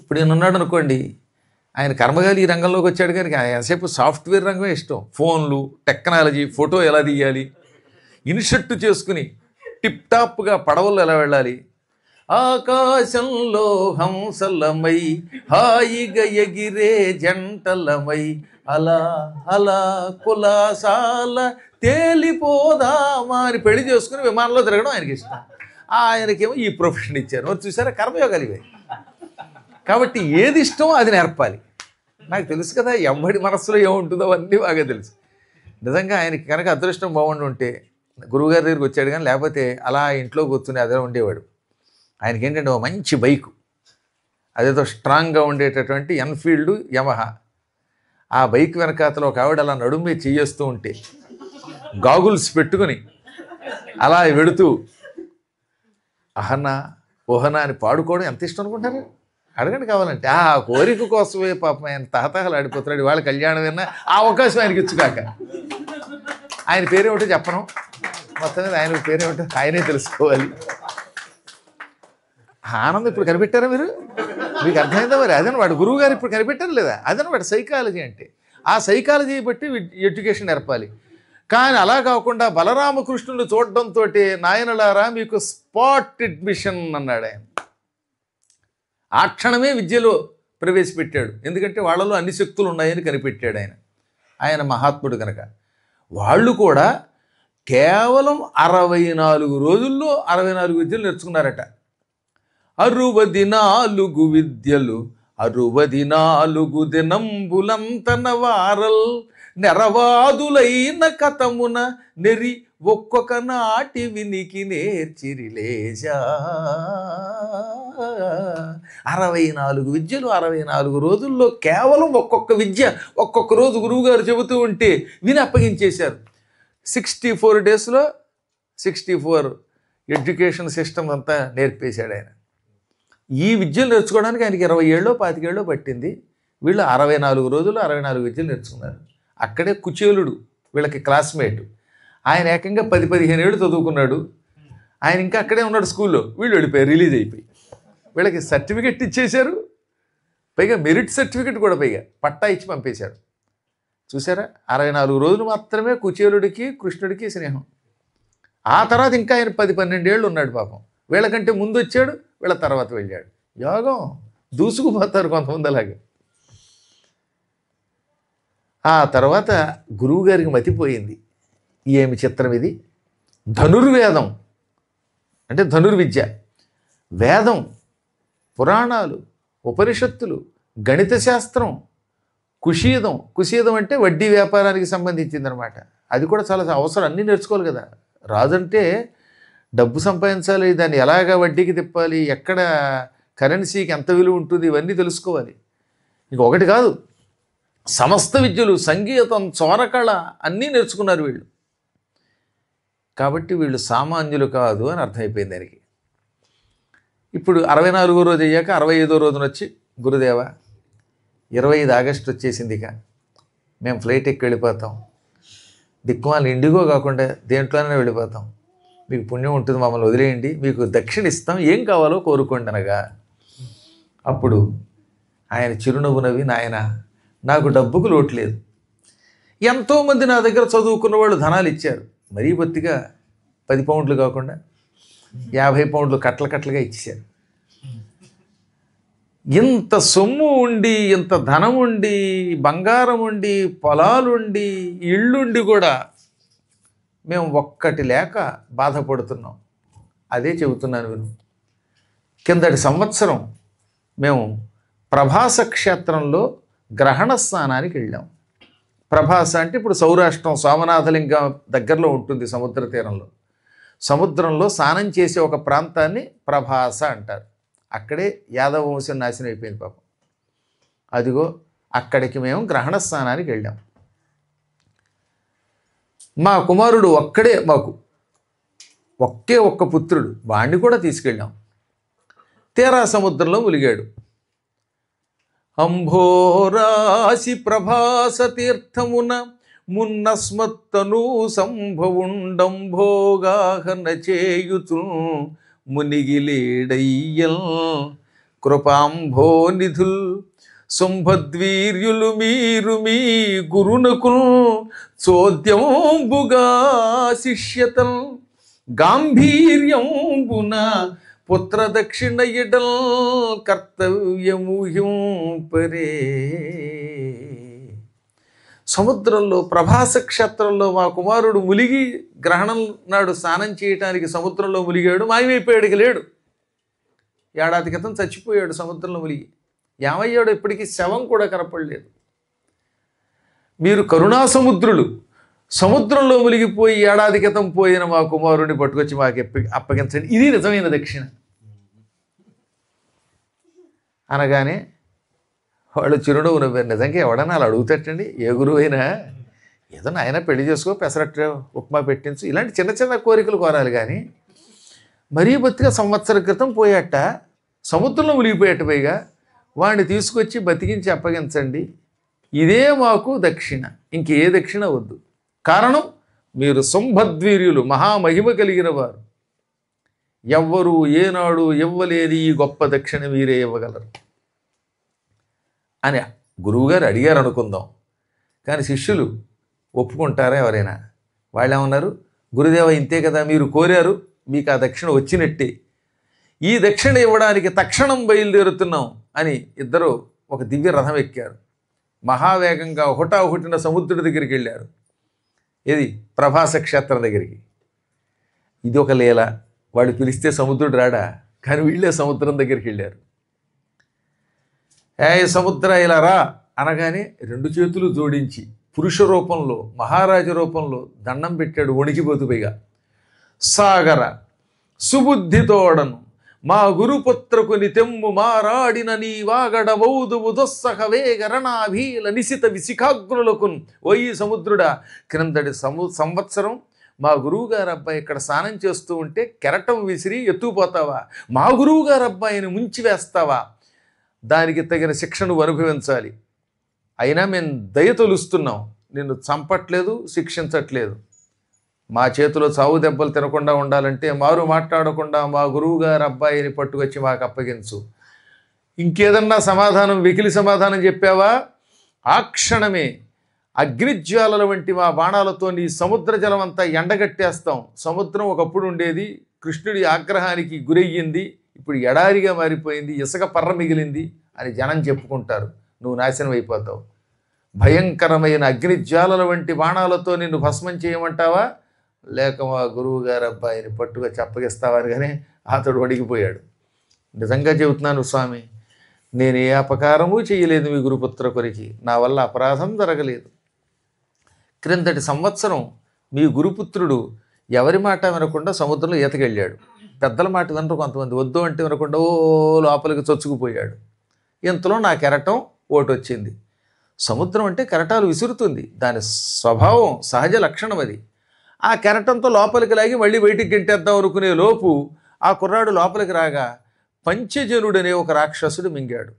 ఇప్పుడు నేను ఉన్నాడు అనుకోండి, ఆయన కర్మగాలి ఈ రంగంలోకి వచ్చాడు కానీ ఎంతసేపు సాఫ్ట్వేర్ రంగమే ఇష్టం. ఫోన్లు, టెక్నాలజీ, ఫోటో ఎలా తీయాలి, ఇన్షర్ట్ చేసుకుని టిప్ టాప్గా పడవల్లో ఎలా వెళ్ళాలి, ఆకాశంలో హంసలమై హాయిగా ఎగిరే జంటలమై అలా అలా కులాసాల తేలిపోదామా అని పెళ్లి చేసుకుని విమానంలో తిరగడం ఆయనకి ఇష్టం. ఆయనకేమో ఈ ప్రొఫెషన్ ఇచ్చారు. చూసారా, కర్మయోగాలు ఇవే. కాబట్టి ఏది ఇష్టమో అది నేర్పాలి. నాకు తెలుసు కదా, ఎవడి మనస్సులో ఏముంటుందో అవన్నీ బాగా తెలుసు. నిజంగా ఆయనకి కనుక అదృష్టం బాగుండి ఉంటే గురువుగారి దగ్గరికి వచ్చాడు, కానీ లేకపోతే అలా ఇంట్లో కూర్చుని అదే ఉండేవాడు. ఆయనకి ఏంటంటే ఒక మంచి బైకు, అదేదో స్ట్రాంగ్గా ఉండేటటువంటి ఎన్ఫీల్డ్ యమహా. ఆ బైక్ వెనకాతలో ఒక ఆవిడ అలా నడుమే చేయేస్తూ ఉంటే గాగుల్స్ పెట్టుకుని అలా వెడుతూ అహనా ఓహనా అని పాడుకోవడం ఎంత ఇష్టం అనుకుంటారు. అడగండి కావాలంటే. ఆ కోరిక కోసమే పాపం ఆయన తహతహలు ఆడిపోతున్నాడు. వాళ్ళ కళ్యాణం విన్నా ఆ అవకాశం ఆయనకి ఇచ్చుకాక. ఆయన పేరేమిటో చెప్పను, మొత్తం మీద ఆయన పేరేమిటో ఆయనే తెలుసుకోవాలి. ఆనందం ఇప్పుడు కనిపెట్టారా మీరు? మీకు అర్థమైందా మరి? అదని వాడు గురువు గారు ఇప్పుడు కనిపెట్టారు లేదా? అదని వాడు సైకాలజీ అంటే. ఆ సైకాలజీ బట్టి ఎడ్యుకేషన్ నేర్పాలి. కానీ అలా కాకుండా బలరామకృష్ణులు చూడడంతో నాయనలారా మీకు స్పాట్ అడ్మిషన్ అన్నాడు ఆయన. ఆ క్షణమే విద్యలో ప్రవేశపెట్టాడు. ఎందుకంటే వాళ్ళలో అన్ని శక్తులు ఉన్నాయని కనిపెట్టాడు ఆయన. ఆయన మహాత్ముడు కనుక. వాళ్ళు కూడా కేవలం 64 రోజుల్లో 64 విద్యలు నేర్చుకున్నారట. 64 విద్యలు 64 దినంబులంతన వారల్ నెరవాదులైన కథమున నెరి ఒక్కొక్క నాటి వినికి నేర్చిరిలేజా. 64 విద్యలు 64 రోజుల్లో కేవలం ఒక్కొక్క విద్య ఒక్కొక్క రోజు గురువుగారు చెబుతూ ఉంటే విని అప్పగించేశారు. 64 డేస్లో 64 ఎడ్యుకేషన్ సిస్టమ్ అంతా నేర్పేశాడు ఆయన. ఈ విద్యలు నేర్చుకోవడానికి ఆయనకి 20 ఏళ్ళో 25 ఏళ్ళో పట్టింది. వీళ్ళు 64 రోజులు 64 విద్యలు నేర్చుకున్నారు. అక్కడే కుచేలుడు వీళ్ళకి క్లాస్మేట్. ఆయన ఏకంగా 10-15 ఏళ్ళు చదువుకున్నాడు. ఆయన ఇంకా అక్కడే ఉన్నాడు స్కూల్లో. వీళ్ళు వెళ్ళిపోయారు, రిలీజ్ అయిపోయి. వీళ్ళకి సర్టిఫికెట్ ఇచ్చేశారు, పైగా మెరిట్ సర్టిఫికెట్ కూడా పైగా పట్టా ఇచ్చి పంపేశారు. చూసారా, 64 రోజులు మాత్రమే కుచేలుడికి కృష్ణుడికి స్నేహం. ఆ తర్వాత ఇంకా ఆయన 10-12 ఏళ్ళు ఉన్నాడు పాపం. వీళ్ళకంటే ముందు వచ్చాడు, వీళ్ళ తర్వాత వెళ్ళాడు. యోగం దూసుకుపోతారు కొంతమంది అలాగే. ఆ తర్వాత గురువుగారికి మతిపోయింది. ఏమి చిత్రం ఇది! ధనుర్వేదం అంటే ధనుర్విద్య, వేదం, పురాణాలు, ఉపనిషత్తులు, గణిత శాస్త్రం, కుషీదం అంటే వడ్డీ వ్యాపారానికి సంబంధించింది అనమాట. అది కూడా చాలా అవసరం, అన్నీ నేర్చుకోవాలి కదా. రాజంటే డబ్బు సంపాదించాలి, దాన్ని ఎలాగ వడ్డీకి తిప్పాలి, ఎక్కడ కరెన్సీకి ఎంత విలువ ఉంటుంది, ఇవన్నీ తెలుసుకోవాలి. ఇంకొకటి కాదు, సమస్త విద్యలు, సంగీతం, చోరకళ అన్నీ నేర్చుకున్నారు వీళ్ళు. కాబట్టి వీళ్ళు సామాన్యులు కాదు అని అర్థమైపోయింది దానికి. ఇప్పుడు 64వ రోజు అయ్యాక 65వ రోజున వచ్చి, గురుదేవ 25 ఆగస్టు వచ్చేసింది, ఇక మేము ఫ్లైట్ ఎక్కి వెళ్ళిపోతాం, దిక్కుమాల ఇండిగో కాకుండా దేంట్లోనే వెళ్ళిపోతాం, మీకు పుణ్యం ఉంటుంది, మమ్మల్ని వదిలేయండి, మీకు దక్షిణ ఇస్తాం, ఏం కావాలో కోరుకోండి అనగా, అప్పుడు ఆయన చిరునవ్వు నవ్వి, నాయన నాకు డబ్బుకు లోటు లేదు, ఎంతోమంది నా దగ్గర చదువుకున్న వాళ్ళు ధనాలు ఇచ్చారు, మరీ బొత్తిగా 10 పౌండ్లు కాకుండా 50 పౌండ్లు కట్టలుగా ఇచ్చేశారు. ఇంత సొమ్ము ఉండి, ఇంత ధనం ఉండి, బంగారం ఉండి, పొలాలుండి, ఇళ్ళుండి కూడా మేము ఒక్కటి లేక బాధపడుతున్నాం. అదే చెబుతున్నాను విను. కిందటి సంవత్సరం మేము ప్రభాస క్షేత్రంలో గ్రహణ స్నానానికి వెళ్ళాం. ప్రభాస అంటే ఇప్పుడు సౌరాష్ట్రం సోమనాథలింగం దగ్గరలో ఉంటుంది, సముద్ర తీరంలో. సముద్రంలో స్నానం చేసే ఒక ప్రాంతాన్ని ప్రభాస అంటారు. అక్కడే యాదవ వంశం నాశనం అయిపోయింది పాపం. అదిగో అక్కడికి మేము గ్రహణ స్నానానికి వెళ్ళాం. మా కుమారుడు ఒక్కడే, మాకు ఒక్క పుత్రుడు, వాణ్ణి కూడా తీసుకెళ్ళాం. తీరా సముద్రంలో ములిగాడు. అంభోరాశి ప్రభాస తీర్థమున మున్నస్మత్తను సంభవుండంభోగాహన చేయుతు మునిగిలేడయ్యల్ కృపాంభో నిధుల్ శుంభద్వీర్యులు మీరు మీ గురునకు చోద్యంబుగా శిష్యతల్ గాంభీర్యంబున పుత్ర దక్షిణ ఎడల్ కర్తవ్యముహ్యం పరే. సముద్రంలో ప్రభాస క్షేత్రంలో మా కుమారుడు ములిగి గ్రహణం నాడు స్నానం చేయటానికి సముద్రంలో ములిగాడు. మాయమైపోయాడు, లేడు. ఏడాది క్రితం చచ్చిపోయాడు సముద్రంలో ములిగి. ఏమయ్యాడు ఇప్పటికీ శవం కూడా కనపడలేదు. మీరు కరుణా సముద్రులు, సముద్రంలో ములిగిపోయి ఏడాది క్రితం పోయిన మా కుమారుడిని పట్టుకొచ్చి మాకు అప్పగించండి, ఇది నిజమైన దక్షిణ అనగానే వాళ్ళు చిరునవ్వు నవ్వారు. నిజంగా ఎవడన్నా అలా అడుగుతాటండి? ఏ గురువు అయినా ఏదో నాయన పెళ్లి చేసుకో, పెసరట్టు ఉప్మా పెట్టించు, ఇలాంటి చిన్న చిన్న కోరికలు కోరాలి కానీ మరీ బతిగా సంవత్సరం క్రితం పోయాట, సముద్రంలో మునిగిపోయాట, పైగా వాడిని తీసుకొచ్చి బతికించి అప్పగించండి, ఇదే మాకు దక్షిణ, ఇంకే దక్షిణ వద్దు. కారణం మీరు శుంభద్వీర్యులు, మహామహిమ కలిగిన వారు, ఎవ్వరూ ఏనాడు ఇవ్వలేని ఈ గొప్ప దక్షిణ మీరే ఇవ్వగలరు అని గురువుగారు అడిగారు అనుకుందాం. కానీ శిష్యులు ఒప్పుకుంటారా ఎవరైనా? వాళ్ళు ఏమన్నారు, గురుదేవ ఇంతే కదా, మీరు కోరారు, మీకు ఆ దక్షిణ వచ్చినట్టే, ఈ దక్షిణ ఇవ్వడానికి తక్షణం బయలుదేరుతున్నాం అని ఇద్దరు ఒక దివ్య రథం ఎక్కారు. మహావేగంగా హుటాహుటిన సముద్రుడి దగ్గరికి వెళ్ళారు. ఇది ప్రభాస క్షేత్రం దగ్గరికి. ఇది ఒక లీల. వాడు పిలిస్తే సముద్రుడు రాడా, కానీ వీళ్ళే సముద్రం దగ్గరికి వెళ్ళారు. ఏ సముద్ర ఇలా రా అనగానే 2 చేతులు జోడించి పురుష రూపంలో, మహారాజు రూపంలో దండం పెట్టాడు వణికిపోతు. పైగా సాగర సుబుద్ధితోడను మా గురుపుత్రకు నితెమ్ము మారాడిన నీ వాగడవౌదువు దొస్సహ వేగరణాభీల నిశిత విశిఖాగ్నులకు. ఓ ఈ సముద్రుడా, క్రిందటి సంవత్సరం మా గురువు గారు అబ్బాయి ఇక్కడ స్నానం చేస్తూ ఉంటే కెరటం విసిరి ఎత్తుకుపోతావా? మా గురువు గారు అబ్బాయిని ముంచి వేస్తావా? దానికి తగిన శిక్ష నువ్వు అనుభవించాలి. అయినా మేము దయ తొలుస్తున్నాం, నిన్ను చంపట్లేదు, శిక్షించట్లేదు. మా చేతిలో చావు దెబ్బలు తినకుండా ఉండాలంటే మారు మాట్లాడకుండా మా గురువు గారు అబ్బాయిని పట్టుకొచ్చి మాకు అప్పగించు. ఇంకేదన్నా సమాధానం, వెకిలి సమాధానం చెప్పావా, ఆ క్షణమే అగ్నిజ్వాలల వంటి మా బాణాలతో నీ సముద్ర జలం అంతా ఎండగట్టేస్తాం. సముద్రం ఒకప్పుడు ఉండేది, కృష్ణుడి ఆగ్రహానికి గురయ్యింది, ఇప్పుడు ఎడారిగా మారిపోయింది, ఇసుక పర్ర మిగిలింది అని జనం చెప్పుకుంటారు. నువ్వు నాశనం అయిపోతావు. భయంకరమైన అగ్నిజ్వాలల వంటి బాణాలతో నిన్ను భస్మం చేయమంటావా, లేక మా గురువు గారు అబ్బాయిని పట్టుగా చెప్పగిస్తావా అని. కానీ అతడు అడిగిపోయాడు. నిజంగా చెబుతున్నాను స్వామి, నేను ఏ అపకారము చేయలేదు మీ గురుపుత్ర కొరికి, నా వల్ల అపరాధం జరగలేదు. క్రిందటి సంవత్సరం మీ గురుపుత్రుడు ఎవరి మాట వినకుండా సముద్రంలో ఈతకెళ్ళాడు. పెద్దల మాట వినరు కొంతమంది, వద్దు అంటే వినకుండా ఓ లోపలికి చొచ్చుకుపోయాడు. ఇంతలో నా కెరటం ఓటు వచ్చింది. సముద్రం అంటే కెరటాలు విసురుతుంది, దాని స్వభావం, సహజ లక్షణం అది. ఆ కెరటంతో లోపలికి లాగి మళ్ళీ బయటికి గెంటేద్దాం అనుకునే లోపు ఆ కుర్రాడు లోపలికి రాగా పంచజనుడనే ఒక రాక్షసుడు మింగాడు.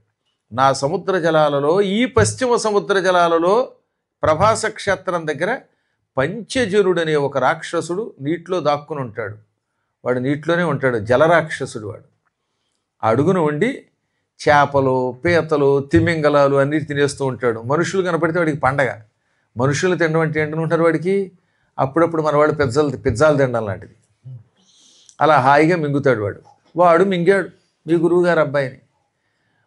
నా సముద్ర జలాలలో, ఈ పశ్చిమ సముద్ర జలాలలో ప్రభాస క్షేత్రం దగ్గర పంచజనుడనే ఒక రాక్షసుడు నీటిలో దాక్కుని ఉంటాడు. వాడు నీటిలోనే ఉంటాడు, జలరాక్షసుడు. వాడు అడుగున ఉండి చేపలు, పీతలు, తిమింగలాలు అన్నీ తినేస్తూ ఉంటాడు. మనుషులు కనపడితే వాడికి పండగ. మనుషులు తినడం అంటే ఏంటంటారు వాడికి, అప్పుడప్పుడు మన వాడు పిజ్జాలు తినడం లాంటిది. అలా హాయిగా మింగుతాడు వాడు. వాడు మింగాడు మీ గురువుగారు అబ్బాయిని.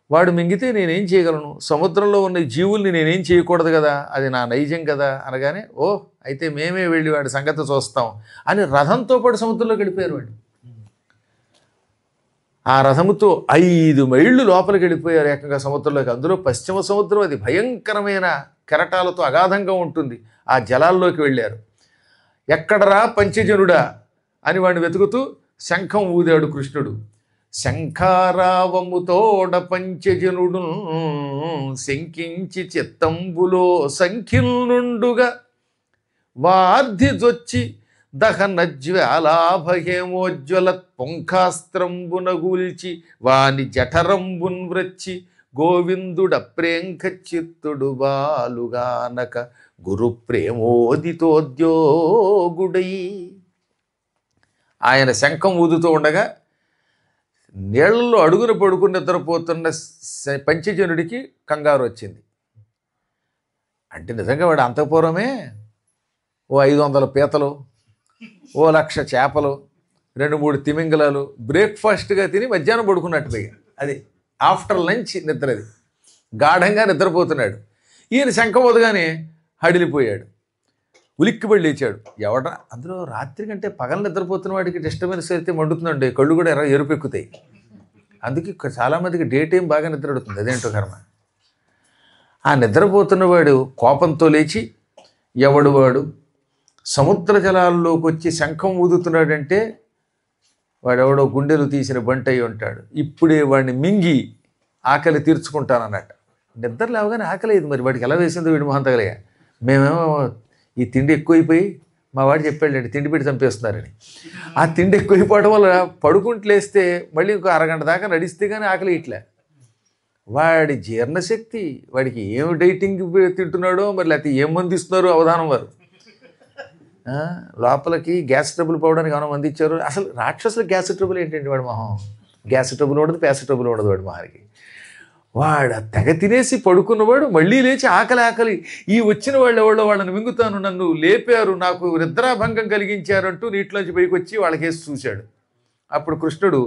వాడు మింగితే నేనేం చేయగలను, సముద్రంలో ఉన్న జీవుల్ని నేనేం చేయకూడదు కదా, అది నా నైజం కదా అనగానే, ఓ అయితే మేమే వెళ్ళి వాడి సంగతి చూస్తాం అని రథంతో పాటు సముద్రంలోకి వెళ్ళిపోయారు. వాడు ఆ రథముతో 5 మైళ్ళు లోపలికి వెళ్ళిపోయారు ఏకంగా సముద్రంలోకి. అందులో పశ్చిమ సముద్రం, అది భయంకరమైన కెరటాలతో అగాధంగా ఉంటుంది. ఆ జలాల్లోకి వెళ్ళారు. ఎక్కడరా పంచజనుడా అని వాడిని వెతుకుతూ శంఖం ఊదాడు కృష్ణుడు. శంఖారావముతోడ పంచజనుడు శంకించి చిత్తంబులో సంఖ్యలుండుగా వార్ధిజొచ్చి దహన జ్వాలాభహేమోజ్వల పొంఖాస్త్రంబున గూల్చి వాని జఠరంబున్ వ్రచ్చి గోవిందుడప్రేంఖ చిత్తుడు బాలుగానక గురు ప్రేమోదితోద్యోగుడై. ఆయన శంఖం ఊదుతూ ఉండగా నీళ్లలో అడుగున పడుకుని నిద్రపోతున్న పంచజనుడికి కంగారు వచ్చింది. అంటే నిజంగా వాడు అంతఃపురమే ఓ 500 పీతలు, ఓ 1,00,000 చేపలు, 2-3 తిమింగలాలు బ్రేక్ఫాస్ట్గా తిని మధ్యాహ్నం పడుకున్నట్టు. అది ఆఫ్టర్ లంచ్ నిద్ర, అది గాఢంగా నిద్రపోతున్నాడు. ఈయన శంఖం వదగానే హడిలిపోయాడు, ఉలిక్కిపడి లేచాడు. ఎవడా అందులో రాత్రి కంటే పగలు నిద్రపోతున్న వాడికి డిస్టర్బెన్స్ అయితే మండుతుందండి, కళ్ళు కూడా ఎరుపెక్కుతాయి. అందుకే చాలామందికి డే టైం బాగా నిద్ర అడుగుతుంది, అదేంటో కర్మ. ఆ నిద్రపోతున్నవాడు కోపంతో లేచి, ఎవడు వాడు సముద్ర జలాల్లోకి వచ్చి శంఖం ఊదుతున్నాడంటే వాడెవడో గుండెలు తీసిన బంటయి ఉంటాడు. ఇప్పుడే వాడిని మింగి ఆకలి తీర్చుకుంటానన్నట్టు. నిద్ర లేవగానే ఆకలి అయింది. మరి వాడికి ఎలా వేసిందో వీడి మొహం తగలగా. మేమేమో ఈ తిండి ఎక్కువైపోయి, మా వాడు చెప్పాడు తిండి పెట్టి చంపేస్తున్నారని. ఆ తిండి ఎక్కువైపోవడం వల్ల పడుకుంటలేస్తే మళ్ళీ ఇంకో అరగంట దాకా నడిస్తే కానీ ఆకలి ఇట్లా. వాడి జీర్ణశక్తి, వాడికి ఏం డైటింగ్ తింటున్నాడో మరి, లేకపోతే ఏం మంది ఇస్తున్నారో అవధానం వారు. లోపలికి గ్యాస్ ట్రబుల్ పోవడానికి ఏమైనా మంది ఇచ్చారు. అసలు రాక్షసులు గ్యాస్ ట్రబుల్ ఏంటండి, వాడు మొహం గ్యాస్ ట్రబుల్ ఉండదు, ప్యాస్ ట్రబుల్ ఉండదు వాడి మొహానికి. వాడు తెగ తినేసి పడుకున్నవాడు మళ్ళీ లేచి ఆకలి, ఈ వచ్చిన వాళ్ళు ఎవరో వాళ్ళని మింగుతాను, నన్ను లేపారు, నాకు నిద్రాభంగం కలిగించారంటూ నీటిలోంచి పైకి వచ్చి వాళ్ళకేసి చూశాడు. అప్పుడు కృష్ణుడు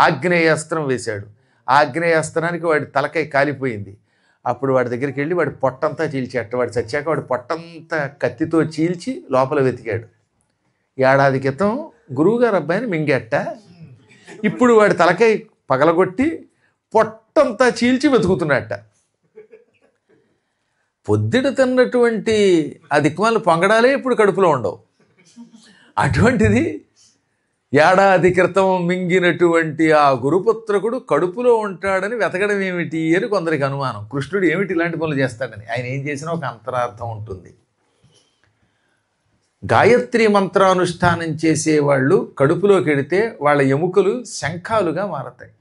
ఆగ్నేయాస్త్రం వేశాడు. ఆగ్నేయాస్త్రానికి వాడి తలకాయ కాలిపోయింది. అప్పుడు వాడి దగ్గరికి వెళ్ళి వాడి పొట్టంతా చీల్చేట. వాడు చచ్చాక వాడి పొట్టంతా కత్తితో చీల్చి లోపల వెతికాడు. 1 ఏడాది క్రితం గురువుగారు అబ్బాయిని మింగేట. ఇప్పుడు వాడి తలకాయ పగలగొట్టి పొట్టంతా చీల్చి వెతుకుతున్నట్ట. పొద్దుట తిన్నటువంటి ఆ దిక్కుమాల పొంగడాలే ఇప్పుడు కడుపులో ఉండవు. అటువంటిది 1 ఏడాది క్రితం మింగినటువంటి ఆ గురుపుత్రకుడు కడుపులో ఉంటాడని వెతకడం ఏమిటి అని కొందరికి అనుమానం. కృష్ణుడు ఏమిటి ఇలాంటి పనులు చేస్తాడని. ఆయన ఏం చేసినా ఒక అంతరార్థం ఉంటుంది. గాయత్రి మంత్రానుష్ఠానం చేసేవాళ్ళు కడుపులోకి వెడితే వాళ్ళ ఎముకలు శంఖాలుగా మారతాయి.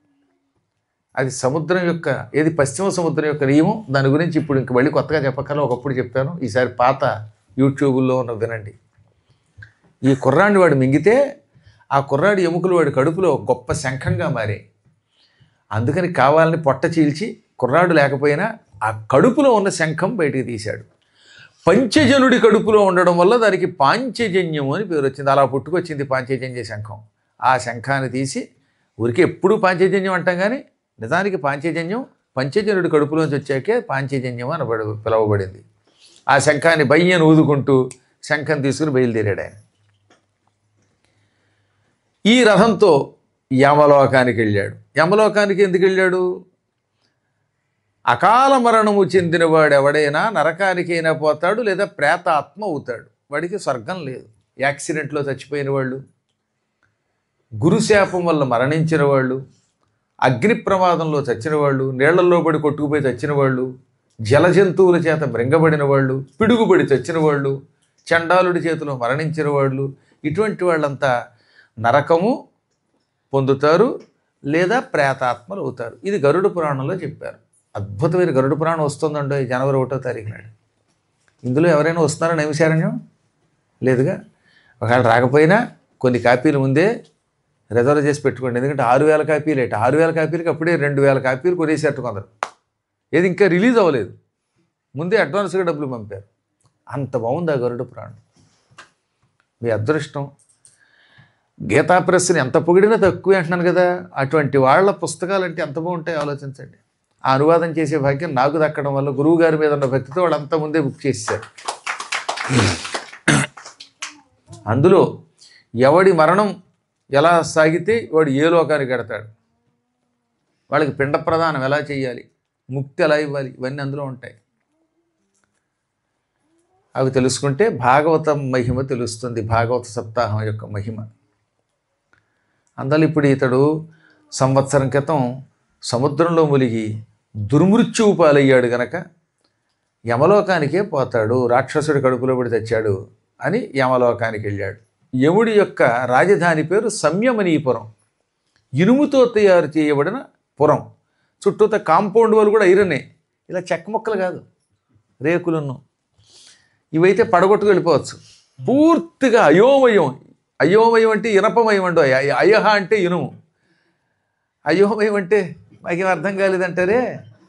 అది సముద్రం యొక్క ఏది పశ్చిమ సముద్రం యొక్క నియమం. దాని గురించి ఇప్పుడు ఇంక మళ్ళీ కొత్తగా చెప్పకల ఒకప్పుడు చెప్పాను, ఈసారి పాత యూట్యూబుల్లో ఉన్న వినండి. ఈ కుర్రాడిని వాడు మింగితే ఆ కుర్రాడి ఎముకలు వాడి కడుపులో గొప్ప శంఖంగా మారాయి. అందుకని కావాలని పొట్ట చీల్చి కుర్రాడు లేకపోయినా ఆ కడుపులో ఉన్న శంఖం బయటికి తీశాడు. పంచజనుడి కడుపులో ఉండడం వల్ల దానికి పాంచజన్యం అని పేరు వచ్చింది. అలా పుట్టుకొచ్చింది పాంచజన్య శంఖం. ఆ శంఖాన్ని తీసి ఊరికి ఎప్పుడూ పాంచజన్యం అంటాం, కానీ నిజానికి పాంచజన్యం పంచజనుడి కడుపులోంచి వచ్చాకే పాంచజన్యం అని పిలవబడింది. ఆ శంఖాన్ని బయ్యను ఊదుకుంటూ శంఖం తీసుకుని బయలుదేరాడు ఆయన. ఈ రథంతో యమలోకానికి వెళ్ళాడు. యమలోకానికి ఎందుకు వెళ్ళాడు? అకాల మరణము చెందినవాడు ఎవడైనా నరకానికైనా పోతాడు, లేదా ప్రేతాత్మ అవుతాడు. వాడికి స్వర్గం లేదు. యాక్సిడెంట్లో చచ్చిపోయిన వాళ్ళు, గురుశాపం వల్ల మరణించిన వాళ్ళు, అగ్ని ప్రమాదంలో చచ్చిన వాళ్ళు, నీళ్లలో పడి కొట్టుకుపోయి చచ్చిన వాళ్ళు, జలజంతువుల చేత మృంగబడిన వాళ్ళు, పిడుగుబడి చచ్చిన వాళ్ళు, చండాలుడి చేతిలో మరణించిన వాళ్ళు, ఇటువంటి వాళ్ళంతా నరకము పొందుతారు లేదా ప్రేతాత్మలు అవుతారు. ఇది గరుడ పురాణంలో చెప్పారు. అద్భుతమైన గరుడ పురాణం వస్తుందండో జనవరి 1వ తారీఖు నాడు. ఇందులో ఎవరైనా వస్తున్నారో నైమిషారణ్యం లేదుగా. ఒకవేళ రాకపోయినా కొన్ని కాపీలు ముందే రిజర్వ్ చేసి పెట్టుకోండి. ఎందుకంటే 6000 కాపీలు ఏంటి, 6000 కాపీలకి అప్పుడే 2000 కాపీలు కొనేసేట్టు కొందరు. ఏది ఇంకా రిలీజ్ అవ్వలేదు, ముందే అడ్వాన్స్గా డబ్బులు పంపారు. అంత బాగుంది ఆ గరుడ పురాణం. మీ అదృష్టం. గీతా ప్రెస్ని ఎంత పొగిడినా తక్కువే అంటున్నాను కదా. అటువంటి వాళ్ళ పుస్తకాలు అంటే ఎంత బాగుంటాయో ఆలోచించండి. ఆ అనువాదం చేసే భాగ్యం నాకు దక్కడం వల్ల గురువు గారి మీద ఉన్న భక్తితో వాళ్ళంతా ముందే బుక్ చేశారు. అందులో ఎవడి మరణం ఎలా సాగితే వాడు ఏ లోకానికి కడతాడు, వాళ్ళకి పిండ ప్రదానం ఎలా చేయాలి, ముక్తి ఎలా ఇవ్వాలి, ఇవన్నీ అందులో ఉంటాయి. అవి తెలుసుకుంటే భాగవతం మహిమ తెలుస్తుంది, భాగవత సప్తాహం యొక్క మహిమ. అందులో ఇప్పుడు ఇతడు సంవత్సరం క్రితం సముద్రంలో మునిగి దుర్మృత్యువు పాలయ్యాడు గనక యమలోకానికే పోతాడు, రాక్షసుడి కడుపులో పడి తెచ్చాడు అని యమలోకానికి వెళ్ళాడు. యముడి యొక్క రాజధాని పేరు సంయమనీపురం. ఇనుముతో తయారు చేయబడిన పురం. చుట్టూత కాంపౌండ్ వాళ్ళు కూడా ఐరనే, ఇలా చెక్క మొక్కలు కాదు, రేకులను. ఇవైతే పడగొట్టుకు వెళ్ళిపోవచ్చు. పూర్తిగా అయోమయం. అయోమయం అంటే ఇనపమయం అంటూ, అయహ అంటే ఇనుము, అయోమయం అంటే మాకేం అర్థం కాలేదంటారే.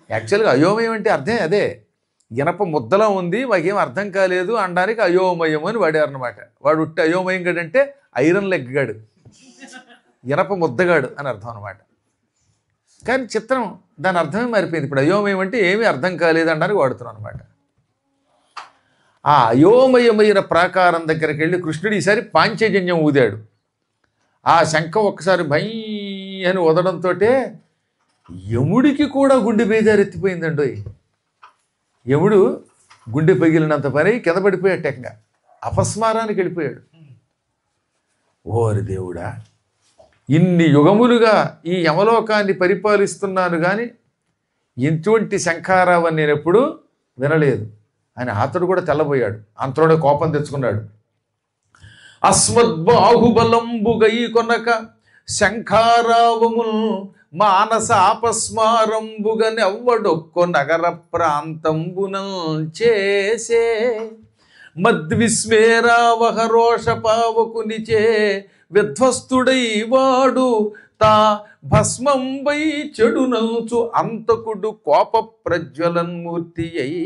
యాక్చువల్గా అయోమయం అంటే అర్థం అదే, ఇనప ముద్దలా ఉంది, మాకేం అర్థం కాలేదు అనడానికి అయోమయం అని వాడారు అనమాట. వాడు ఉట్టి అయోమయం గడంటే ఐరన్ లెగ్గాడు, ఇనప ముద్దగాడు అని అర్థం అనమాట. కానీ చిత్రం దాని అర్థమే మారిపోయింది. ఇప్పుడు అయోమయం అంటే ఏమీ అర్థం కాలేదు అనడానికి వాడుతున్నాం అనమాట. ఆ అయోమయమైన ప్రాకారం దగ్గరికి వెళ్ళి కృష్ణుడు ఈసారి పాంచజన్యం ఊదాడు. ఆ శంఖం ఒక్కసారి భై అని వదడంతో యముడికి కూడా గుండె బేజారెత్తిపోయిందండి. యముడు గుండె పగిలినంత పని కింద పడిపోయాడు, టెక్గా అపస్మారానికి వెళ్ళిపోయాడు. ఓరి దేవుడా, ఇన్ని యుగములుగా ఈ యమలోకాన్ని పరిపాలిస్తున్నాను కానీ ఇటువంటి శంఖారావని నేను ఎప్పుడూ వినలేదు అని అతడు కూడా తెల్లబోయాడు. అంతలోనే కోపం తెచ్చుకున్నాడు. అస్మద్బాహుబలంబుగై కొనక శంఖారావముల్ మానస అపస్మారంబుగనెవ్వడొక్కో నగర ప్రాంతంబునం చేసే మద్విస్మేరావహ రోష పావకునిచే విధ్వస్తుడై వాడు తా భస్మంబై చెడునంచు అంతకుడు కోప ప్రజ్వలన్మూర్తి అయి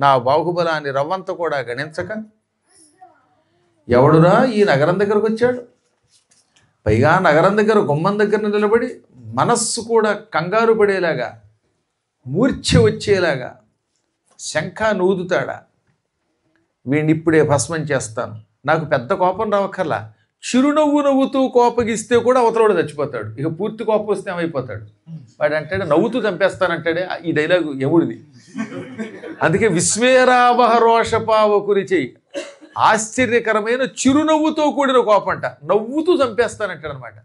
నా బాహుబలాన్ని రవ్వంత కూడా గణించక ఎవడురా ఈ నగరం దగ్గరకు వచ్చాడు, పైగా నగరం దగ్గర గుమ్మం దగ్గర నిలబడి మనస్సు కూడా కంగారు పడేలాగా మూర్ఛ వచ్చేలాగా శంఖ నూదుతాడా, వీడిని ఇప్పుడే భస్మం చేస్తాను, నాకు పెద్ద కోపం రావక్కర్లా, చిరునవ్వు నవ్వుతూ కోపగిస్తే కూడా అవతలోడు చచ్చిపోతాడు. ఇక పూర్తి కోపం వస్తే ఏమైపోతాడు, వాడు అంటాడే నవ్వుతూ చంపేస్తానంటాడే. ఈ డైలాగు యముడిది. అందుకే విస్మేరావహ రోషపావకుని చెయ్యి, ఆశ్చర్యకరమైన చిరునవ్వుతో కూడిన కోపంట, నవ్వుతూ చంపేస్తానంటాడు అనమాట.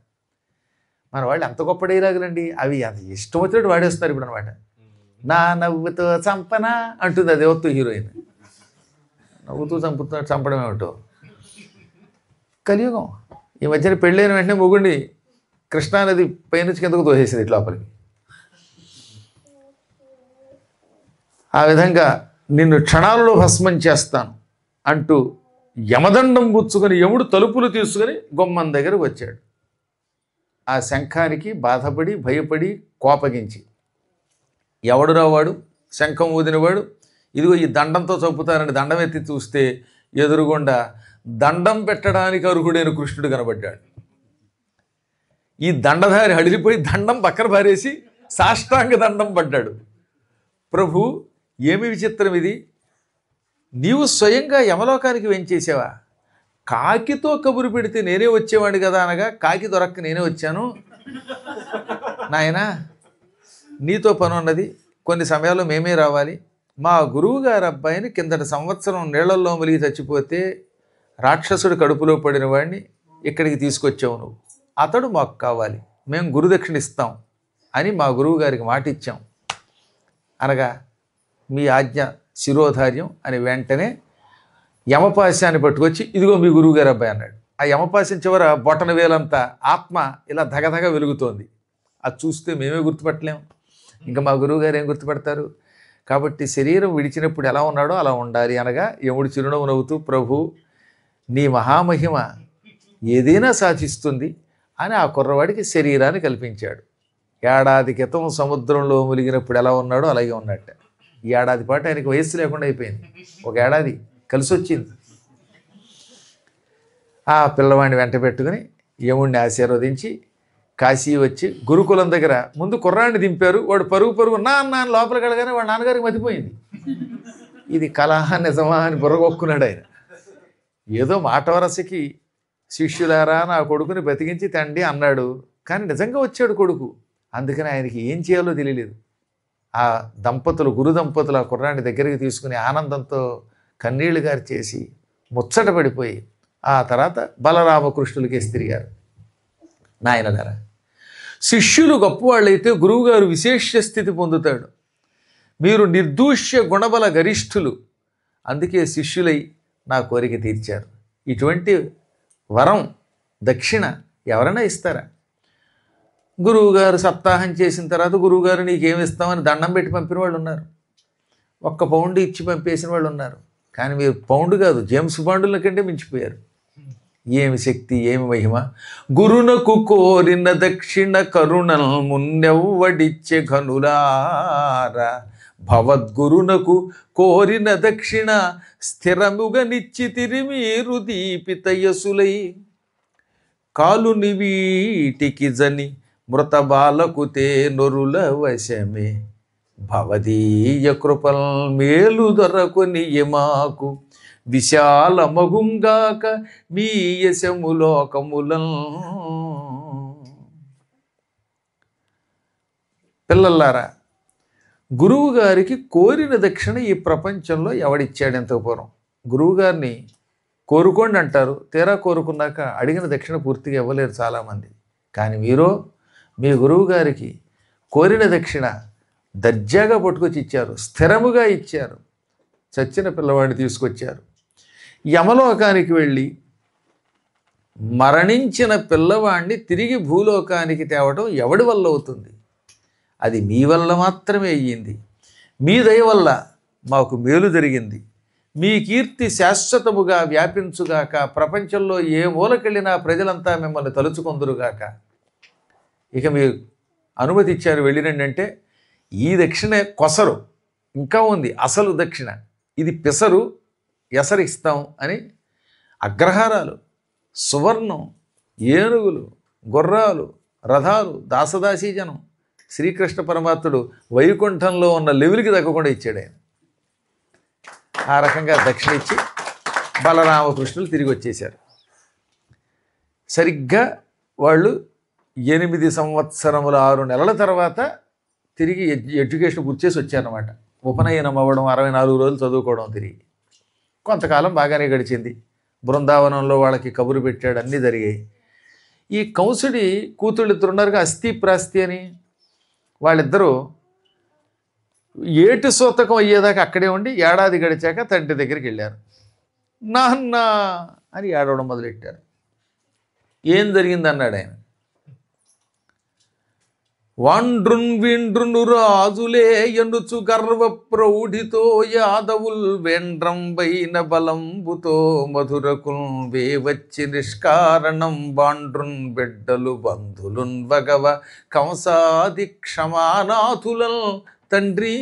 మన వాళ్ళు ఎంత గొప్ప డైలాగులండి అవి, అంత ఇష్టం వచ్చినట్టు వాడేస్తారు ఇప్పుడు అనమాట. నా నవ్వుతో చంపనా అంటుంది అది ఎవరితో హీరోయిన్. నవ్వుతూ చంపడం ఏమిటో కలియుగం. ఈ మధ్యన పెళ్ళైన వెంటనే మొగుడిని కృష్ణానది పైనుంచి కిందకు తోసేసింది ఇట్లా లోపలికి. ఆ విధంగా నిన్ను క్షణాలలో భస్మం చేస్తాను అంటూ యమదండం పుచ్చుకొని యముడు తలుపులు తీసుకుని గుమ్మం దగ్గరకు వచ్చాడు. ఆ శంఖానికి బాధపడి భయపడి కోపగించి, ఎవడురా వాడు, శంఖం ఊదినవాడు, ఇదిగో ఈ దండంతో చంపుతారని దండం ఎత్తి చూస్తే ఎదురుగుండా దండం పెట్టడానికి అర్హుడైన కృష్ణుడు కనబడ్డాడు. ఈ దండధారి హడిలిపోయి దండం పక్కన పారేసి సాష్టాంగ దండం పడ్డాడు. ప్రభు, ఏమి విచిత్రం ఇది, నీవు స్వయంగా యమలోకానికి వెంచేసావా? కాకితో కబురు పెడితే నేనే వచ్చేవాడిని కదా అనగా కాకి దొరక్క నేనే వచ్చాను. నాయనా, నీతో పని ఉన్నది, కొన్ని సమయాల్లో మేమే రావాలి. మా గురువు గారి అబ్బాయిని కిందటి సంవత్సరం నీళ్లలో ములిగి చచ్చిపోతే రాక్షసుడు కడుపులో పడిన వాడిని ఇక్కడికి తీసుకొచ్చావు నువ్వు. అతడు మాకు కావాలి, మేము గురుదక్షిణ ఇస్తాం అని మా గురువు గారికి మాట ఇచ్చాం అనగా మీ ఆజ్ఞ శిరోధార్యం అని వెంటనే యమపాశాన్ని పట్టుకొచ్చి ఇదిగో మీ గురువుగారి అబ్బాయి అన్నాడు. ఆ యమపాశం చివర బొటన వేలంతా ఆత్మ ఇలా ధగధగ వెలుగుతోంది. అది చూస్తే మేమే గుర్తుపట్టలేం, ఇంకా మా గురువుగారు ఏం గుర్తుపడతారు? కాబట్టి శరీరం విడిచినప్పుడు ఎలా ఉన్నాడో అలా ఉండాలి అనగా యముడు చిరునవ్వు నవ్వుతూ, ప్రభు నీ మహామహిమ ఏదైనా సాధిస్తుంది అని ఆ కుర్రవాడికి శరీరాన్ని కల్పించాడు. ఏడాది క్రితం సముద్రంలో మునిగినప్పుడు ఎలా ఉన్నాడో అలాగే ఉన్నట్ట. ఈ ఏడాది పాటు ఆయనకి వయస్సు లేకుండా అయిపోయింది, ఒక ఏడాది కలిసి వచ్చింది. ఆ పిల్లవాడిని వెంట పెట్టుకుని యముడిని ఆశీర్వదించి కాశీ వచ్చి గురుకులం దగ్గర ముందు కుర్రాన్ని దింపారు. వాడు పరుగు పరుగు నా అన్న లోపలికి వెళ్ళగానే వాడు నాన్నగారికి మతిపోయింది. ఇది కలహ నిజమా అని బుర్రగొక్కున్నాడు ఆయన. ఏదో మాట వరసకి శిష్యులారా నా కొడుకుని బతికించి తండ్రి అన్నాడు, కానీ నిజంగా వచ్చాడు కొడుకు. అందుకని ఆయనకి ఏం చేయాలో తెలియలేదు. ఆ దంపతులు, గురు దంపతులు ఆ కుర్రాన్ని దగ్గరికి తీసుకుని ఆనందంతో కన్నీళ్లు గారు చేసి ముచ్చట పడిపోయి ఆ తర్వాత బలరామకృష్ణులకేసి తిరిగారు. నాయనగారా, శిష్యులు గొప్పవాళ్ళైతే గురువుగారు విశేష స్థితి పొందుతాడు. మీరు నిర్దూష్య గుణబల గరిష్ఠులు, అందుకే శిష్యులై నా కోరిక తీర్చారు. ఇటువంటి వరం దక్షిణ ఎవరైనా ఇస్తారా? గురువుగారు సప్తాహం చేసిన తర్వాత గురువుగారు నీకేమి ఇస్తామని దండం పెట్టి పంపిన వాళ్ళు ఉన్నారు, 1 పౌండ్ ఇచ్చి పంపేసిన వాళ్ళు ఉన్నారు. కానీ మీరు పౌండ్ కాదు, జేమ్స్ బాండుల కంటే మించిపోయారు. ఏమి శక్తి, ఏమి మహిమ! గురునకు కోరిన దక్షిణ కరుణల్ మున్నెవ్వడిచ్చే ఘనులారా, భవద్గురునకు కోరిన దక్షిణ స్థిరముగా నిచ్చితిరి మీరు దీపితయసులై. కాలుని వీటికి జని మృత బాలకుతే నొరుల వశమే, భవదీయ కృపల్ మేలు దొరకొని మాకు విశాల మగుంగాక మీ యశములోకములం. పిల్లలారా, గురువు గారికి కోరిన దక్షిణ ఈ ప్రపంచంలో ఎవడిచ్చాడు? ఎంత పూర్వం గురువుగారిని కోరుకోండి అంటారు, తీరా కోరుకున్నాక అడిగిన దక్షిణ పూర్తిగా ఇవ్వలేరు చాలామంది. కానీ మీరు మీ గురువు గారికి కోరిన దక్షిణ దర్జాగా పట్టుకొచ్చి ఇచ్చారు, స్థిరముగా ఇచ్చారు. చచ్చిన పిల్లవాడిని తీసుకొచ్చారు. యమలోకానికి వెళ్ళి మరణించిన పిల్లవాడిని తిరిగి భూలోకానికి తేవడం ఎవడి వల్ల అవుతుంది? అది మీ వల్ల మాత్రమే అయ్యింది. మీ దయ వల్ల మాకు మేలు జరిగింది. మీ కీర్తి శాశ్వతముగా వ్యాపించుగాక, ప్రపంచంలో ఏ మూలకెళ్ళినా ప్రజలంతా మిమ్మల్ని తలుచుకొందురుగాక. ఇక మీరు అనుమతి ఇచ్చారు, వెళ్ళిరండి అంటే ఈ దక్షిణ కొసరు ఇంకా ఉంది, అసలు దక్షిణ ఇది పిసరు, ఎసరు ఇస్తాం అని అగ్రహారాలు, సువర్ణం, ఏనుగులు, గుర్రాలు, రథాలు, దాసదాసీజనం, శ్రీకృష్ణ పరమాత్ముడు వైకుంఠంలో ఉన్న లెవెల్కి తగ్గకుండా ఇచ్చాడు ఆయన. ఆ రకంగా దక్షిణ ఇచ్చి బలరామకృష్ణులు తిరిగి వచ్చేశారు. సరిగ్గా వాళ్ళు 8 సంవత్సరముల 6 నెలల తర్వాత తిరిగి ఎడ్యుకేషన్ పూర్తి చేసి వచ్చారన్నమాట. ఉపనయనం అవ్వడం, 64 రోజులు చదువుకోవడం, తిరిగి కొంతకాలం బాగానే గడిచింది. బృందావనంలో వాళ్ళకి కబురు పెట్టాడు, అన్నీ జరిగాయి. ఈ కంసుడి కూతుళ్ళు 2 ఉన్నారుగా, అస్థి ప్రాస్తి అని, వాళ్ళిద్దరూ ఏటి సూతకం అయ్యేదాకా అక్కడే ఉండి ఏడాది గడిచాక తండ్రి దగ్గరికి వెళ్ళారు. నాన్న అని ఏడవడం మొదలెట్టారు. ఏం జరిగింది అన్నాడు ఆయన. వాండ్రున్ వీండ్రును రాజులే ఎనుచు గర్వ ప్రౌఢితో యాదవుల్ వేండ్రంబైన బలంబుతో మధురకున్ వేవచ్చి నిష్కారణం బాండ్రున్ బిడ్డలు బంధులున్ వగవ కంసాది క్షమానాథులన్ తండ్రి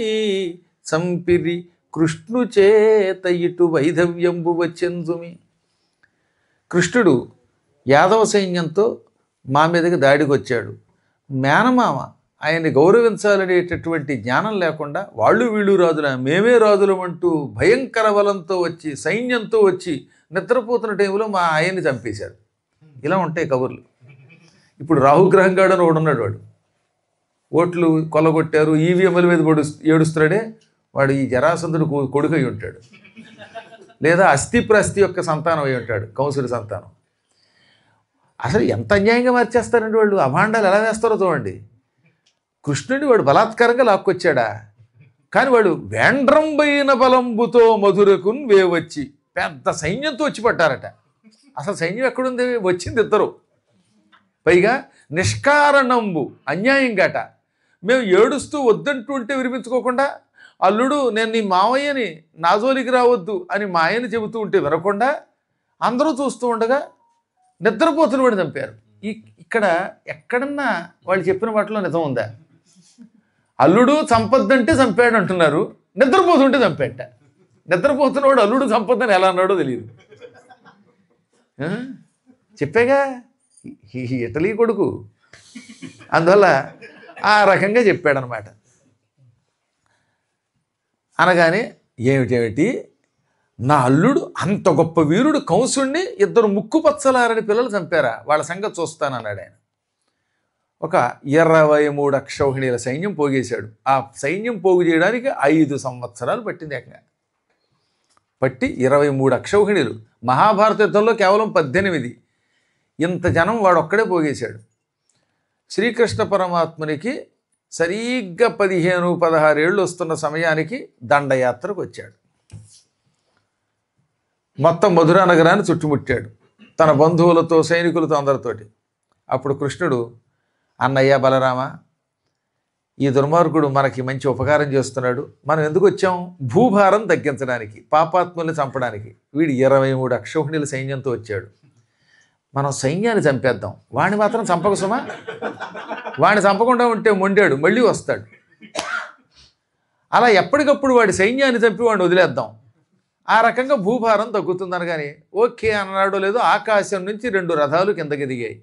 సంపిరి కృష్ణు చేత ఇటు వైధవ్యంబు వచ్చెందుమి. కృష్ణుడు యాదవ సైన్యంతో మా మీదకి దాడికి వచ్చాడు. మేనమామ ఆయన్ని గౌరవించాలనేటటువంటి జ్ఞానం లేకుండా వాళ్ళు వీళ్ళు రాజుల, మేమే రాజులమంటూ భయంకర బలంతో వచ్చి సైన్యంతో వచ్చి నిద్రపోతున్న టైంలో మా ఆయన్ని చంపేశాడు. ఇలా ఉంటాయి కబుర్లు. ఇప్పుడు రాహుగ్రహం గాడు అని ఒకడున్నాడు. వాడు ఓట్లు కొల్లగొట్టారు, ఈవీఎంల మీద ఏడుస్తున్నాడే, వాడు ఈ జరాసంధుడు కొడుకు అయి ఉంటాడు, లేదా అస్థిప్రస్థి యొక్క సంతానం అయి ఉంటాడు, కంసుడి సంతానం. అసలు ఎంత అన్యాయంగా మార్చేస్తారండి వాళ్ళు. అభాండాలు ఎలా వేస్తారో చూడండి. కృష్ణుడిని వాడు బలాత్కారంగా లాక్కొచ్చాడా, కానీ వాడు వేండ్రంబైన బలంబుతో మధురకున్ వేవచ్చి పెద్ద సైన్యంతో వచ్చి పట్టారట. అసలు సైన్యం ఎక్కడుంది? వచ్చింది ఇద్దరు, పైగా నిష్కారణంబు అన్యాయంగాట. మేము ఏడుస్తూ వద్దంటుంటే వినిపించుకోకుండా, అల్లుడు నేను నీ మావయ్యని నా జోలికి రావద్దు అని మా ఆయన్ని చెబుతూ ఉంటే వినకుండా అందరూ చూస్తూ ఉండగా నిద్రపోతున్న వాడు చంపారు. ఇక్కడ ఎక్కడన్నా వాళ్ళు చెప్పిన వాటిలో నిజం ఉందా? అల్లుడు చంపొద్దంటే చంపాడు అంటున్నారు, నిద్రపోతుంటే చంపేట. నిద్రపోతున్నవాడు అల్లుడు చంపొద్దని ఎలా అన్నాడో తెలియదు. చెప్పాగా, ఇటలీ కొడుకు, అందువల్ల ఆ రకంగా చెప్పాడనమాట. అనగానే ఏమిటేమిటి, నా అల్లుడు అంత గొప్ప వీరుడు కంసుణ్ణి ఇద్దరు ముక్కు పచ్చలారని పిల్లలు చంపారా, వాళ్ళ సంగతి చూస్తానన్నాడు ఆయన. ఒక 23 అక్షౌహిణీల సైన్యం పోగేశాడు. ఆ సైన్యం పోగు చేయడానికి 5 సంవత్సరాలు పట్టింది. ఏకంగా పట్టి 23 అక్షౌహిణీలు. మహాభారత యుద్ధంలో కేవలం 18. ఇంత జనం వాడొక్కడే పోగేశాడు. శ్రీకృష్ణ పరమాత్మునికి సరిగ్గా 15-16 ఏళ్ళు వస్తున్న సమయానికి దండయాత్రకు వచ్చాడు. మొత్తం మధురా నగరాన్ని చుట్టుముట్టాడు తన బంధువులతో, సైనికులతో, అందరితోటి. అప్పుడు కృష్ణుడు, అన్నయ్య బలరామ, ఈ దుర్మార్గుడు మనకి మంచి ఉపకారం చేస్తున్నాడు. మనం ఎందుకు వచ్చాం? భూభారం తగ్గించడానికి, పాపాత్ముల్ని చంపడానికి. వీడు 23 అక్షౌహిణీల సైన్యంతో వచ్చాడు. మనం సైన్యాన్ని చంపేద్దాం, వాడిని మాత్రం చంపక సుమా. వాడిని చంపకుండా ఉంటే మొండాడు, మళ్ళీ వస్తాడు. అలా ఎప్పటికప్పుడు వాడి సైన్యాన్ని చంపి వాడిని వదిలేద్దాం, ఆ రకంగా భూభారం తగ్గుతుందని. కానీ ఓకే అన్నాడో లేదో, ఆకాశం నుంచి 2 రథాలు కిందకి దిగాయి.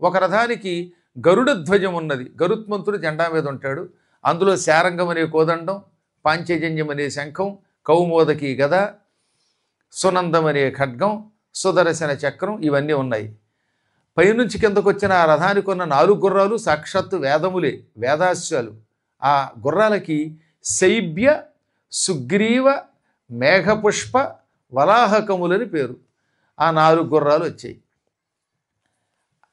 ఒక రథానికి గరుడ ధ్వజం ఉన్నది, గరుత్మంతుడు జెండా మీద ఉంటాడు. అందులో శారంగం అనే కోదండం, పాంచజన్యం అనే శంఖం, కౌమోదకి గద, సునందం అనే ఖడ్గం, సుదర్శన చక్రం, ఇవన్నీ ఉన్నాయి. పైనుంచి కిందకు వచ్చిన ఆ రథానికి ఉన్న 4 గుర్రాలు సాక్షాత్తు వేదములే, వేదాశ్వాలు. ఆ గుర్రాలకి శైబ్య, సుగ్రీవ, మేఘపుష్ప, వలాహకములని పేరు. ఆ 4 గుర్రాలు వచ్చాయి.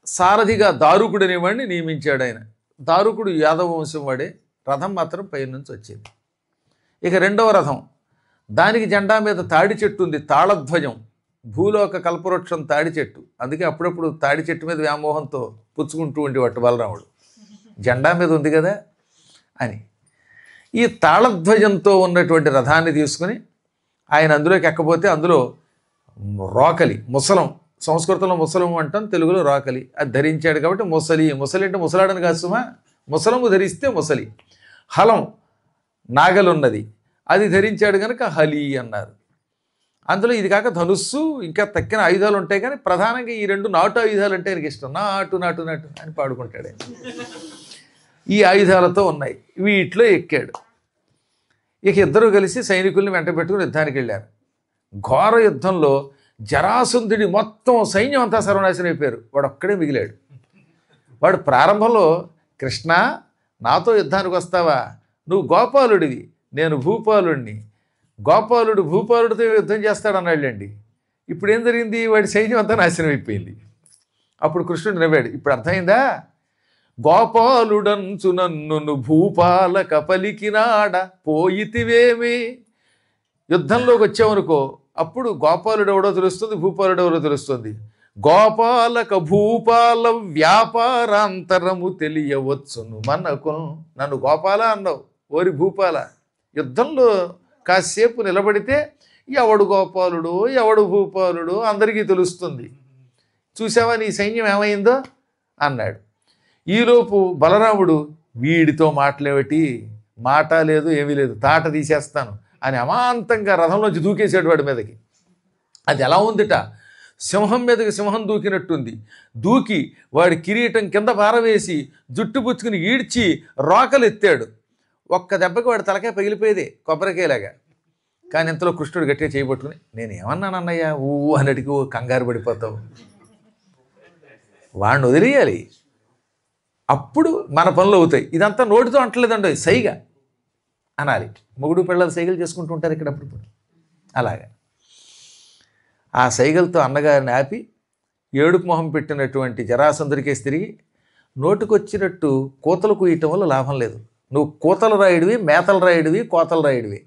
సారథిగా దారుకుడు అనేవాడిని నియమించాడు ఆయన. దారుకుడు యాదవ వంశం వాడే. రథం మాత్రం పైనుంచి వచ్చింది. ఇక రెండవ రథం, దానికి జెండా మీద తాడి చెట్టు ఉంది, తాళధ్వజం, భూలోక కల్పవృక్షం తాడి చెట్టు. అందుకే అప్పుడప్పుడు తాడి చెట్టు మీద వ్యామోహంతో పుచ్చుకుంటూ ఉండేవాడు బలరాముడు, జెండా మీద ఉంది కదా అని. ఈ తాళధ్వజంతో ఉన్నటువంటి రథాన్ని తీసుకుని ఆయన అందులోకి ఎక్కపోతే, అందులో రోకలి, ముసలం, సంస్కృతంలో ముసలం అంటాం, తెలుగులో రోకలి, అది ధరించాడు కాబట్టి ముసలి. ముసలి అంటే ముసలాడని కాదు సుమా, ముసలము ధరిస్తే ముసలి. హలం, నాగలున్నది, అది ధరించాడు కనుక హలి అన్నారు. అందులో ఇది కాక ధనుస్సు, ఇంకా తక్కిన ఆయుధాలు ఉంటాయి. కానీ ప్రధానంగా ఈ 2 నాటు ఆయుధాలు అంటే ఆయనకి ఇష్టం. నాటు నాటు నాటు అని పాడుకుంటాడు. ఈ ఆయుధాలతో ఉన్నాయి, వీటిలో ఎక్కాడు. ఇక ఇద్దరు కలిసి సైనికుల్ని వెంట పెట్టుకుని యుద్ధానికి వెళ్ళారు. ఘోర యుద్ధంలో జరాసంధుడి మొత్తం సైన్యం అంతా సర్వనాశనం అయిపోయారు, వాడు ఒక్కడే మిగిలాడు. వాడు ప్రారంభంలో, కృష్ణ నాతో యుద్ధానికి వస్తావా, నువ్వు గోపాలుడివి, నేను భూపాలుడిని, గోపాలుడు భూపాలుడితో యుద్ధం చేస్తాడన్నాళ్ళండి. ఇప్పుడు ఏం జరిగింది, వాడి సైన్యం అంతా నాశనం అయిపోయింది. అప్పుడు కృష్ణుడు నవ్వాడు, ఇప్పుడు అర్థమైందా, గోపాలుడంచు నన్ను భూపాలక పలికినాడ పోయితివేమి. యుద్ధంలోకి వచ్చావనుకో అప్పుడు గోపాలుడు ఎవడో తెలుస్తుంది, భూపాలుడు ఎవరో తెలుస్తుంది. గోపాలక భూపాల వ్యాపారాంతరము తెలియవచ్చును మనకు. నన్ను గోపాల అన్నావు, ఓరి భూపాల, యుద్ధంలో కాసేపు నిలబడితే ఎవడు గోపాలుడు ఎవడు భూపాలుడు అందరికీ తెలుస్తుంది. చూసావా నీ సైన్యం ఏమైందో అన్నాడు. ఈలోపు బలరాముడు, వీడితో మాటలేమిటి, మాట లేదు ఏమీ లేదు, తాట తీసేస్తాను అని అమాంతంగా రథంలోంచి దూకేసాడు వాడి మీదకి. అది ఎలా ఉందిట, సింహం మీదకి సింహం దూకినట్టుంది. దూకి వాడి కిరీటం కింద పారవేసి జుట్టు పుచ్చుకుని ఈడ్చి రోకలు ఎత్తాడు. ఒక్క దెబ్బకి వాడి తలకాయ పగిలిపోయేది కొబ్బరికాయలాగా. కానీ ఇంతలో కృష్ణుడు గట్టిగా చేయబట్టుకుని, నేను ఏమన్నానన్నయ్య ఊ అన్నటికి కంగారు పడిపోతావు, వాడిని వదిలేయాలి, అప్పుడు మన పనులు అవుతాయి. ఇదంతా నోటితో అంటలేదండి, సైగా అనాలి. మొగుడు పిల్లలు సైగలు చేసుకుంటూ ఉంటారు ఇక్కడ అప్పుడు. అలాగా ఆ సైగలతో అన్నగారిని ఆపి ఏడుపు మొహం పెట్టినటువంటి జరాసంధుడికేసి తిరిగి, నోటికొచ్చినట్టు కూతలు కూయటం వల్ల లాభం లేదు, నువ్వు కూతలు రాయుడివి, మేతలు రాయుడివి, కోతలు రాయుడివి.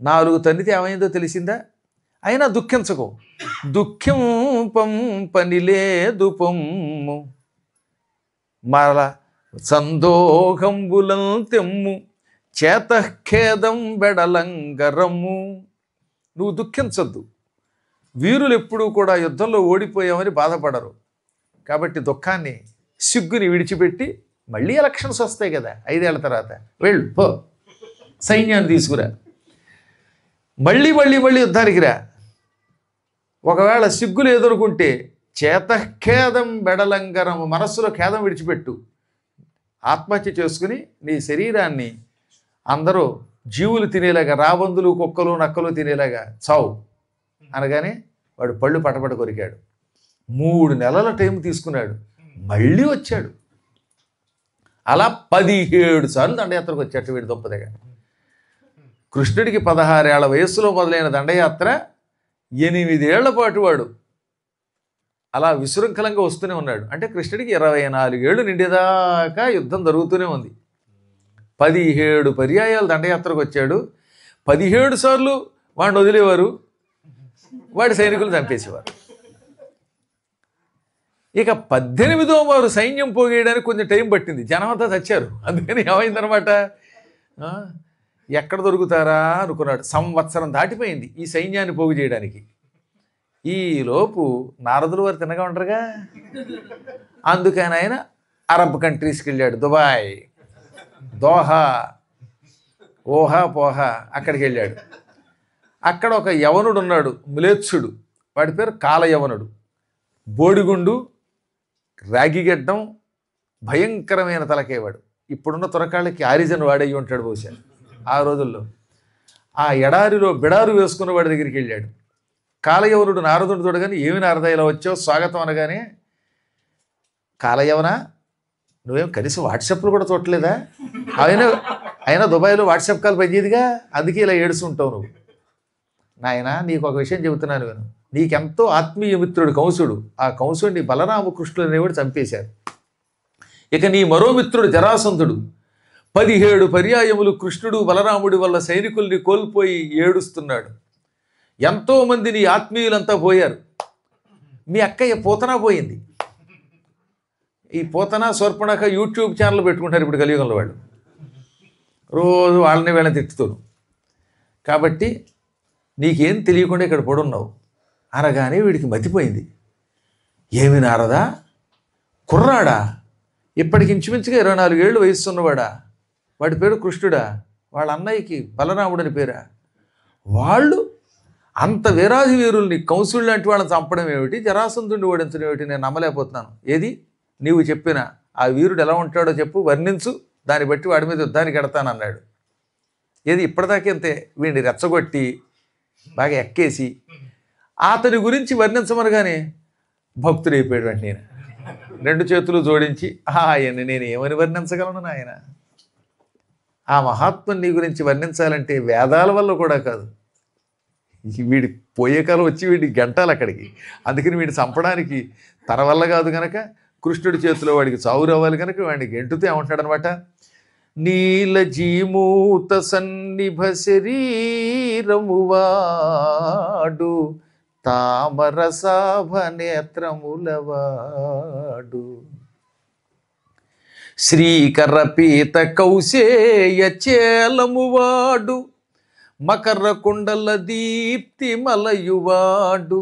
4 తన్నితే ఏమైందో తెలిసిందా? అయినా దుఃఖించకు, దుఃఖం పని లేదు పొమ్ము, మరల సందోహంబులం తెమ్ము, చేతఖేదం బెడలంగరమ్ము. నువ్వు దుఃఖించద్దు. వీరులు ఎప్పుడూ కూడా యుద్ధంలో ఓడిపోయామని బాధపడరు. కాబట్టి దుఃఖాన్ని సిగ్గుని విడిచిపెట్టి మళ్ళీ ఎలక్షన్స్ వస్తాయి కదా 5 ఏళ్ల తర్వాత, వెళ్ళు పో, సైన్యాన్ని తీసుకురా, మళ్ళీ మళ్ళీ మళ్ళీ యుద్ధానికి రా. ఒకవేళ సిగ్గులు ఎదుర్కొంటే చేతఖేదం బెడలంగరం, మనస్సులో ఖేదం విడిచిపెట్టు, ఆత్మహత్య చేసుకుని నీ శరీరాన్ని అందరూ జీవులు తినేలాగా, రాబందులు కుక్కలు నక్కలు తినేలాగా చావు అనగానే వాడు పళ్ళు పటపట కొరికాడు. 3 నెలల టైం తీసుకున్నాడు, మళ్ళీ వచ్చాడు. అలా 17 సార్లు దండయాత్రకు వచ్చాడు వీడి దొప్పదగా. కృష్ణుడికి 16 ఏళ్ల వయస్సులో మొదలైన దండయాత్ర 8 ఏళ్ల పాటు వాడు అలా విశృంఖలంగా వస్తూనే ఉన్నాడు. అంటే కృష్ణుడికి 24 ఏళ్ళు నిండేదాకా యుద్ధం జరుగుతూనే ఉంది. 17 పర్యాయాలు దండయాత్రకు వచ్చాడు. 17 సార్లు వాడిని వదిలేవారు, వాడి సైనికులు చంపేసేవారు. ఇక 18వ వారు సైన్యం పోగేయడానికి కొంచెం టైం పట్టింది, జనమంతా చచ్చారు. అందుకని ఏమైందనమాట, ఎక్కడ దొరుకుతారా అనుకున్నాడు. సంవత్సరం దాటిపోయింది ఈ సైన్యాన్ని పోగు చేయడానికి. ఈలోపు నారదులు వారు తినగా ఉంటారుగా, అందుకని ఆయన అరబ్ కంట్రీస్కి వెళ్ళాడు. దుబాయ్, దోహా, ఓహా పోహా అక్కడికి వెళ్ళాడు. అక్కడ ఒక యవనుడు ఉన్నాడు, మ్లేచ్చుడు, వాడి పేరు కాలయవనుడు. బోడిగుండు, రాగిగడ్డం, భయంకరమైన తలకేవాడు. ఇప్పుడున్న తురకాళ్ళకి ఆరిజన్ వాడయ్యి ఉంటాడు బహుశా ఆ రోజుల్లో. ఆ ఎడారిలో బిడారు వేసుకున్న వాడి దగ్గరికి వెళ్ళాడు. కాలయవనుడు నారదుడు చూడగానే, ఏమి నారద ఇలా వచ్చావు స్వాగతం అనగానే, కాలయవనా నువ్వేం కనీసం వాట్సాప్లో కూడా చూడలేదా? అయినా దుబాయ్లో వాట్సాప్ కాల్ పనిచేదిగా, అందుకే ఇలా ఏడుస్తుంటావు నువ్వు. నాయన నీకు ఒక విషయం చెబుతున్నాను నేను, నీకెంతో ఆత్మీయ మిత్రుడు కంసుడు, ఆ కంసుడిని బలరామకృష్ణుడు అనేవాడు చంపేశారు. ఇక నీ మరో మిత్రుడు జరాసంధుడు 17 పర్యాయములు కృష్ణుడు బలరాముడి వల్ల సైనికుల్ని కోల్పోయి ఏడుస్తున్నాడు. ఎంతోమంది నీ ఆత్మీయులంతా పోయారు. మీ అక్కయ్య పూతన పోయింది. ఈ పూతన శూర్పణఖ యూట్యూబ్ ఛానల్ పెట్టుకుంటారు ఇప్పుడు కలియుగంలో వాళ్ళు, రోజు వాళ్ళని వీళ్ళని తిట్టుతారు. కాబట్టి నీకేం తెలియకుండా ఇక్కడ పడున్నావు అనగానే వీడికి మతిపోయింది. ఏమి నారదా, కుర్రాడా, ఇప్పటికి ఇంచుమించుగా 24 ఏళ్ళు వయస్సు ఉన్నవాడా, వాడి పేరు కృష్ణుడా, వాళ్ళ అన్నయ్యకి బలరాముడని పేరా, వాళ్ళు అంత వీరాధి వీరుల్ని కంసుడు లాంటి వాళ్ళని చంపడం ఏమిటి, జరాసంధుడిని ఓడించడం ఏమిటి, నేను నమ్మలేకపోతున్నాను. ఏది నీవు చెప్పిన ఆ వీరుడు ఎలా ఉంటాడో చెప్పు, వర్ణించు, దాన్ని బట్టి వాడి మీద యుద్ధానికి ఎడతానన్నాడు. ఏది ఇప్పటిదాకా అంతే వీడిని రెచ్చగొట్టి బాగా ఎక్కేసి అతని గురించి వర్ణించమనగానే భక్తుడైపోయాడు. అంటే నేను 2 చేతులు జోడించి, ఆయన నేను ఏమని వర్ణించగలను నాయన, ఆ మహాత్ముని నీ గురించి వర్ణించాలంటే వేదాల వల్ల కూడా కాదు, వీడి పోయే కాలం వచ్చి వీడి గంటాలు అక్కడికి, అందుకని వీడిని చంపడానికి తన వల్ల కాదు కనుక కృష్ణుడి చేతిలో వాడికి చావు రావాలి కనుక వాడిని గెంటుతూ ఏమంటాడనమాట, నీలజీమూత సన్నిభ శరీరమువాడు తామరసాభ నేత్రములవాడు శ్రీకర పీత కౌశేయ చేలమువాడు మకర కుండల దీప్తి మలయువాడు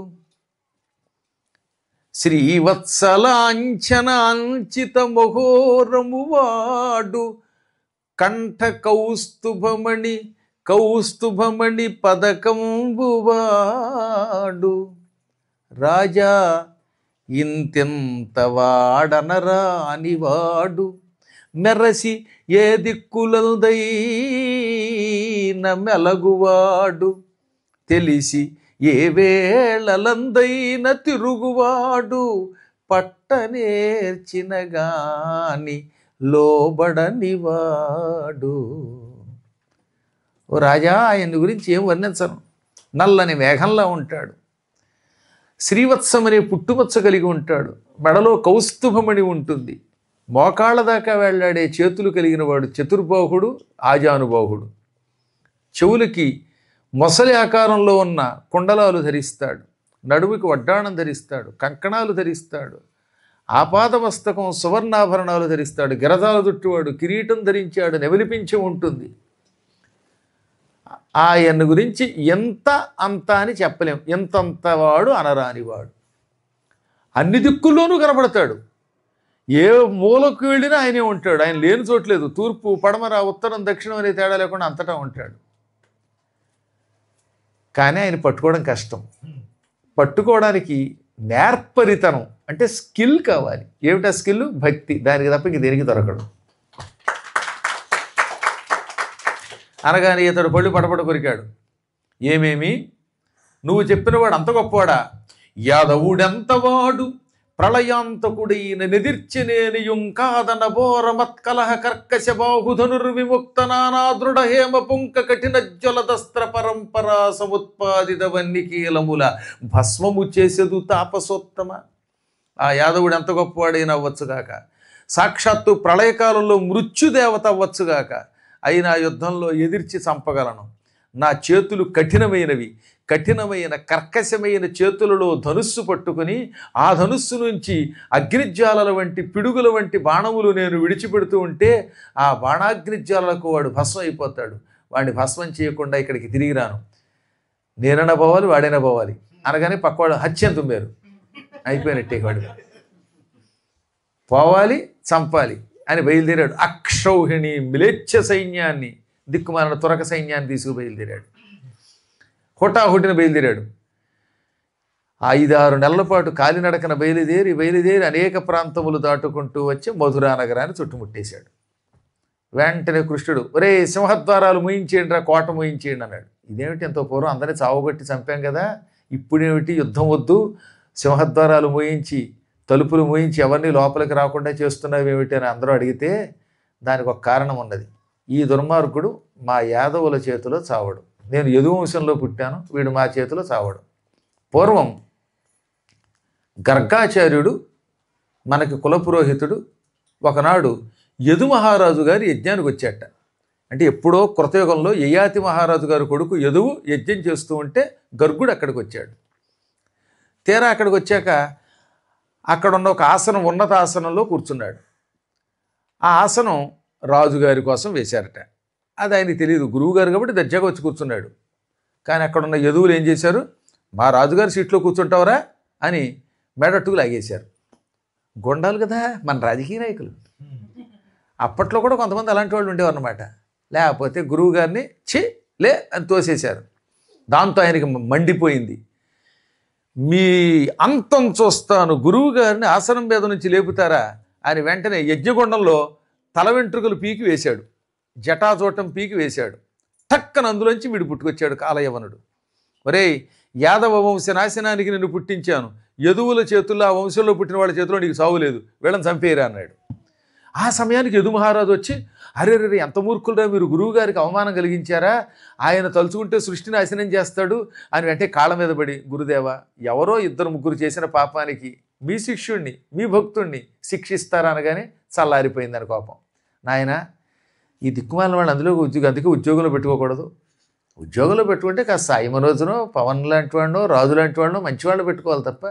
శ్రీవత్సలాంఛనాంచిత మహోరమువాడు కంఠ కౌస్తుభమణి పదకంబువాడు రాజా ఇంతెంత వాడనరానివాడు మెరసి ఏ దిక్కులందైన మెలగువాడు తెలిసి ఏ వేళలందైన తిరుగువాడు పట్టనేర్చిన గాని లోబడనివాడు. ఓ రాజా, ఆయన గురించి ఏం వర్ణించను. నల్లని మేఘంలా ఉంటాడు, శ్రీవత్సం అనే పుట్టుమచ్చ కలిగి ఉంటాడు, మెడలో కౌస్తుభమణి ఉంటుంది, మోకాళ్ళ దాకా వెళ్ళాడే చేతులు కలిగిన వాడు, చతుర్బాహుడు ఆజానుబాహుడు, చెవులకి మొసలి ఆకారంలో ఉన్న కుండలాలు ధరిస్తాడు, నడుముకి వడ్డాణం ధరిస్తాడు, కంకణాలు ధరిస్తాడు, ఆపాదమస్తకం సువర్ణాభరణాలు ధరిస్తాడు, గిరదాలు దుట్టువాడు, కిరీటం ధరించాడు, నెవలిపించి ఉంటుంది. ఆయన గురించి ఎంత అంత అని చెప్పలేం, ఎంతంత వాడు అనరానివాడు. అన్ని దిక్కుల్లోనూ కనబడతాడు, ఏ మూలకు వెళ్ళినా ఆయనే ఉంటాడు, ఆయన లేని చోట్లేదు. తూర్పు పడమర ఉత్తరం దక్షిణం అనే తేడా లేకుండా అంతటా ఉంటాడు. కానీ ఆయన పట్టుకోవడం కష్టం. పట్టుకోవడానికి నేర్పరితనం అంటే స్కిల్ కావాలి. ఏమిటా స్కిల్? భక్తి. దానికి తప్ప ఇంక దేనికి దొరకడు. అనగానే ఇతడు పళ్ళు పడపడ కొరికాడు. ఏమేమి నువ్వు చెప్పినవాడు అంత గొప్పవాడా? యాదవుడెంతవాడు ప్రళయాంతకుడైన నిదిర్చినేనియుం కాదన బోరమత్కలహ కర్కశ బాహుధనుర్విముక్త నానాదృఢ హేమ పుంక కఠిన జ్వలదస్త్ర పరంపరా సముత్పాదిత వన్నికీలముల భస్మము చేసేదు తాపసోత్తమ. ఆ యాదవుడు ఎంత గొప్పవాడైనా అవ్వచ్చుగాక, సాక్షాత్తు ప్రళయకాలంలో మృత్యుదేవత అవ్వచ్చుగాక, అయినా యుద్ధంలో ఎదిర్చి చంపగలను. నా చేతులు కఠినమైనవి, కఠినమైన కర్కశమైన చేతులలో ధనుస్సు పట్టుకుని ఆ ధనుస్సు నుంచి అగ్నిజ్వాలల వంటి పిడుగుల వంటి బాణములు నేను విడిచిపెడుతూ ఉంటే ఆ బాణాగ్నిజ్వాలకు వాడు భస్మం అయిపోతాడు. వాడిని భస్మం చేయకుండా ఇక్కడికి తిరిగి రాను. నేనైనా పోవాలి, వాడైనా పోవాలి అనగానే పక్కవాడు హత్యం తుమ్మారు, అయిపోయినట్టే. వాడు పోవాలి, చంపాలి అని బయలుదేరాడు. అక్షౌహిణి మిలేచ్ఛ సైన్యాన్ని, దిక్కుమాలిన తురక సైన్యాన్ని తీసుకు బయలుదేరాడు. హుటాహుటిన బయలుదేరాడు. 5-6 నెలల పాటు కాలినడకన బయలుదేరి అనేక ప్రాంతములు దాటుకుంటూ వచ్చి మధురా నగరాన్ని చుట్టుముట్టేశాడు. వెంటనే కృష్ణుడు, ఒరే సింహద్వారాలు మూయించేయండి రా, కోట మూయించేయండి అన్నాడు. ఇదేమిటి, ఎంతో పూర్వం అందరినీ చావుగొట్టి చంపాం కదా, ఇప్పుడేమిటి యుద్ధం వద్దు, సింహద్వారాలు మూయించి తలుపులు మూయించి ఎవరిని లోపలికి రాకుండా చేస్తున్నావేమిటి అని అందరూ అడిగితే దానికి ఒక కారణం ఉన్నది. ఈ దుర్మార్గుడు మా యాదవుల చేతిలో చావడు. నేను యదువంశంలో పుట్టాను, వీడు మా చేతిలో చావడు. పూర్వం గర్గాచార్యుడు మనకి కులపురోహితుడు ఒకనాడు యదు మహారాజు గారి యజ్ఞానికి వచ్చాట. అంటే ఎప్పుడో కృతయుగంలో యయాతి మహారాజు గారి కొడుకు యదువు యజ్ఞం చేస్తూ ఉంటే గర్గుడు అక్కడికి వచ్చాడు. తీరా అక్కడికి వచ్చాక అక్కడున్న ఒక ఆసనం, ఉన్నత ఆసనంలో కూర్చున్నాడు. ఆ ఆసనం రాజుగారి కోసం వేశారట. అది ఆయనకి తెలియదు, గురువుగారు కాబట్టి దర్జాగా వచ్చి కూర్చున్నాడు. కానీ అక్కడున్న యదువులు ఏం చేశారు, మా రాజుగారి సీట్లో కూర్చుంటావరా అని మెడట్టుకు లాగేశారు. గొండాలు కదా మన రాజకీయ నాయకులు. అప్పట్లో కూడా కొంతమంది అలాంటి వాళ్ళు ఉండేవారు అన్నమాట. లేకపోతే గురువుగారిని లే అని తోసేశారు. దాంతో ఆయనకి మండిపోయింది. మీ అంతం చూస్తాను, గురువు గారిని ఆసనం మీద నుంచి లేపుతారా అని వెంటనే యజ్ఞగుండంలో తల వెంట్రుకలు పీకి వేశాడు, జటాజోటం పీకి వేశాడు. టక్కన అందులోంచి వీడు పుట్టుకొచ్చాడు కాలయవనుడు. ఒరేయ్, యాదవ వంశ నాశనానికి నిన్ను పుట్టించాను, యదువుల చేతుల్లో, ఆ వంశంలో పుట్టిన వాళ్ళ చేతిలో నీకు సావు లేదు, వీళ్ళని చంపేయరా అన్నాడు. ఆ సమయానికి యదు మహారాజు వచ్చి, అరే ఎంత మూర్ఖులరా మీరు, గురువుగారికి అవమానం కలిగించారా, ఆయన తలుచుకుంటే సృష్టి నాశనం చేస్తాడు అని వెంటనే కాళ్ళ మీద పడి, గురుదేవ, ఎవరో 2-3 చేసిన పాపానికి మీ శిష్యుణ్ణి, మీ భక్తుణ్ణి శిక్షిస్తారా అనగానే చల్లారిపోయిందని కోపం. నాయన, ఈ దిక్కుమాలిన వాళ్ళు అందులో ఉద్యోగం, అందుకే ఉద్యోగంలో పెట్టుకోకూడదు. ఉద్యోగంలో పెట్టుకుంటే కాస్త సాయి మనోజునో, పవన్ లాంటి వాడినో, రాజు లాంటి వాడినో, మంచి వాళ్ళు పెట్టుకోవాలి తప్ప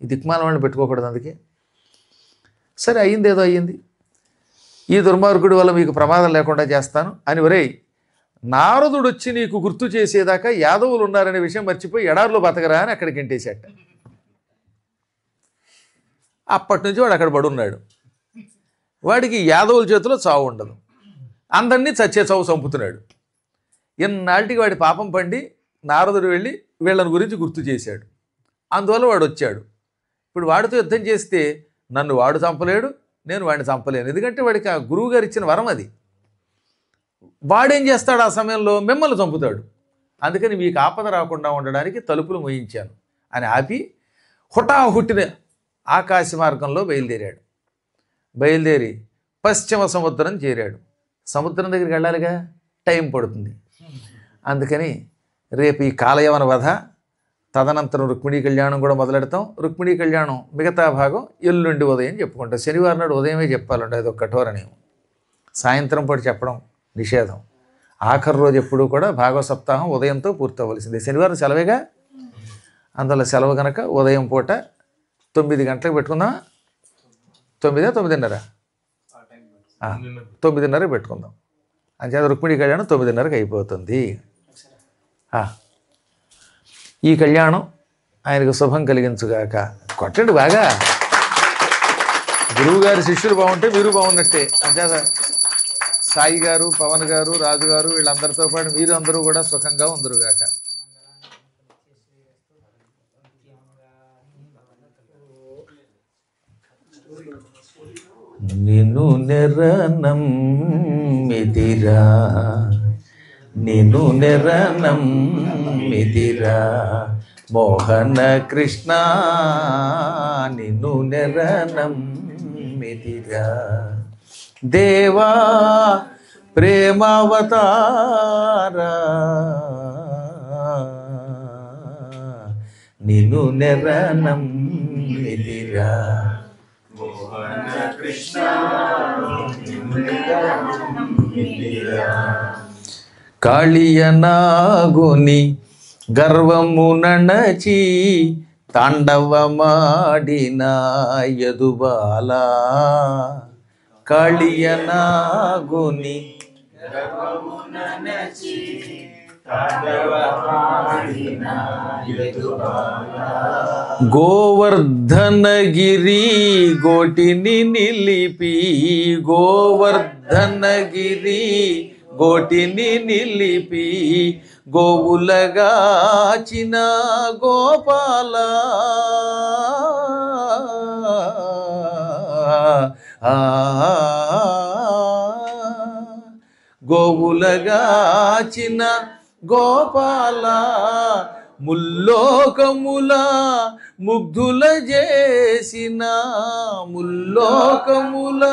ఈ దిక్కుమాలిన వాళ్ళని పెట్టుకోకూడదు. అందుకే సరే అయ్యింది, ఏదో అయ్యింది. ఈ దుర్మార్గుడి వల్ల మీకు ప్రమాదం లేకుండా చేస్తాను అని ఒరేయ్, నారదుడు వచ్చి నీకు గుర్తు చేసేదాకా యాదవులు ఉన్నారనే విషయం మర్చిపోయి ఎడారిలో బతకరా అని అక్కడికి ఎంటేశాట. అప్పటి నుంచి వాడు అక్కడ పడున్నాడు. వాడికి యాదవుల చేతిలో చావు ఉండదు, అందరినీ చచ్చే చావు చంపుతున్నాడు. ఇన్నాళ్ళకి వాడి పాపం పండి నారదుడు వెళ్ళి వీళ్ళని గురించి గుర్తు చేశాడు. అందువల్ల వాడు వచ్చాడు. ఇప్పుడు వాడితో యుద్ధం చేస్తే నన్ను వాడు చంపలేడు, నేను వాడిని చంపలేను. ఎందుకంటే వాడికి ఆ గురువు గారు ఇచ్చిన వరం అది. వాడేం చేస్తాడు ఆ సమయంలో? మిమ్మల్ని చంపుతాడు. అందుకని మీకు ఆపద రాకుండా ఉండడానికి తలుపులు మోయించాను అని ఆపి హుటాహుట్టిన ఆకాశ మార్గంలో బయలుదేరాడు. బయలుదేరి పశ్చిమ సముద్రం చేరాడు. సముద్రం దగ్గరికి వెళ్ళాలిగా, టైం పడుతుంది. అందుకని రేపు ఈ కాలయవన వధ, తదనంతరం రుక్మిణీ కళ్యాణం కూడా మొదలెడతాం. రుక్మిణీ కళ్యాణం మిగతా భాగం ఎల్లుండి ఉదయం చెప్పుకుంటాం. శనివారం నాడు ఉదయమే చెప్పాలండి, అది ఒక కఠోర నియమం. సాయంత్రం పాటు చెప్పడం నిషేధం. ఆఖరి రోజు ఎప్పుడూ కూడా భాగవత సప్తాహం ఉదయంతో పూర్తవలసిందే. శనివారం సెలవేగా, అందువల్ల సెలవు కనుక ఉదయం పూట 9 గంటలకు పెట్టుకుందాం. 9, 9:30, 9:30 పెట్టుకుందాం. అంచేత రుక్మిణీ కళ్యాణం 9:30కి అయిపోతుంది. ఈ కళ్యాణం ఆయనకు శుభం కలిగించుగాక. కొట్టండి బాగా. గురువుగారి శిష్యులు బాగుంటే మీరు బాగున్నట్టే. అంచేత సాయి గారు, పవన్ గారు, రాజు గారు వీళ్ళందరితో పాటు మీరు అందరూ కూడా సుఖంగా ఉందరుగాక. నిన్ను నెరనమ్మిదిరా, నిన్ను నెరనమ్మిదిరా మోహన కృష్ణ, నిన్ను నెరనమ్మిదిరా దేవా ప్రేమావతారా, నిన్ను నెరనమ్మిదిరా మోహన కృష్ణ, కాళియనాగుని గర్వము నణచి తాండవమాడిన యదుబాలా, కాళియనాగుని గర్వము నణచి తాండవమాడిన యదుబాలా, గోవర్ధనగిరి గోటిని నిలిపి, గోవర్ధనగిరి గోటిని నిలిపి గోవులగాచిన గోపాల, గోవులగాచిన గోపాల, ముల్లోకముల ముగ్ధుల చేసిన, ముల్లోకముల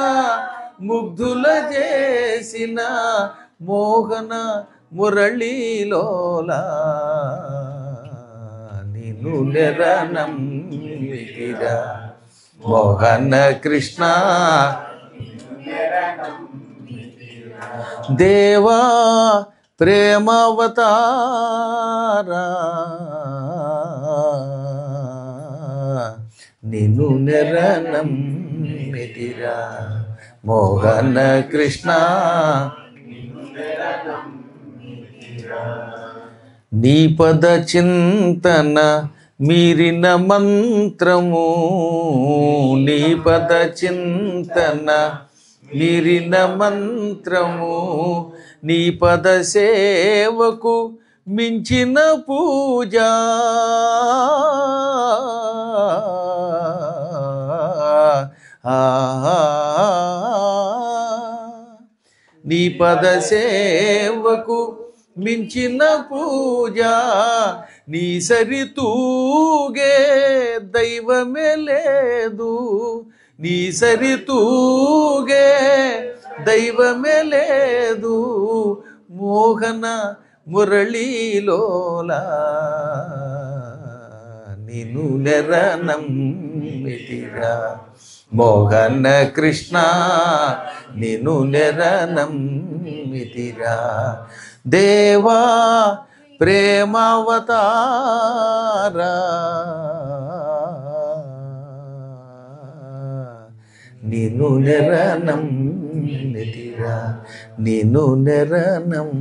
ముగ్ధుల చేసిన మోహన మురళీలోలా, నిన్ను నెరనమ్మిదిరా మోహన కృష్ణ, దేవా ప్రేమావతారా, నిన్ను నెరనమ్మిదిరా మోహన కృష్ణ, నీ పద చింతన మీరిన మంత్రము, నీ పద చింతన మీరిన మంత్రము, నీ పద సేవకు మించిన పూజ, నీ పద సేవకు మించిన పూజ, నీ సరితూగే దైవమే లేదు, నీ సరితూగే దైవమే లేదు మోహన మురళీలోలా, నిన్ను నెరనమ్మిదిరా మోహన కృష్ణ నిను నెరనమ్మితిరా దేవా ప్రేమావతారా నిను నెరనమ్మితిరా నిను నెరనమ్మితిరా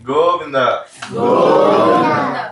గోవింద గోవింద